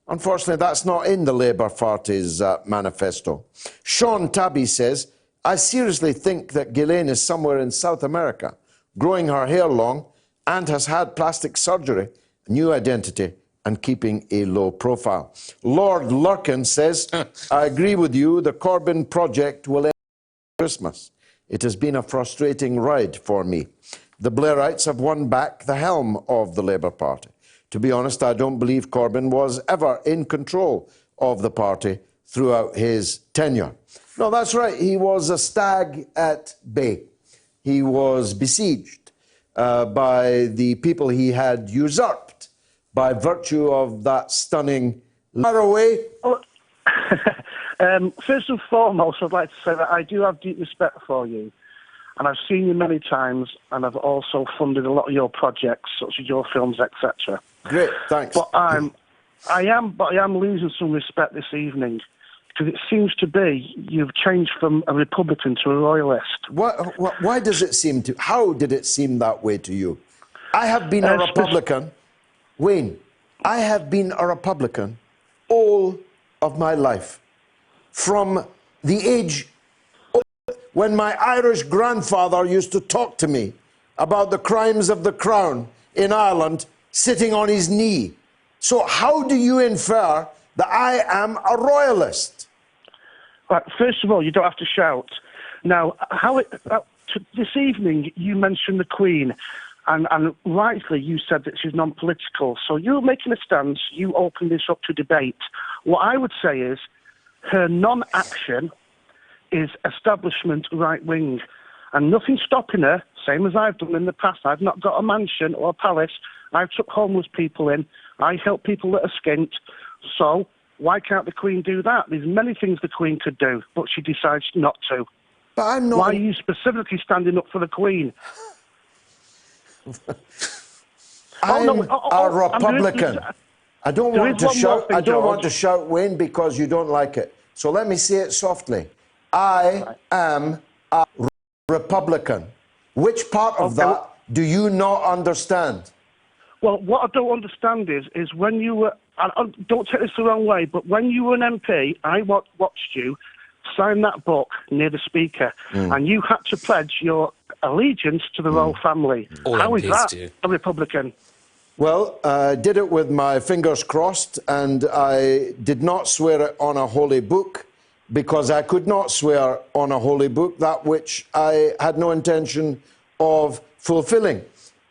Unfortunately, that's not in the Labour Party's manifesto. Sean Tabby says, I seriously think that Ghislaine is somewhere in South America, growing her hair long and has had plastic surgery, a new identity, and keeping a low profile. Lord Lurkin says, I agree with you, the Corbyn project will end Christmas. It has been a frustrating ride for me. The Blairites have won back the helm of the Labour Party. To be honest, I don't believe Corbyn was ever in control of the party throughout his tenure. No, that's right. He was a stag at bay. He was besieged by the people he had usurped by virtue of that stunning away. First and foremost, I'd like to say that I do have deep respect for you. And I've seen you many times, and I've also funded a lot of your projects, such as your films, etc. Great, thanks. But I am losing some respect this evening, because it seems to be you've changed from a Republican to a Royalist. Why does it seem to? How did it seem that way to you? I have been a Republican, Wayne. I have been a Republican all of my life, from the age when my Irish grandfather used to talk to me about the crimes of the Crown in Ireland, sitting on his knee. So how do you infer that I am a Royalist? Right, first of all, you don't have to shout. Now, this evening you mentioned the Queen, And rightly, you said that she's non-political. So you're making a stance. You open this up to debate. What I would say is her non-action is establishment right-wing. And nothing's stopping her, same as I've done in the past. I've not got a mansion or a palace. I've took homeless people in. I help people that are skint. So why can't the Queen do that? There's many things the Queen could do, but she decides not to. But I'm not... Why are you specifically standing up for the Queen? I'm a Republican. I don't want to shout. I don't want to shout, Wayne, because you don't like it. So let me say it softly. I am a Republican. Which part of that do you not understand? Well, what I don't understand is when you were, don't take this the wrong way, but when you were an MP, I watched you sign that book near the Speaker, and you had to pledge your allegiance to the royal family. How is that a Republican? Well, I did it with my fingers crossed, and I did not swear it on a holy book, because I could not swear on a holy book that which I had no intention of fulfilling.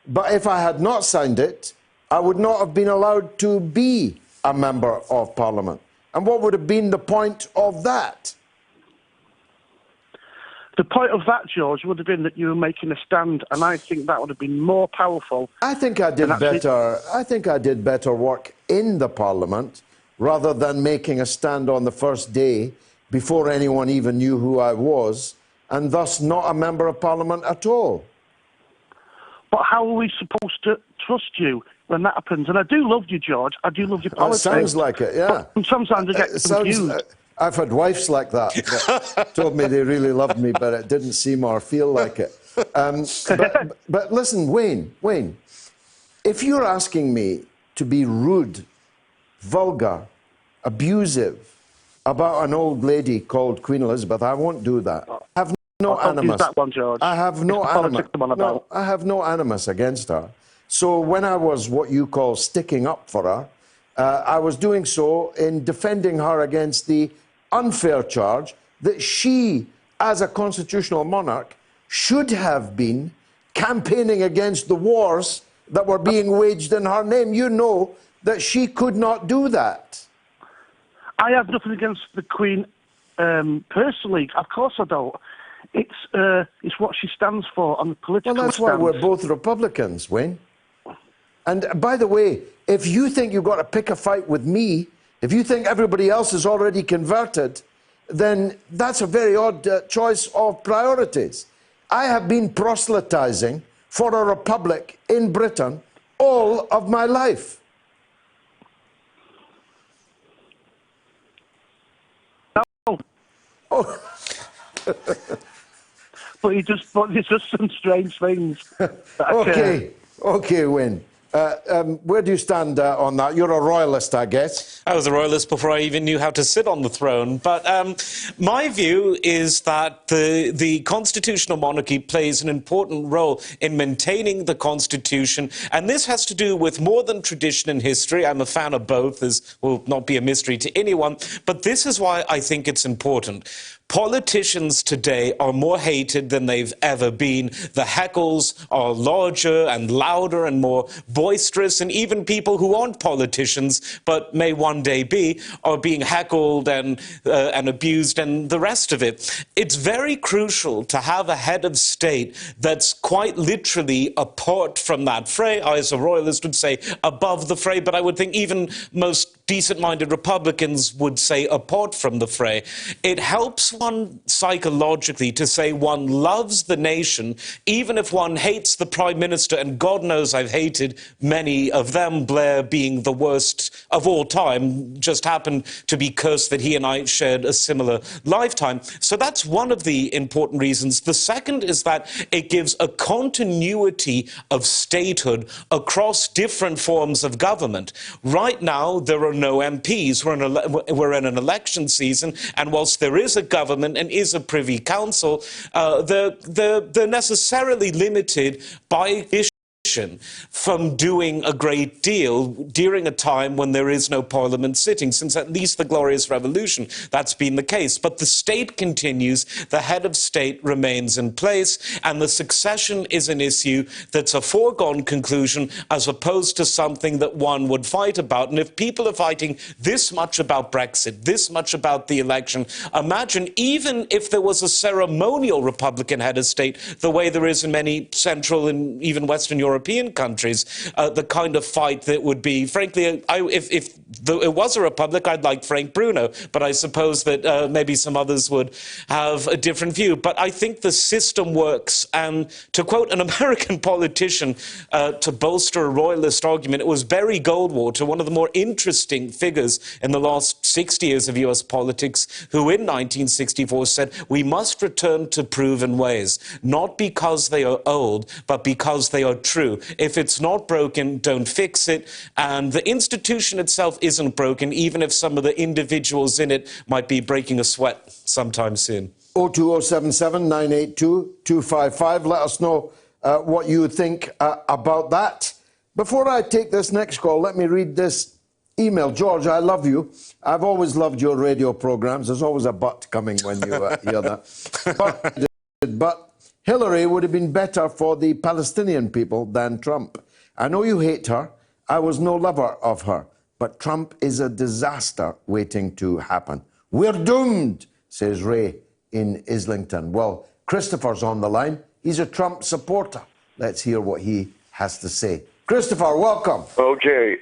But if I had not signed it, I would not have been allowed to be a member of Parliament. And what would have been the point of that? The point of that, George, would have been that you were making a stand, and I think that would have been more powerful. I think I did better. I think I did better work in the Parliament rather than making a stand on the first day before anyone even knew who I was, and thus not a member of Parliament at all. But how are we supposed to trust you when that happens? And I do love you, George. I do love your politics. It sounds like it, yeah. But sometimes I get confused. I've had wives like that told me they really loved me, but it didn't seem or feel like it. But listen, Wayne, if you're asking me to be rude, vulgar, abusive about an old lady called Queen Elizabeth, I won't do that. I have no animus. That one, George. I have no animus. No, I have no animus against her. So when I was what you call sticking up for her, I was doing so in defending her against the unfair charge that she, as a constitutional monarch, should have been campaigning against the wars that were being waged in her name. You know that she could not do that. I have nothing against the Queen personally. Of course I don't. It's what she stands for on the political Well, that's why we're both Republicans, Wayne. And by the way, if you think you've got to pick a fight with me, if you think everybody else is already converted, then that's a very odd choice of priorities. I have been proselytizing for a republic in Britain all of my life. Oh. But it's just some strange things. Okay, Wayne. Where do you stand on that? You're a royalist, I guess. I was a royalist before I even knew how to sit on the throne. But my view is that the constitutional monarchy plays an important role in maintaining the Constitution. And this has to do with more than tradition and history. I'm a fan of both, as will not be a mystery to anyone. But this is why I think it's important. Politicians today are more hated than they've ever been. The heckles are larger and louder and more boisterous, and even people who aren't politicians but may one day be are being heckled and abused and the rest of it. It's very crucial to have a head of state that's quite literally apart from that fray. I, as a royalist, would say above the fray, but I would think even most decent-minded Republicans would say apart from the fray. It helps one psychologically to say one loves the nation, even if one hates the Prime Minister, and God knows I've hated many of them, Blair being the worst of all time, just happened to be cursed that he and I shared a similar lifetime. So that's one of the important reasons. The second is that it gives a continuity of statehood across different forms of government. Right now, there are no MPs. We're in an election season, and whilst there is a government and is a Privy Council, they're necessarily limited by issues from doing a great deal during a time when there is no parliament sitting. Since at least the Glorious Revolution, that's been the case. But the state continues, the head of state remains in place, and the succession is an issue that's a foregone conclusion as opposed to something that one would fight about. And if people are fighting this much about Brexit, this much about the election, imagine even if there was a ceremonial Republican head of state, the way there is in many Central and even Western European countries, the kind of fight that would be, frankly, if it was a republic, I'd like Frank Bruno, but I suppose that maybe some others would have a different view. But I think the system works, and to quote an American politician to bolster a royalist argument, it was Barry Goldwater, one of the more interesting figures in the last 60 years of US politics, who in 1964 said, we must return to proven ways, not because they are old, but because they are true. If it's not broken, don't fix it. And the institution itself isn't broken, even if some of the individuals in it might be breaking a sweat sometime soon. 02077 982 255. Let us know what you think about that. Before I take this next call, let me read this email. George, I love you. I've always loved your radio programs. There's always a but coming when you hear that. But Hillary would have been better for the Palestinian people than Trump. I know you hate her. I was no lover of her. But Trump is a disaster waiting to happen. We're doomed, says Ray in Islington. Well, Christopher's on the line. He's a Trump supporter. Let's hear what he has to say. Christopher, welcome. Okay.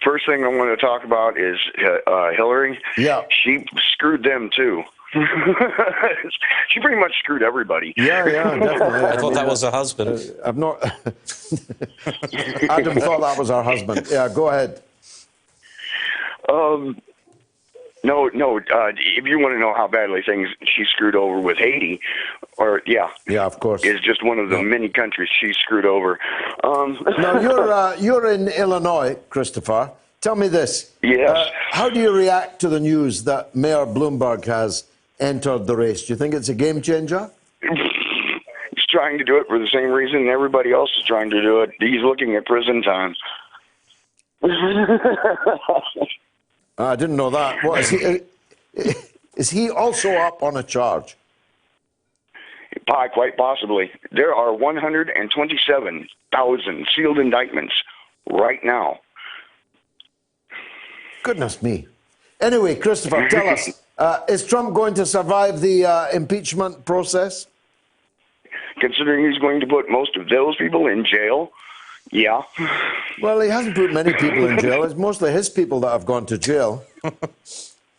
First thing I want to talk about is Hillary. Yeah. She screwed them, too. She pretty much screwed everybody. Yeah, definitely. I thought that was her husband. I've not... Adam thought that was her husband. Yeah, go ahead. No. If you want to know how badly she screwed over with Haiti, yeah, of course, is just one of the many countries she screwed over. Now you're in Illinois, Christopher. Tell me this. Yes. How do you react to the news that Mayor Bloomberg has entered the race? Do you think it's a game changer? He's trying to do it for the same reason everybody else is trying to do it. He's looking at prison time. I didn't know that. What, is he also up on a charge? Quite possibly. There are 127,000 sealed indictments right now. Goodness me. Anyway, Christopher, tell us, is Trump going to survive the impeachment process? Considering he's going to put most of those people in jail, yeah. Well, he hasn't put many people in jail. It's mostly his people that have gone to jail.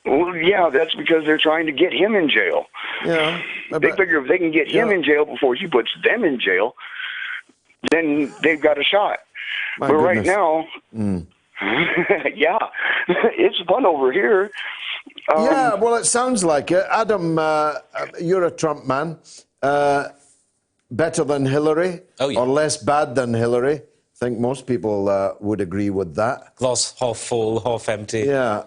Well, yeah, that's because they're trying to get him in jail. Yeah. They figure if they can get him in jail before he puts them in jail, then they've got a shot. My but goodness. Right now, yeah, it's fun over here. Yeah, well, it sounds like it. Adam, you're a Trump man. Better than Hillary? Oh, yeah. Or less bad than Hillary? I think most people would agree with that. Glass half full, half empty. Yeah.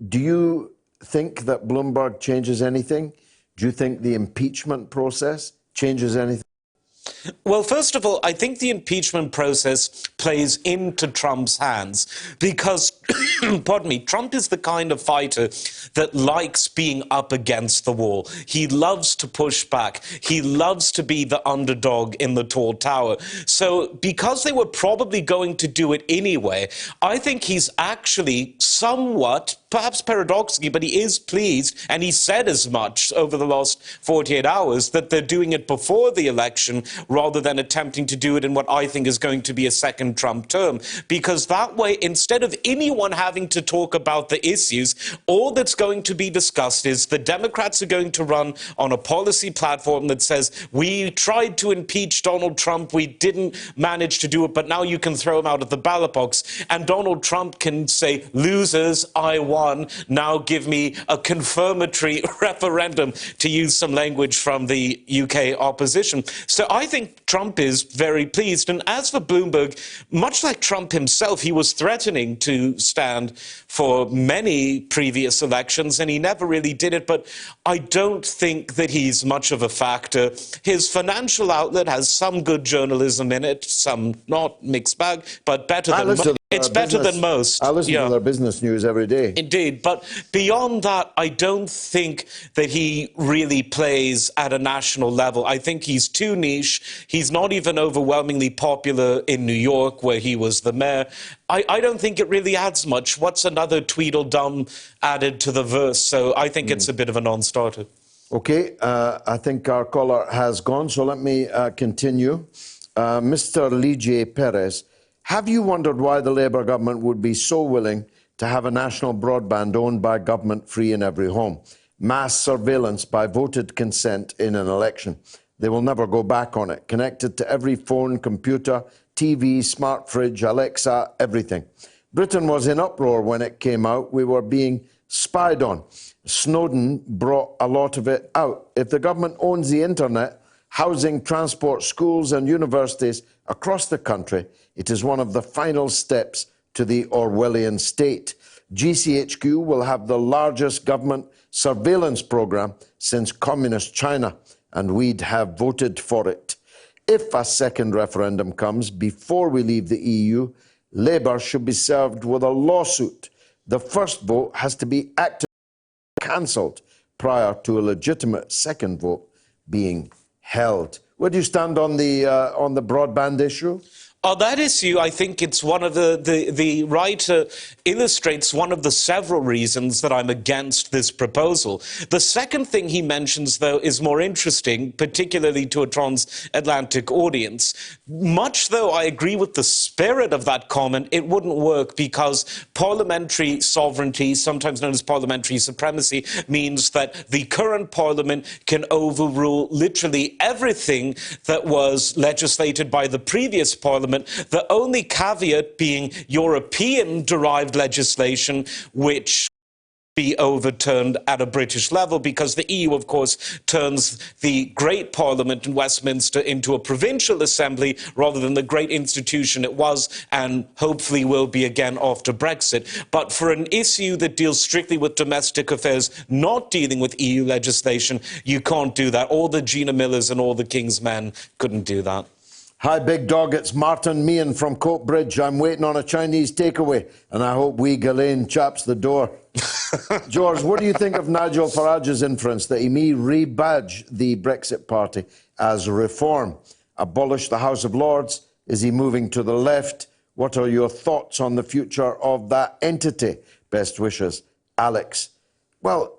Do you think that Bloomberg changes anything? Do you think the impeachment process changes anything? Well, first of all, I think the impeachment process plays into Trump's hands because, pardon me, Trump is the kind of fighter that likes being up against the wall. He loves to push back. He loves to be the underdog in the tall tower. So because they were probably going to do it anyway, I think he's actually somewhat, perhaps paradoxically, but he is pleased, and he said as much over the last 48 hours, that they're doing it before the election rather than attempting to do it in what I think is going to be a second Trump term. Because that way, instead of anyone having to talk about the issues, all that's going to be discussed is the Democrats are going to run on a policy platform that says, we tried to impeach Donald Trump, we didn't manage to do it, but now you can throw him out of the ballot box. And Donald Trump can say, losers, I won, now give me a confirmatory referendum, to use some language from the UK opposition. So I think think Trump is very pleased. And as for Bloomberg, much like Trump himself, he was threatening to stand for many previous elections, and he never really did it. But I don't think that he's much of a factor. His financial outlet has some good journalism in it, some not, mixed bag, but better than it's better than most. I listen to their business news every day. Indeed, but beyond that, I don't think that he really plays at a national level. I think he's too niche. He's not even overwhelmingly popular in New York, where he was the mayor. I don't think it really adds much. What's another Tweedledum added to the verse? So I think it's a bit of a non-starter. Okay, I think our caller has gone, so let me continue. Mr. Lee J. Perez, have you wondered why the Labour government would be so willing to have a national broadband owned by government free in every home? Mass surveillance by voted consent in an election. They will never go back on it. Connected to every phone, computer, TV, smart fridge, Alexa, everything. Britain was in uproar when it came out. We were being spied on. Snowden brought a lot of it out. If the government owns the internet, housing, transport, schools and universities across the country, it is one of the final steps to the Orwellian state. GCHQ will have the largest government surveillance program since communist China, and we'd have voted for it. If a second referendum comes before we leave the EU, Labour should be served with a lawsuit. The first vote has to be actively cancelled prior to a legitimate second vote being held. Where do you stand on the broadband issue? On that issue, I think it's one of the writer illustrates one of the several reasons that I'm against this proposal. The second thing he mentions, though, is more interesting, particularly to a transatlantic audience. Much though I agree with the spirit of that comment, it wouldn't work because parliamentary sovereignty, sometimes known as parliamentary supremacy, means that the current parliament can overrule literally everything that was legislated by the previous parliament. The only caveat being European-derived legislation, which be overturned at a British level, because the EU, of course, turns the great parliament in Westminster into a provincial assembly rather than the great institution it was and hopefully will be again after Brexit. But for an issue that deals strictly with domestic affairs, not dealing with EU legislation, you can't do that. All the Gina Millers and all the King's men couldn't do that. Hi, Big Dog. It's Martin Meehan from Coatbridge. I'm waiting on a Chinese takeaway, and I hope wee Ghislaine chaps the door. George, what do you think of Nigel Farage's inference that he may rebadge the Brexit Party as Reform? Abolish the House of Lords? Is he moving to the left? What are your thoughts on the future of that entity? Best wishes, Alex. Well,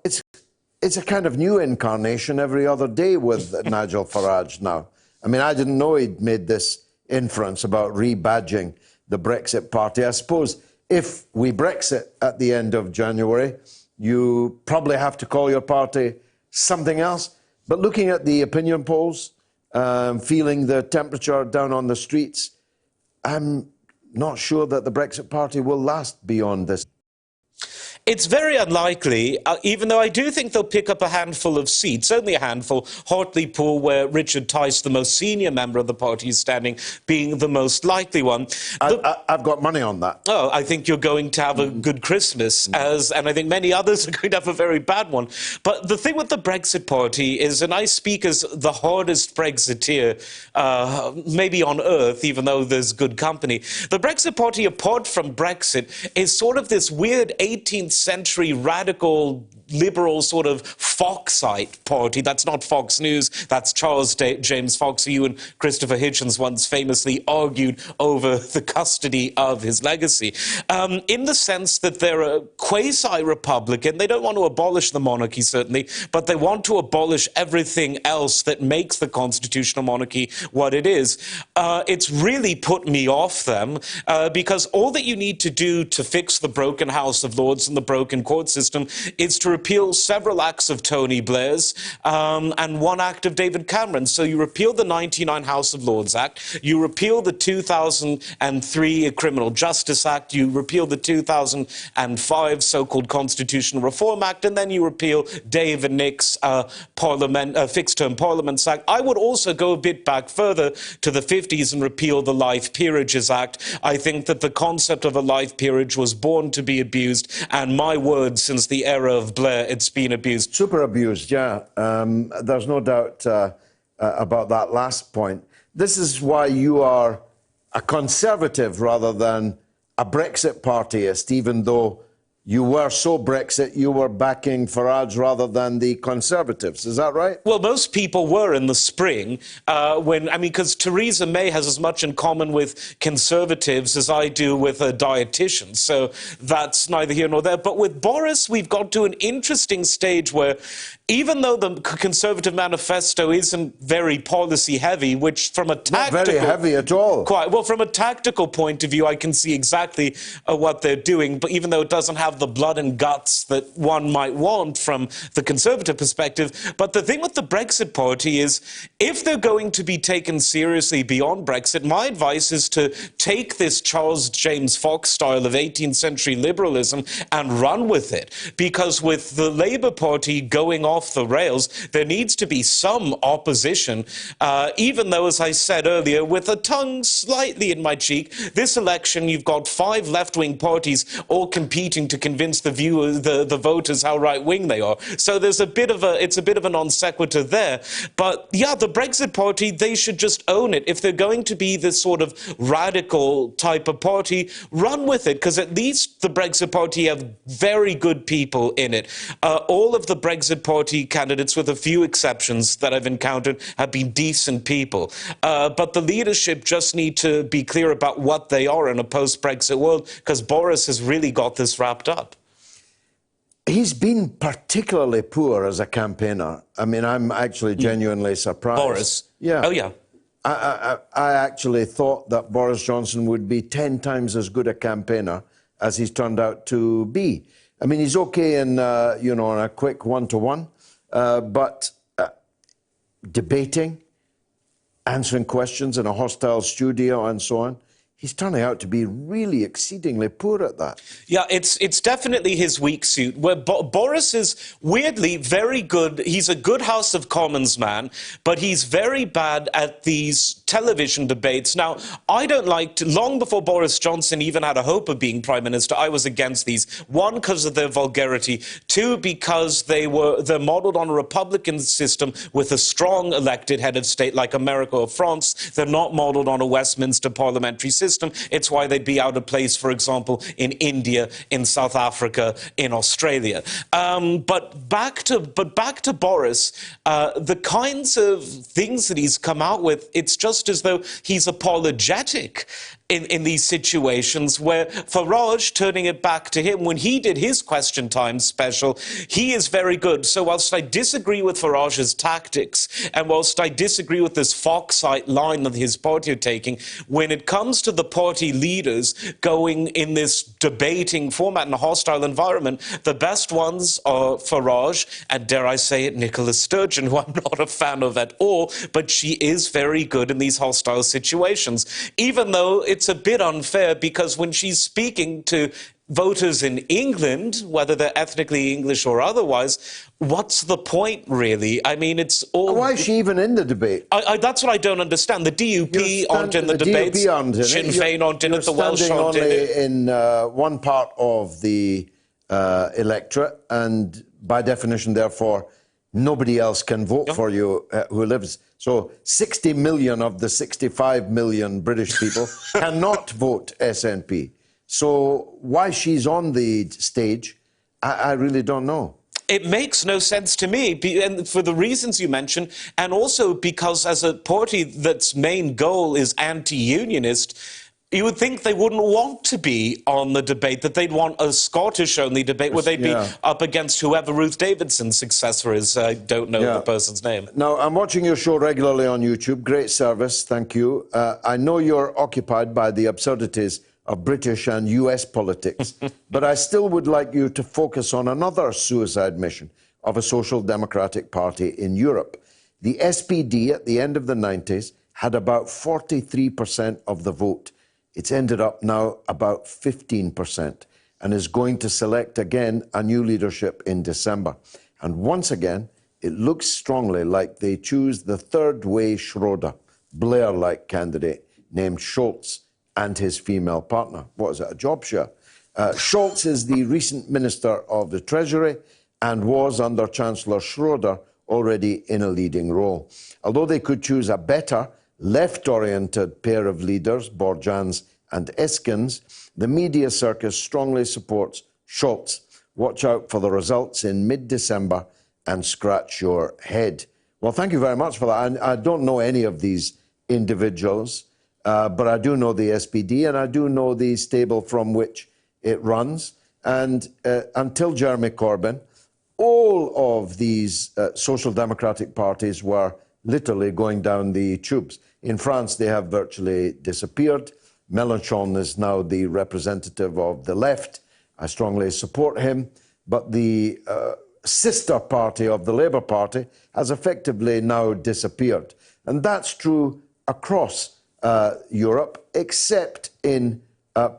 it's a kind of new incarnation every other day with Nigel Farage now. I mean, I didn't know he'd made this inference about rebadging the Brexit Party. I suppose if we Brexit at the end of January, you probably have to call your party something else. But looking at the opinion polls, feeling the temperature down on the streets, I'm not sure that the Brexit Party will last beyond this. It's very unlikely, even though I do think they'll pick up a handful of seats, only a handful. Hartlepool, where Richard Tice, the most senior member of the party, is standing, being the most likely one. I've got money on that. Oh, I think you're going to have a good Christmas, and I think many others are going to have a very bad one. But the thing with the Brexit Party is, and I speak as the hardest Brexiteer, maybe on earth, even though there's good company. The Brexit Party, apart from Brexit, is sort of this weird 18th century radical liberal sort of Foxite party. That's not Fox News, that's Charles James Fox, who you and Christopher Hitchens once famously argued over the custody of his legacy. In the sense that they're a quasi-republican, they don't want to abolish the monarchy, certainly, but they want to abolish everything else that makes the constitutional monarchy what it is. It's really put me off them, because all that you need to do to fix the broken House of Lords and the broken court system is to repeal several acts of Tony Blair's and one act of David Cameron. So you repeal the 99 House of Lords Act, you repeal the 2003 Criminal Justice Act, you repeal the 2005 so-called Constitutional Reform Act, and then you repeal Dave and Nick's Fixed-Term Parliaments Act. I would also go a bit back further to the 50s and repeal the Life Peerages Act. I think that the concept of a life peerage was born to be abused, and my word, since the era of Blair, it's been abused. Super abused, yeah. There's no doubt about that last point. This is why you are a Conservative rather than a Brexit partyist, even though you were so Brexit, you were backing Farage rather than the Conservatives. Is that right? Well, most people were in the spring because Theresa May has as much in common with Conservatives as I do with a dietitian. So that's neither here nor there. But with Boris, we've got to an interesting stage where even though the Conservative manifesto isn't very policy-heavy, which from a tactical... Not very heavy at all. Quite. Well, from a tactical point of view, I can see exactly what they're doing, but even though it doesn't have the blood and guts that one might want from the Conservative perspective. But the thing with the Brexit Party is, if they're going to be taken seriously beyond Brexit, my advice is to take this Charles James Fox style of 18th century liberalism and run with it. Because with the Labour Party going off the rails, there needs to be some opposition, even though, as I said earlier, with a tongue slightly in my cheek, this election you've got 5 left-wing parties all competing to convince the voters how right-wing they are. So there's it's a bit of a non sequitur there. But yeah, the Brexit Party, they should just own it. If they're going to be this sort of radical type of party, run with it, because at least the Brexit Party have very good people in it. All of the Brexit Party candidates, with a few exceptions that I've encountered, have been decent people. But the leadership just need to be clear about what they are in a post-Brexit world, because Boris has really got this wrapped up. He's been particularly poor as a campaigner. I mean, I'm actually genuinely surprised. Boris? Yeah. Oh, yeah. I actually thought that Boris Johnson would be 10 times as good a campaigner as he's turned out to be. I mean, he's okay in, in a quick one-to-one, but debating, answering questions in a hostile studio and so on, he's turning out to be really exceedingly poor at that. Yeah, it's definitely his weak suit, where Boris is weirdly very good. He's a good House of Commons man, but he's very bad at these television debates. Now, I don't like to, long before Boris Johnson even had a hope of being Prime Minister, I was against these. 1, because of their vulgarity. 2, because they're modelled on a Republican system with a strong elected head of state like America or France. They're not modelled on a Westminster parliamentary system. It's why they'd be out of place, for example, in India, in South Africa, in Australia. But back to Boris, the kinds of things that he's come out with, it's just as though he's apologetic in these situations, where Farage, turning it back to him, when he did his Question Time special, he is very good. So whilst I disagree with Farage's tactics, and whilst I disagree with this Foxite line that his party are taking, when it comes to the party leaders going in this debating format in a hostile environment, the best ones are Farage and, dare I say it, Nicola Sturgeon, who I'm not a fan of at all, but she is very good in these hostile situations, even though it's a bit unfair, because when she's speaking to voters in England, whether they're ethnically English or otherwise, what's the point, really? I mean, it's all... Why is she even in the debate? That's what I don't understand. The DUP aren't in the debates. DUP aren't in Sinn Féin aren't in it. The Welsh aren't in it. in one part of the electorate, and by definition, therefore, nobody else can vote for you who lives... So 60 million of the 65 million British people cannot vote SNP. So why she's on the stage, I really don't know. It makes no sense to me, and for the reasons you mentioned, and also because as a party that's main goal is anti-unionist, you would think they wouldn't want to be on the debate, that they'd want a Scottish-only debate where they'd be up against whoever Ruth Davidson's successor is. I don't know the person's name. Now, I'm watching your show regularly on YouTube. Great service, thank you. I know you're occupied by the absurdities of British and US politics. But I still would like you to focus on another suicide mission of a social democratic party in Europe. The SPD at the end of the 90s had about 43% of the vote. It's ended up now about 15% and is going to select again a new leadership in December. And once again, it looks strongly like they choose the third way Schroeder, Blair-like candidate named Scholz and his female partner. What is it, a job share? Scholz is the recent Minister of the Treasury and was, under Chancellor Schroeder, already in a leading role. Although they could choose a better, left-oriented pair of leaders, Borjans and Eskens, the media circus strongly supports Scholz. Watch out for the results in mid-December and scratch your head. Well, thank you very much for that. I don't know any of these individuals, but I do know the SPD and I do know the stable from which it runs. And until Jeremy Corbyn, all of these social democratic parties were literally going down the tubes. In France, they have virtually disappeared. Mélenchon is now the representative of the left. I strongly support him. But the sister party of the Labour Party has effectively now disappeared. And that's true across Europe, except in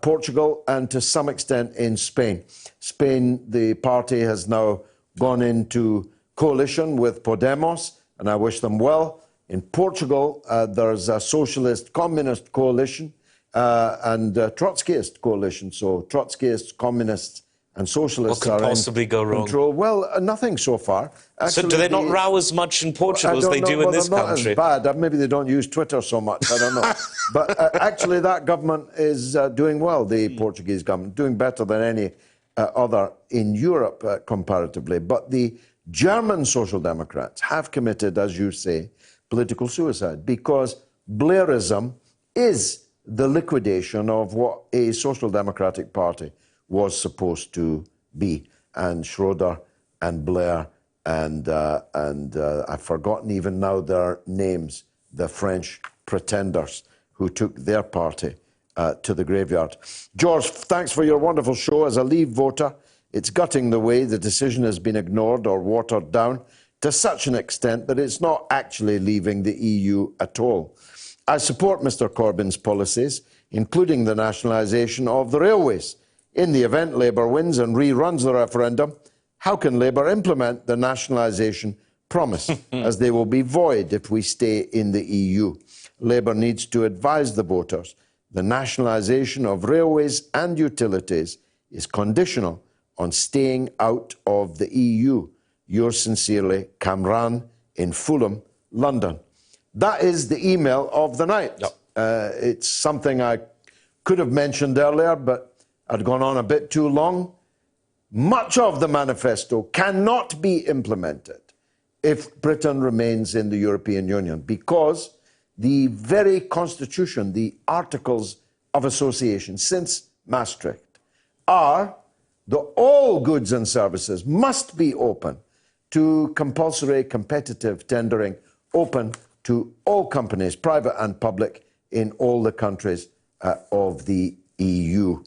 Portugal and to some extent in Spain. Spain, the party has now gone into coalition with Podemos, and I wish them well. In Portugal, there's a socialist communist coalition and a Trotskyist coalition. So Trotskyists, communists, and socialists what could are possibly in go wrong? control. Well, nothing so far. Actually, so do they not row as much in Portugal as they do in this country? Not as bad. Maybe they don't use Twitter so much. I don't know. But actually, that government is doing well. The Portuguese government doing better than any other in Europe comparatively. But the German Social Democrats have committed, as you say, political suicide because Blairism is the liquidation of what a social democratic party was supposed to be. And Schroeder and Blair and I've forgotten even now their names, the French pretenders who took their party to the graveyard. George, thanks for your wonderful show. As a Leave voter, it's gutting the way the decision has been ignored or watered down to such an extent that it's not actually leaving the EU at all. I support Mr Corbyn's policies, including the nationalisation of the railways. In the event Labour wins and reruns the referendum, how can Labour implement the nationalisation promise, as they will be void if we stay in the EU? Labour needs to advise the voters the nationalisation of railways and utilities is conditional on staying out of the EU. Yours sincerely, Camran in Fulham, London. That is the email of the night. Yep. It's something I could have mentioned earlier, but I'd gone on a bit too long. Much of the manifesto cannot be implemented if Britain remains in the European Union because the very constitution, the Articles of Association since Maastricht, are that all goods and services must be open to compulsory competitive tendering, open to all companies, private and public, in all the countries of the EU.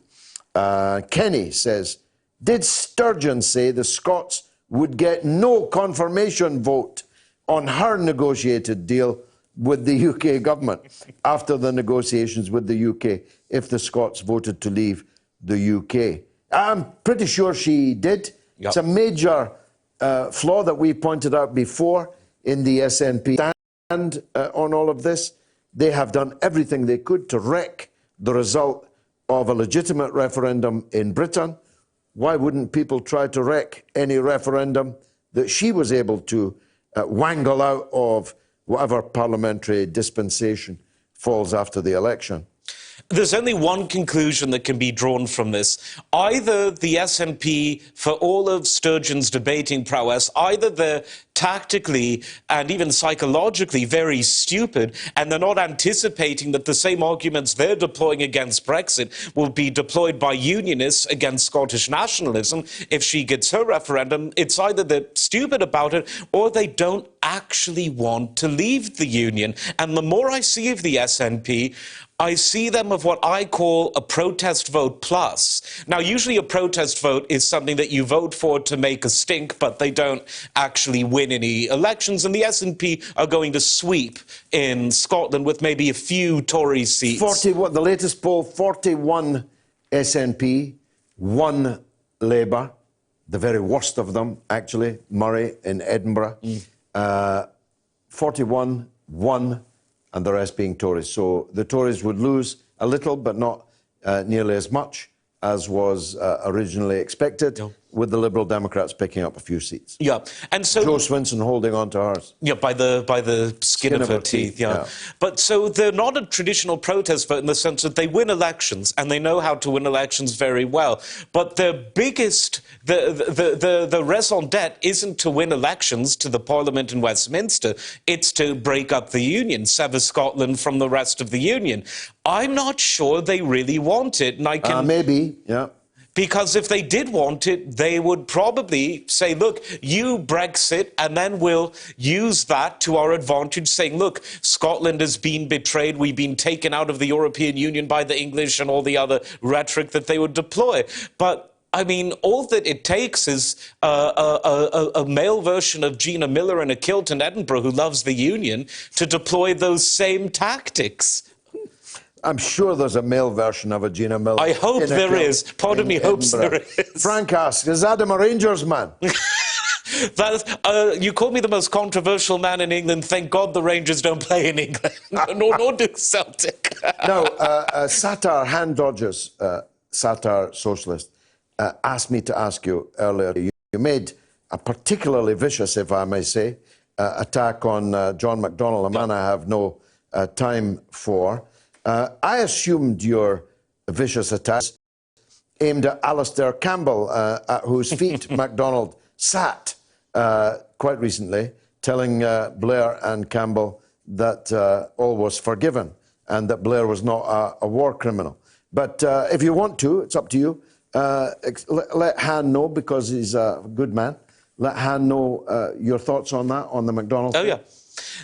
Kenny says, did Sturgeon say the Scots would get no confirmation vote on her negotiated deal with the UK government after the negotiations with the UK if the Scots voted to leave the UK? I'm pretty sure she did. Yep. It's a major flaw that we pointed out before in the SNP stand on all of this. They have done everything they could to wreck the result of a legitimate referendum in Britain. Why wouldn't people try to wreck any referendum that she was able to wangle out of whatever parliamentary dispensation falls after the election? There's only one conclusion that can be drawn from this. Either the SNP, for all of Sturgeon's debating prowess, either they're tactically and even psychologically very stupid, and they're not anticipating that the same arguments they're deploying against Brexit will be deployed by unionists against Scottish nationalism if she gets her referendum. It's either they're stupid about it or they don't actually want to leave the union. And the more I see of the SNP, I see them of what I call a protest vote plus. Now, usually a protest vote is something that you vote for to make a stink, but they don't actually win any elections. And the SNP are going to sweep in Scotland with maybe a few Tory seats. The latest poll, 41 SNP, 1 Labour, the very worst of them, actually, Murray in Edinburgh. 41, 1, and the rest being Tories. So the Tories would lose a little, but not nearly as much as was originally expected, with the Liberal Democrats picking up a few seats. Yeah, and so Jo Swinson holding on to hers. Yeah, by the skin of her teeth. Yeah. But so they're not a traditional protest vote in the sense that they win elections and they know how to win elections very well. But their biggest, the raison d'etre isn't to win elections to the Parliament in Westminster. It's to break up the union, sever Scotland from the rest of the union. I'm not sure they really want it, and I can maybe, yeah. Because if they did want it, they would probably say, look, you Brexit, and then we'll use that to our advantage, saying, look, Scotland has been betrayed, we've been taken out of the European Union by the English, and all the other rhetoric that they would deploy. But I mean, all that it takes is a male version of Gina Miller in a kilt in Edinburgh who loves the Union to deploy those same tactics. I'm sure there's a male version of a Gina Miller. I hope there is. Part of me hopes there is. Frank asks, is Adam a Rangers man? You called me the most controversial man in England. Thank God the Rangers don't play in England. nor do Celtic. No, Satar Hand Dodgers, Satar Socialist, asked me to ask you earlier. You made a particularly vicious, if I may say, attack on John McDonnell, a man I have no time for. I assumed your vicious attack aimed at Alistair Campbell, at whose feet MacDonald sat quite recently, telling Blair and Campbell that all was forgiven and that Blair was not a war criminal. But if you want to, it's up to you. Let Han know, because he's a good man. Let Han know your thoughts on that, on the McDonald. Oh, yeah.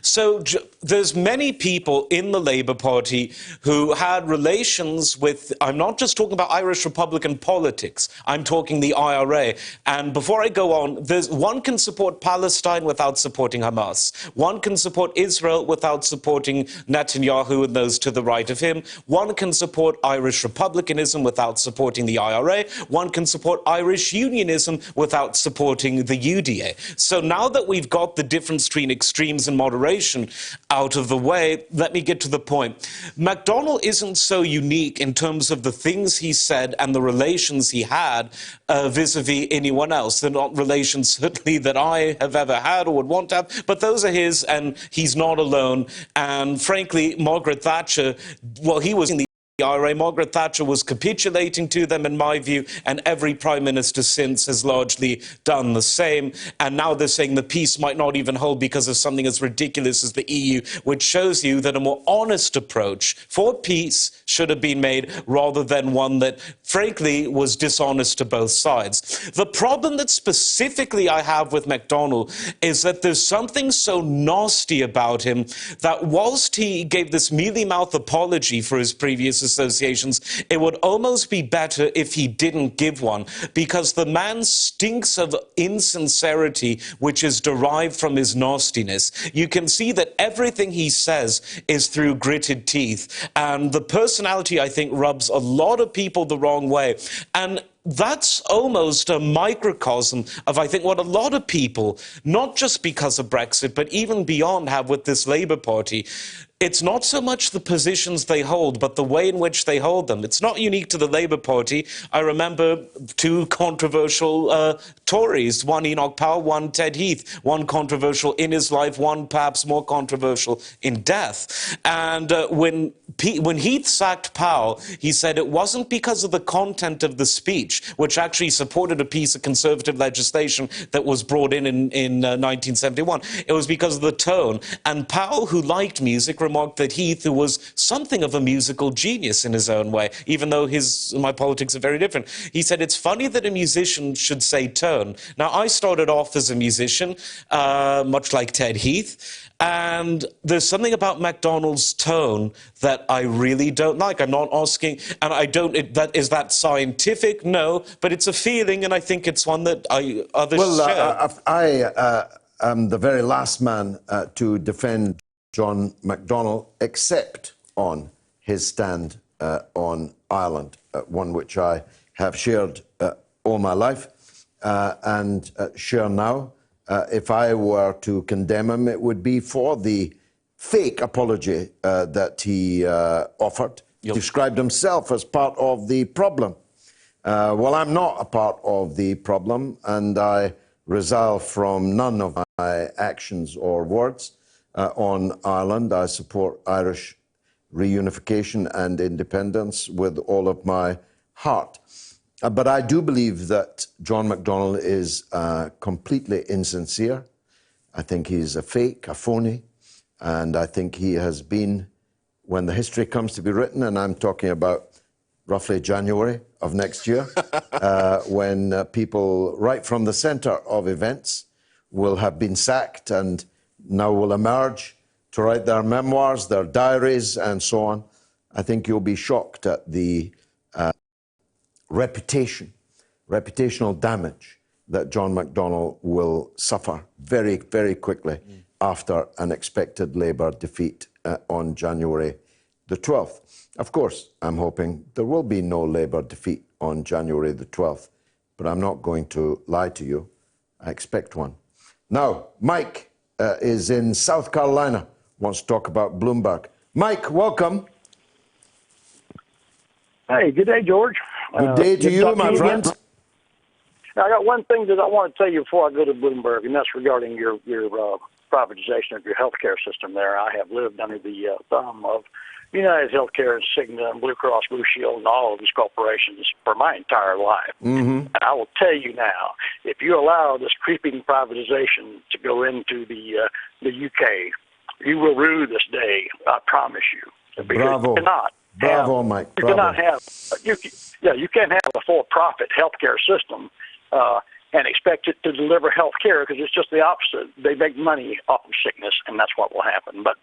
So there's many people in the Labour Party who had relations with, I'm not just talking about Irish Republican politics, I'm talking the IRA. And before I go on, one can support Palestine without supporting Hamas. One can support Israel without supporting Netanyahu and those to the right of him. One can support Irish Republicanism without supporting the IRA. One can support Irish Unionism without supporting the UDA. So now that we've got the difference between extremes and moderation out of the way, let me get to the point. McDonnell isn't so unique in terms of the things he said and the relations he had vis-a-vis anyone else. They're not relations, certainly, that I have ever had or would want to have, but those are his, and he's not alone. And frankly, Margaret Thatcher, well, he was in the IRA. Margaret Thatcher was capitulating to them, in my view, and every Prime Minister since has largely done the same. And now they're saying the peace might not even hold because of something as ridiculous as the EU, which shows you that a more honest approach for peace should have been made, rather than one that, frankly, was dishonest to both sides. The problem that specifically I have with McDonnell is that there's something so nasty about him that whilst he gave this mealy-mouthed apology for his previous associations, it would almost be better if he didn't give one, because the man stinks of insincerity, which is derived from his nastiness. You can see that everything he says is through gritted teeth, and the personality, I think, rubs a lot of people the wrong way. And that's almost a microcosm of, I think, what a lot of people, not just because of Brexit, but even beyond, have with this Labour Party. It's not so much the positions they hold, but the way in which they hold them. It's not unique to the Labour Party. I remember two controversial Tories, one Enoch Powell, one Ted Heath, one controversial in his life, one perhaps more controversial in death. And when Heath sacked Powell, he said it wasn't because of the content of the speech, which actually supported a piece of conservative legislation that was brought in 1971. It was because of the tone. And Powell, who liked music, remarked that Heath, who was something of a musical genius in his own way, even though my politics are very different, he said, it's funny that a musician should say tone. Now, I started off as a musician, much like Ted Heath, and there's something about McDonald's tone that I really don't like. I'm not asking, and I don't, is that scientific? No, but it's a feeling, and I think it's one that others share. I am the very last man to defend John McDonnell, except on his stand on Ireland, one which I have shared all my life and share now. If I were to condemn him, it would be for the fake apology that he offered. He described himself as part of the problem. Well, I'm not a part of the problem, and I resolve from none of my actions or words on Ireland. I support Irish reunification and independence with all of my heart. But I do believe that John McDonnell is completely insincere. I think he's a fake, a phony, and I think he has been, when the history comes to be written, and I'm talking about roughly January of next year, when people right from the center of events will have been sacked and now will emerge to write their memoirs, their diaries, and so on. I think you'll be shocked at the reputational damage that John McDonnell will suffer very, very quickly after an expected Labour defeat on January the 12th. Of course, I'm hoping there will be no Labour defeat on January the 12th, but I'm not going to lie to you. I expect one. Now, Mike is in South Carolina, wants to talk about Bloomberg. Mike, welcome. Hey, good day, George. Good day to you, my friend. Now, I got one thing that I want to tell you before I go to Bloomberg, and that's regarding your privatization of your healthcare system there. I have lived under the thumb of United Healthcare and Cigna and Blue Cross Blue Shield and all of these corporations for my entire life. Mm-hmm. And I will tell you now, if you allow this creeping privatization to go into the UK, you will rue this day. I promise you. Bravo. You cannot. Bravo, Mike. You Bravo. cannot have. You can't have a for-profit healthcare system and expect it to deliver healthcare because it's just the opposite. They make money off of sickness, and that's what will happen. But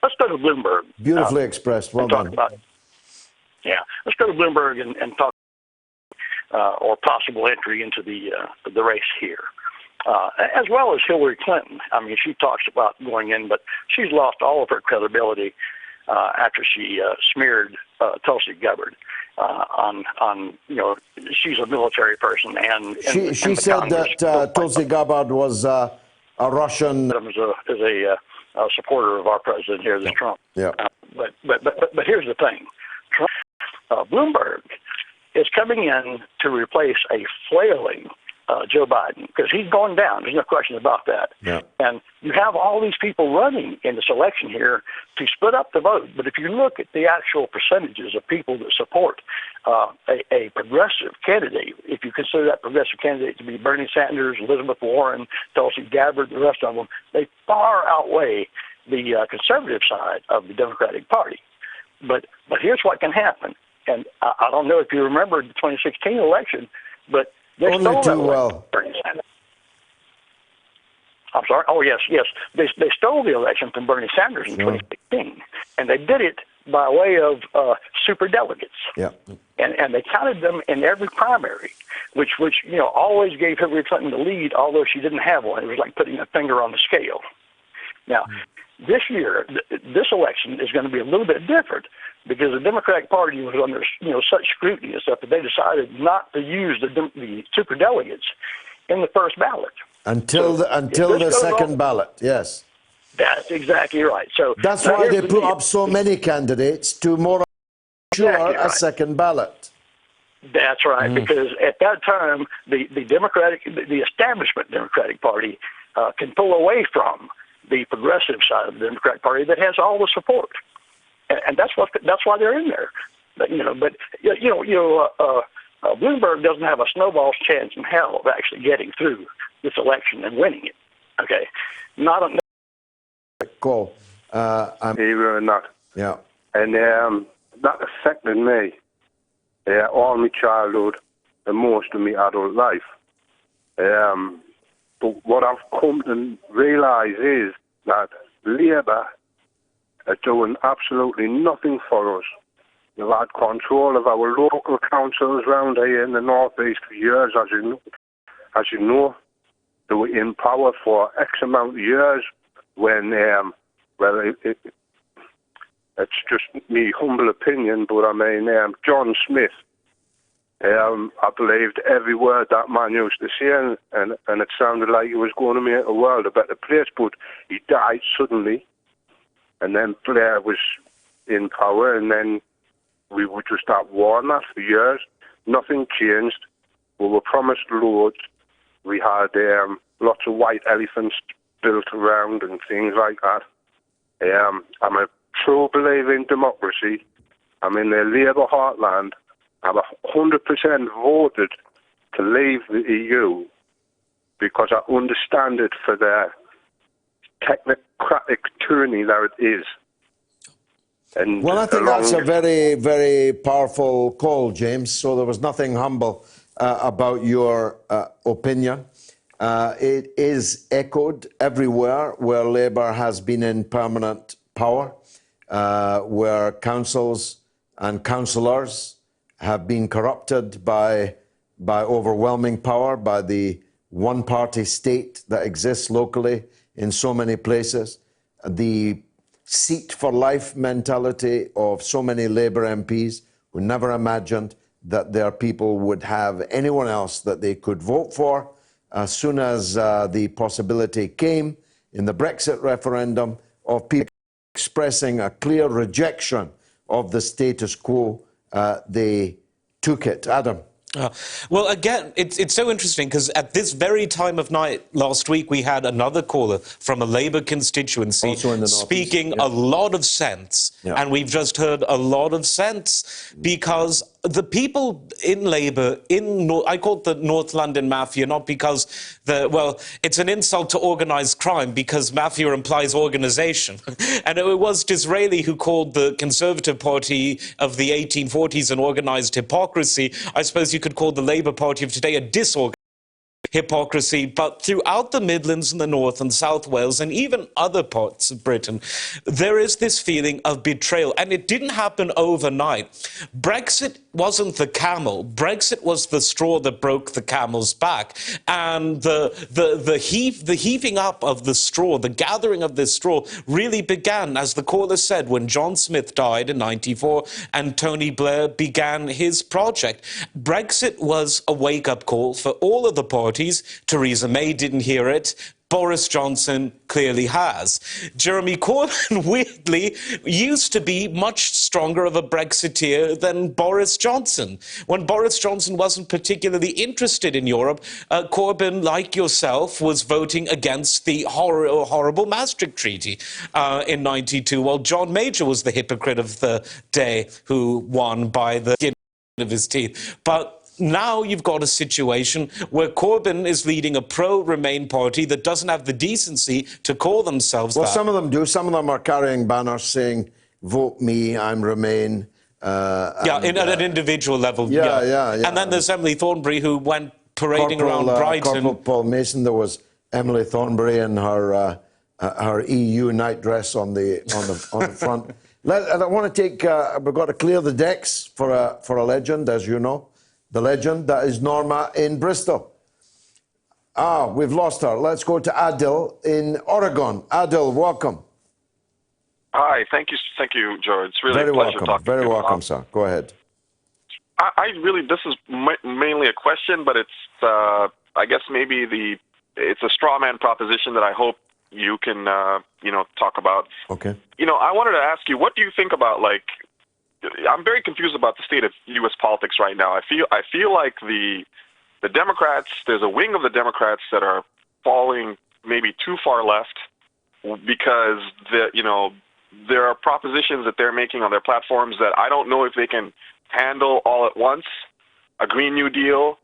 let's go to Bloomberg. Beautifully expressed. Well done. Let's go to Bloomberg and talk or possible entry into the race here, as well as Hillary Clinton. I mean, she talks about going in, but she's lost all of her credibility after she smeared Tulsi Gabbard on she's a military person, and she said that Tulsi Gabbard was a Russian. Is a supporter of our president here, this Trump. Yeah. But here's the thing, Trump, Bloomberg is coming in to replace a flailing Joe Biden because he's going down. There's no question about that. Yeah. And you have all these people running in this election here to split up the vote. But if you look at the actual percentages of people that support a progressive candidate, if you consider that progressive candidate to be Bernie Sanders, Elizabeth Warren, Tulsi Gabbard, the rest of them, they far outweigh the conservative side of the Democratic Party. But here's what can happen. And I don't know if you remember the 2016 election, but they only too well. I'm sorry. Oh, yes. They stole the election from Bernie Sanders in 2016, and they did it by way of superdelegates. Yeah. And they counted them in every primary, which always gave Hillary Clinton the lead, although she didn't have one. It was like putting a finger on the scale. Now, this year, this election is going to be a little bit different because the Democratic Party was under such scrutiny and stuff that they decided not to use the superdelegates in the first ballot. Until the second ballot, yes. That's exactly right. So that's now why here's they the put deal. up so many candidates to more sure Exactly a right. second ballot. That's right, because at that time, the establishment Democratic Party can pull away from the progressive side of the Democratic Party that has all the support, and that's why they're in there. But Bloomberg doesn't have a snowball's chance in hell of actually getting through this election and winning it. Okay, not a Cool. Either or not. Yeah. And that affected me all my childhood and most of my adult life. But what I've come to realise is that Labour are doing absolutely nothing for us. They've had control of our local councils around here in the North East for years, as you know. They were in power for X amount of years when, it's just me humble opinion, but I mean, John Smith, I believed every word that man used to say, and it sounded like he was going to make the world a better place, but he died suddenly, and then Blair was in power, and then we were just at war on that for years. Nothing changed. We were promised loads. We had lots of white elephants built around and things like that. I'm a true believer in democracy. I'm in the Labour heartland. I've 100% voted to leave the EU because I understand it for the technocratic tyranny that it is. And Well, I think that's a very, very powerful call, James. So there was nothing humble about your opinion. It is echoed everywhere where Labour has been in permanent power, where councils and councillors have been corrupted by overwhelming power, by the one-party state that exists locally in so many places, the seat-for-life mentality of so many Labour MPs who never imagined that their people would have anyone else that they could vote for. As soon as the possibility came in the Brexit referendum of people expressing a clear rejection of the status quo, they took it. Adam. Well, again, it's so interesting because at this very time of night last week, we had another caller from a Labour constituency speaking a lot of sense. Yeah. And we've just heard a lot of sense because the people in Labour, I call it the North London Mafia, not because it's an insult to organised crime because mafia implies organisation. And it was Disraeli who called the Conservative Party of the 1840s an organised hypocrisy. I suppose you could call the Labour Party of today a disorganized hypocrisy, but throughout the Midlands and the North and South Wales and even other parts of Britain, there is this feeling of betrayal, and it didn't happen overnight. Brexit wasn't the camel. Brexit was the straw that broke the camel's back, and the heaving up of the straw, the gathering of this straw, really began, as the caller said, when John Smith died in '94 and Tony Blair began his project. Brexit was a wake-up call for all of the parties. Theresa May didn't hear it. Boris Johnson clearly has. Jeremy Corbyn, weirdly, used to be much stronger of a Brexiteer than Boris Johnson. When Boris Johnson wasn't particularly interested in Europe, Corbyn, like yourself, was voting against the horrible Maastricht Treaty in '92, while John Major was the hypocrite of the day who won by the skin of his teeth. But now you've got a situation where Corbyn is leading a pro-Remain party that doesn't have the decency to call themselves Well, that. some of them do. Some of them are carrying banners saying, vote me, I'm Remain. At an individual level. Yeah. And then there's Emily Thornbury, who went parading around Brighton. Corporal Paul Mason, there was Emily Thornbury in her EU nightdress on the front. I want to take, we've got to clear the decks for a legend, as you know. The legend, that is Norma in Bristol. We've lost her. Let's go to Adil in Oregon. Adil, welcome. Hi, thank you, George. It's really a pleasure talking to you. Very welcome, sir. Go ahead. This is mainly a question, but it's, I guess maybe it's a straw man proposition that I hope you can, talk about. Okay. I wanted to ask you, what do you think about, I'm very confused about the state of U.S. politics right now. I feel like the Democrats, there's a wing of the Democrats that are falling maybe too far left because there are propositions that they're making on their platforms that I don't know if they can handle all at once. A Green New Deal.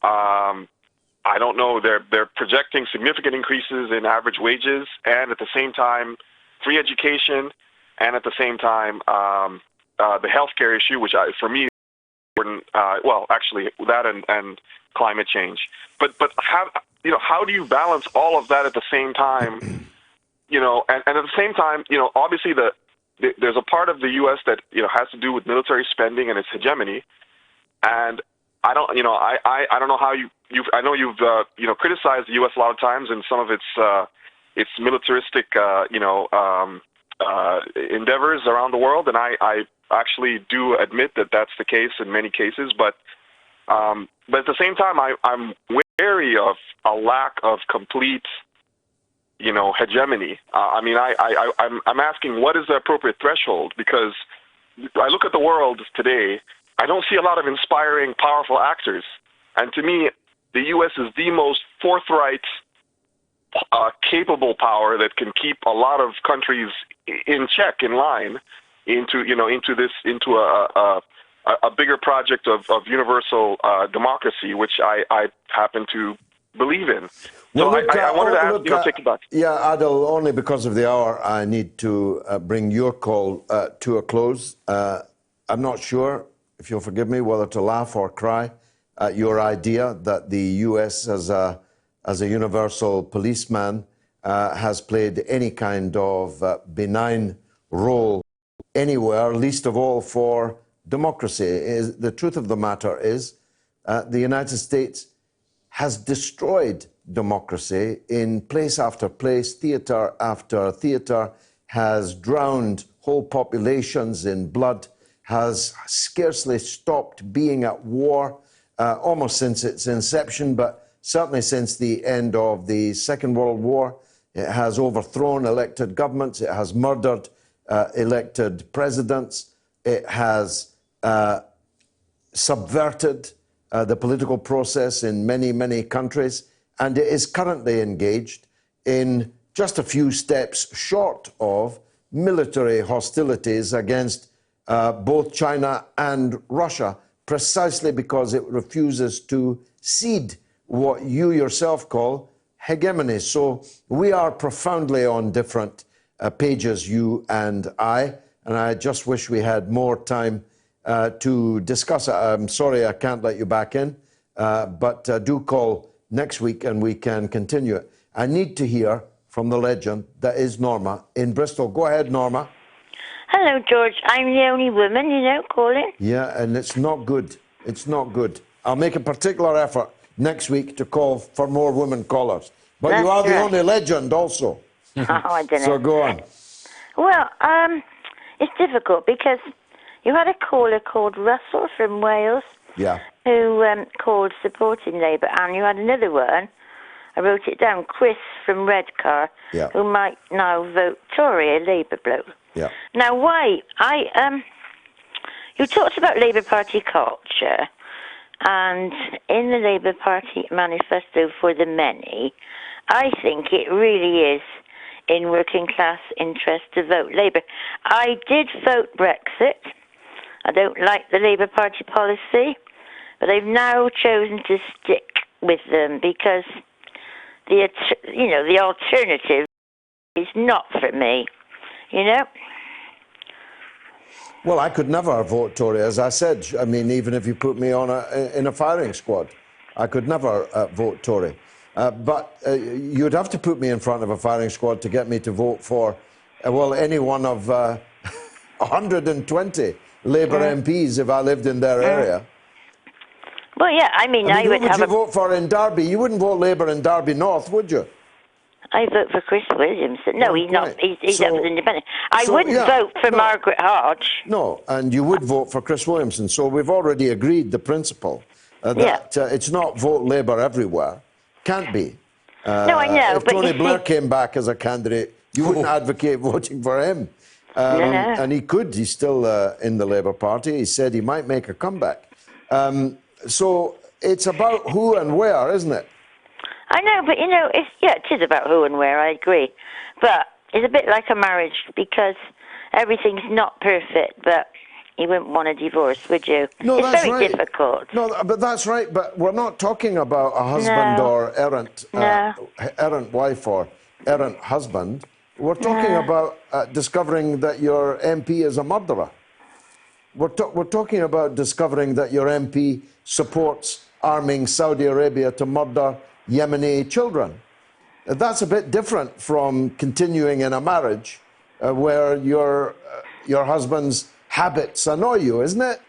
I don't know. They're projecting significant increases in average wages, and at the same time, free education, and at the same time, the healthcare issue, which for me is important. Actually, that and climate change. But how do you balance all of that at the same time? And at the same time, obviously there's a part of the U.S. that has to do with military spending and its hegemony, and I don't know how I know you've criticized the U.S. a lot of times in some of its militaristic endeavors around the world, and I actually do admit that that's the case in many cases, but at the same time I'm wary of a lack of complete hegemony. I'm asking, what is the appropriate threshold? Because I look at the world today, I don't see a lot of inspiring, powerful actors. And to me, the U.S. is the most forthright, capable power that can keep a lot of countries in check, in line, into a bigger project of universal democracy, which I happen to believe in. So I wanted to ask, take it back. Yeah, Adil, only because of the hour, I need to bring your call to a close. I'm not sure, if you'll forgive me, whether to laugh or cry at your idea that the U.S. as a universal policeman has played any kind of benign role anywhere, least of all for democracy. The truth of the matter is the United States has destroyed democracy in place after place, theater after theater, has drowned whole populations in blood, has scarcely stopped being at war almost since its inception, but certainly since the end of the Second World War. It has overthrown elected governments. It has murdered elected presidents. It has subverted the political process in many, many countries. And it is currently engaged in just a few steps short of military hostilities against both China and Russia, precisely because it refuses to cede what you yourself call hegemony. So we are profoundly on different pages, you and I just wish we had more time to discuss it. I'm sorry I can't let you back in, but do call next week and we can continue it. I need to hear from the legend that is Norma in Bristol. Go ahead, Norma. Hello, George. I'm the only woman, calling. Yeah, and it's not good. It's not good. I'll make a particular effort next week to call for more women callers. But you are the only legend also. Oh, I don't know. So go on. Well, it's difficult because you had a caller called Russell from Wales who called supporting Labour, and you had another one, I wrote it down, Chris from Redcar, who might now vote Tory, a Labour bloke. Yeah. Now, why? You talked about Labour Party culture, and in the Labour Party manifesto for the many, I think it really is in working class interest to vote Labour. I did vote Brexit. I don't like the Labour Party policy, but they've now chosen to stick with them because the alternative is not for me, Well, I could never vote Tory, as I said. I mean, even if you put me on in a firing squad, I could never vote Tory. But you'd have to put me in front of a firing squad to get me to vote for, any one of 120 Labour MPs if I lived in their area. Well, yeah, I would who would you vote for in Derby? You wouldn't vote Labour in Derby North, would you? I vote for Chris Williamson. No, he's not. He's up as independent. I wouldn't vote for Margaret Hodge. No, and you would vote for Chris Williamson. So we've already agreed the principle that it's not vote Labour everywhere. Can't be. No, I know, If but Tony you Blair see- came back as a candidate, you wouldn't advocate voting for him. No. And he could. He's still in the Labour Party. He said he might make a comeback. So it's about who and where, isn't it? I know, but it is about who and where, I agree. But it's a bit like a marriage because everything's not perfect, but you wouldn't want a divorce, would you? No, it's that's very right. difficult. No, but that's right. But we're not talking about a husband No. or errant wife or errant husband. We're talking about discovering that your MP is a murderer. We're talking about discovering that your MP supports arming Saudi Arabia to murder Yemeni children. That's a bit different from continuing in a marriage where your husband's habits annoy you, isn't it?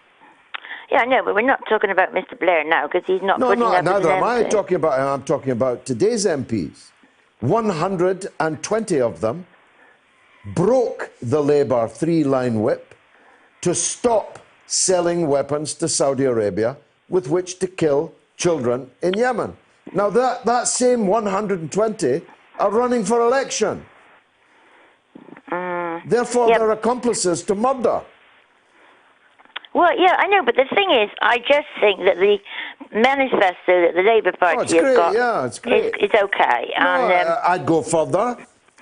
Yeah, I know, but we're not talking about Mr. Blair now because he's not putting up with neither am I MP. talking about him. I'm talking about today's MPs. 120 of them broke the Labour three-line whip to stop selling weapons to Saudi Arabia with which to kill children in Yemen. Now, that same 120 are running for election. Therefore, they're accomplices to murder. Well, yeah, I know, but the thing is, I just think that the manifesto that the Labour Party has got it's great. is okay. No, And, I'd go further.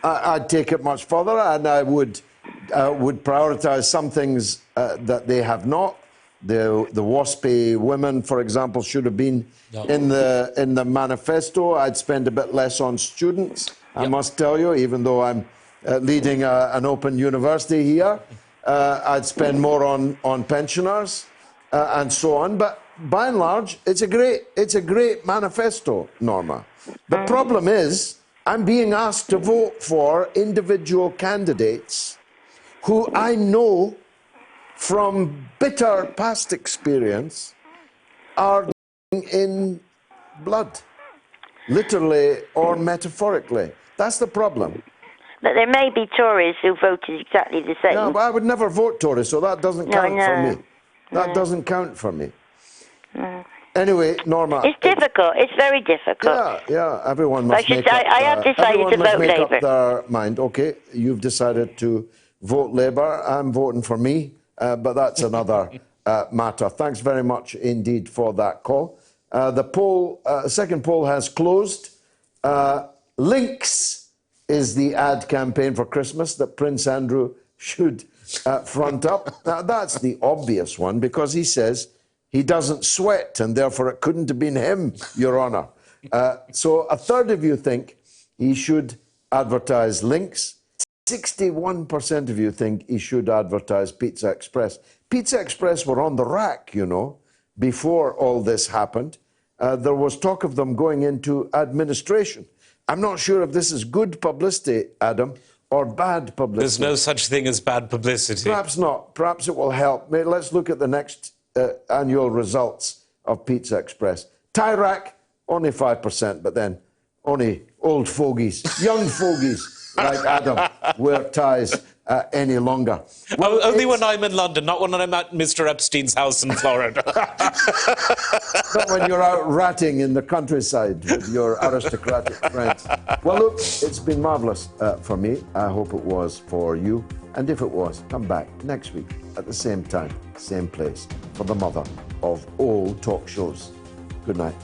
I'd take it much further, and I would prioritise some things that they have not. The WASPy women, for example, should have been in the manifesto. I'd spend a bit less on students, I must tell you, even though I'm leading an open university here. I'd spend more on pensioners and so on. But by and large, it's a great manifesto, Norma. The problem is, I'm being asked to vote for individual candidates who I know from bitter past experience are in blood, literally or metaphorically. That's the problem. but there may be Tories who voted exactly the same. Yeah, but I would never vote Tory, so that doesn't count for me. That doesn't count for me. Anyway, Norma. It's difficult. It's very difficult. Yeah, everyone must make I have decided to vote Labour. up their mind. Okay, you've decided to vote Labour. I'm voting for me, but that's another matter. Thanks very much indeed for that call. The second poll has closed. Links is the ad campaign for Christmas that Prince Andrew should front up. Now, that's the obvious one because he says he doesn't sweat and therefore it couldn't have been him, Your Honour. So a third of you think he should advertise Links. 61% of you think he should advertise Pizza Express. Pizza Express were on the rack, you know, before all this happened. There was talk of them going into administration. I'm not sure if this is good publicity, Adam, or bad publicity. There's no such thing as bad publicity. Perhaps not. Perhaps it will help. Let's look at the next annual results of Pizza Express. Tyrac, only 5%, but then only old fogies, young fogies like Adam wear ties any longer. Well, only when I'm in London, not when I'm at Mr. Epstein's house in Florida. Not when you're out ratting in the countryside with your aristocratic friends. Well, look, it's been marvellous for me. I hope it was for you. And if it was, come back next week at the same time, same place, for the mother of all talk shows. Good night.